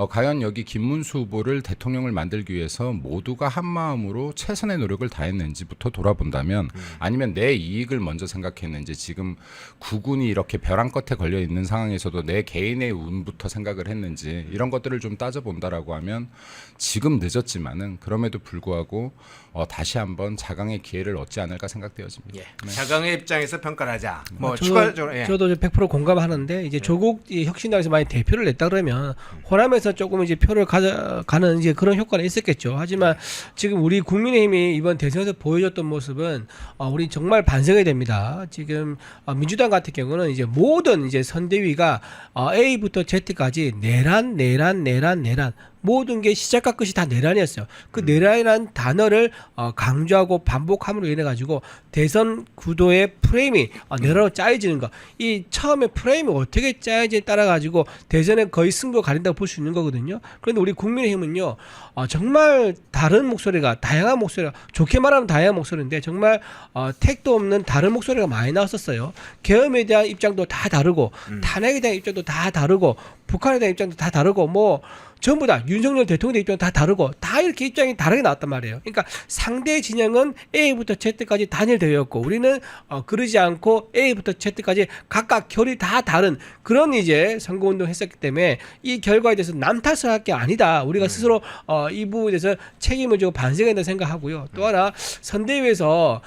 과연 여기 김문수 후보를 대통령을 만들기 위해서 모두가 한 마음으로 최선의 노력을 다했는지부터 돌아본다면 아니면 내 이익을 먼저 생각했는지 지금 국군이 이렇게 벼랑 끝에 걸려 있는 상황에서도 내 개인의 운부터 생각을 했는지 이런 것들을 좀 따져본다라고 하면 지금 늦었지만은 그럼에도 불구하고 다시 한번 자강의 기회를 얻지 않을까 생각되어집니다. 예. 자강의 입장에서 평가를 하자. 뭐 저도- 추가적으로 저도 100% 공감하는데 이제 조국 이 혁신당에서 많이 대표를 냈다 그러면 호남에서 조금 이제 표를 가져가는 이제 그런 효과는 있었겠죠. 하지만 지금 우리 국민의힘이 이번 대선에서 보여줬던 모습은 우리 정말 반성해야 됩니다. 지금 민주당 같은 경우는 이제 모든 이제 선대위가 A부터 Z까지 내란 모든 게 시작과 끝이 다 내란이었어요. 그 내란이라는 단어를 강조하고 반복함으로 인해 가지고 대선 구도의 프레임이 내란으로 짜여지는 거. 이 처음에 프레임이 어떻게 짜여지에 따라 가지고 대선에 거의 승부가 가린다고 볼 수 있는 거거든요. 그런데 우리 국민의힘은요, 정말 다른 목소리가, 다양한 목소리가, 좋게 말하면 다양한 목소리인데 정말 택도 없는 다른 목소리가 많이 나왔었어요. 계엄에 대한 입장도 다 다르고 탄핵에 대한 입장도 다 다르고 북한에 대한 입장도 다 다르고 뭐 전부 다 윤석열 대통령의 입장은 다 다르고 다 이렇게 입장이 다르게 나왔단 말이에요. 그러니까 상대 진영은 A부터 Z까지 단일되었고 우리는 그러지 않고 A부터 Z까지 각각 결이 다 다른 그런 이제 선거운동을 했었기 때문에 이 결과에 대해서 남 탓을 할 게 아니다. 우리가 스스로 이 부분에 대해서 책임을 지고 반성해야 된다 생각하고요. 또 하나 선대위에서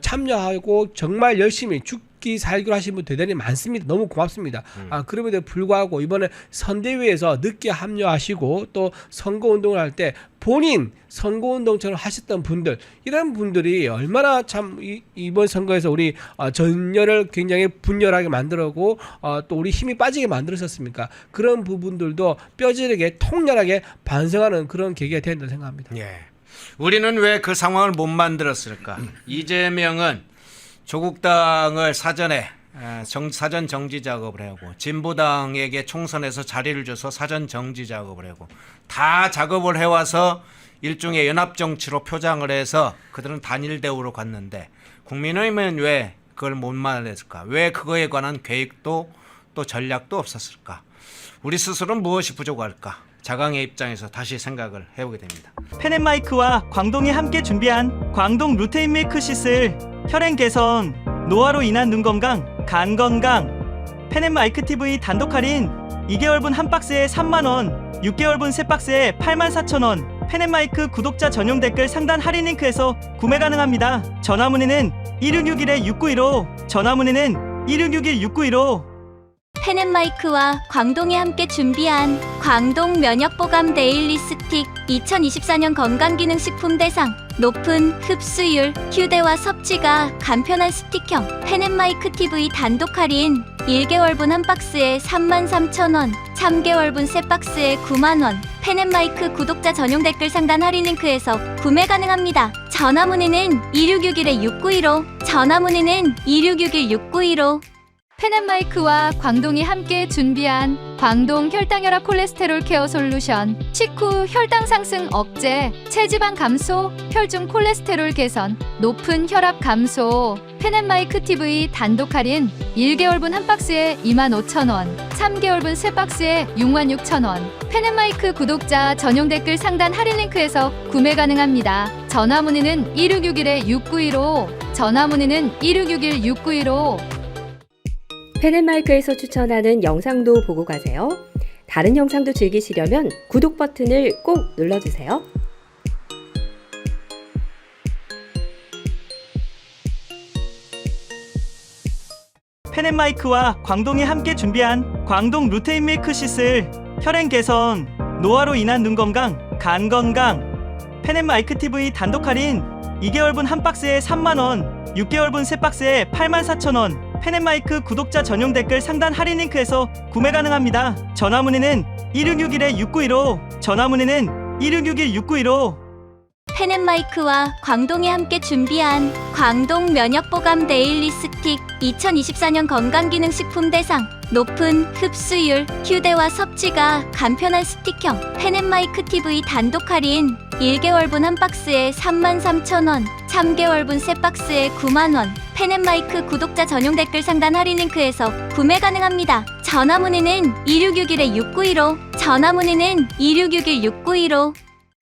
참여하고 정말 열심히 죽기 살기로 하신 분 대단히 많습니다. 너무 고맙습니다. 그럼에도 불구하고 이번에 선대위에서 늦게 합류하시고 또 선거운동을 할 때 본인 선거운동처럼 하셨던 분들 이런 분들이 얼마나 참 이번 선거에서 우리 전열을 굉장히 분열하게 만들었고 또 우리 힘이 빠지게 만들었었습니까? 그런 부분들도 뼈저리게 통렬하게 반성하는 그런 계기가 된다고 생각합니다. 예. 우리는 왜 그 상황을 못 만들었을까? 이재명은 조국 당을 사전에 사전 정지 작업을 하고 진보당에게 총선에서 자리를 줘서 사전 정지 작업을 하고 다 작업을 해와서 일종의 연합 정치로 표장을 해서 그들은 단일 대우로 갔는데 국민의힘은 왜 그걸 못 만들었을까? 왜 그거에 관한 계획도 또 전략도 없었을까? 우리 스스로는 무엇이 부족할까? 자강의 입장에서 다시 생각을 해보게 됩니다. 펜앤마이크와 광동이 함께 준비한 광동 루테인 밀크 시슬 혈행 개선, 노화로 인한 눈 건강, 간 건강. 펜앤마이크 TV 단독 할인 2개월분 한 박스에 3만원, 6개월분 세 박스에 84,000원. 펜앤마이크 구독자 전용 댓글 상단 할인 링크에서 구매 가능합니다. 전화 문의는 1661-6915, 전화 문의는 1661-6915. 펜앤마이크와 광동이 함께 준비한 광동 면역보감 데일리 스틱 2024년 건강기능식품 대상 높은 흡수율, 휴대와 섭취가 간편한 스틱형 펜앤마이크 TV 단독 할인 1개월분 한 박스에 33,000원, 3개월분 세 박스에 9만원. 펜앤마이크 구독자 전용 댓글 상단 할인 링크에서 구매 가능합니다. 전화 문의는 2661-6915, 전화 문의는 2661-6915. 펜앤마이크와 광동이 함께 준비한 광동 혈당혈압 콜레스테롤 케어 솔루션 식후 혈당 상승 억제, 체지방 감소, 혈중 콜레스테롤 개선, 높은 혈압 감소. 펜앤마이크 TV 단독 할인 1개월분 한 박스에 25,000원, 3개월분 세 박스에 66,000원. 펜앤마이크 구독자 전용 댓글 상단 할인 링크에서 구매 가능합니다. 전화 문의는 1661-6915, 전화 문의는 1661-6915. 펜앤마이크에서 추천하는 영상도 보고 가세요. 다른 영상도 즐기시려면 구독 버튼을 꼭 눌러주세요. 펜앤마이크와 광동이 함께 준비한 광동 루테인 밀크 시슬 혈행 개선, 노화로 인한 눈 건강, 간 건강. 펜앤마이크 TV 단독 할인 2개월분 한 박스에 3만원, 6개월분 세 박스에 84,000원. 펜앤마이크 구독자 전용 댓글 상단 할인 링크에서 구매 가능합니다. 전화 문의는 1661-6915, 전화 문의는 1661-6915. 펜앤마이크와 광동이 함께 준비한 광동 면역보감 데일리 스틱 2024년 건강기능식품 대상 높은 흡수율, 휴대와 섭취가 간편한 스틱형 펜앤마이크 TV 단독 할인 1개월분 한 박스에 33,000원, 3개월분 세 박스에 9만원. 펜앤마이크 구독자 전용 댓글 상단 할인 링크에서 구매 가능합니다. 전화문의는 2661-6915, 전화문의는 2661-6915.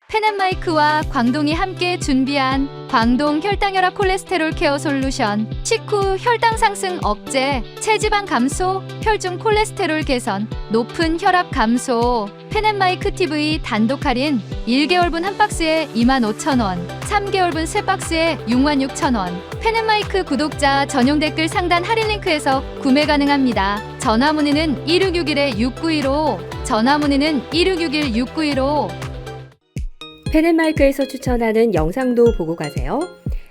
펜앤마이크와 광동이 함께 준비한 광동 혈당혈압 콜레스테롤 케어 솔루션, 식후 혈당 상승 억제, 체지방 감소, 혈중 콜레스테롤 개선, 높은 혈압 감소. 펜앤마이크 TV 단독 할인 1개월분 한 박스에 25,000원, 3개월분 세 박스에 66,000원. 펜앤마이크 구독자 전용 댓글 상단 할인 링크에서 구매 가능합니다. 전화 문의는 1661-6915, 전화 문의는 1661-6915. 펜앤마이크에서 추천하는 영상도 보고 가세요.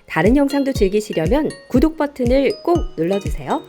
다른 영상도 즐기시려면 구독 버튼을 꼭 눌러주세요.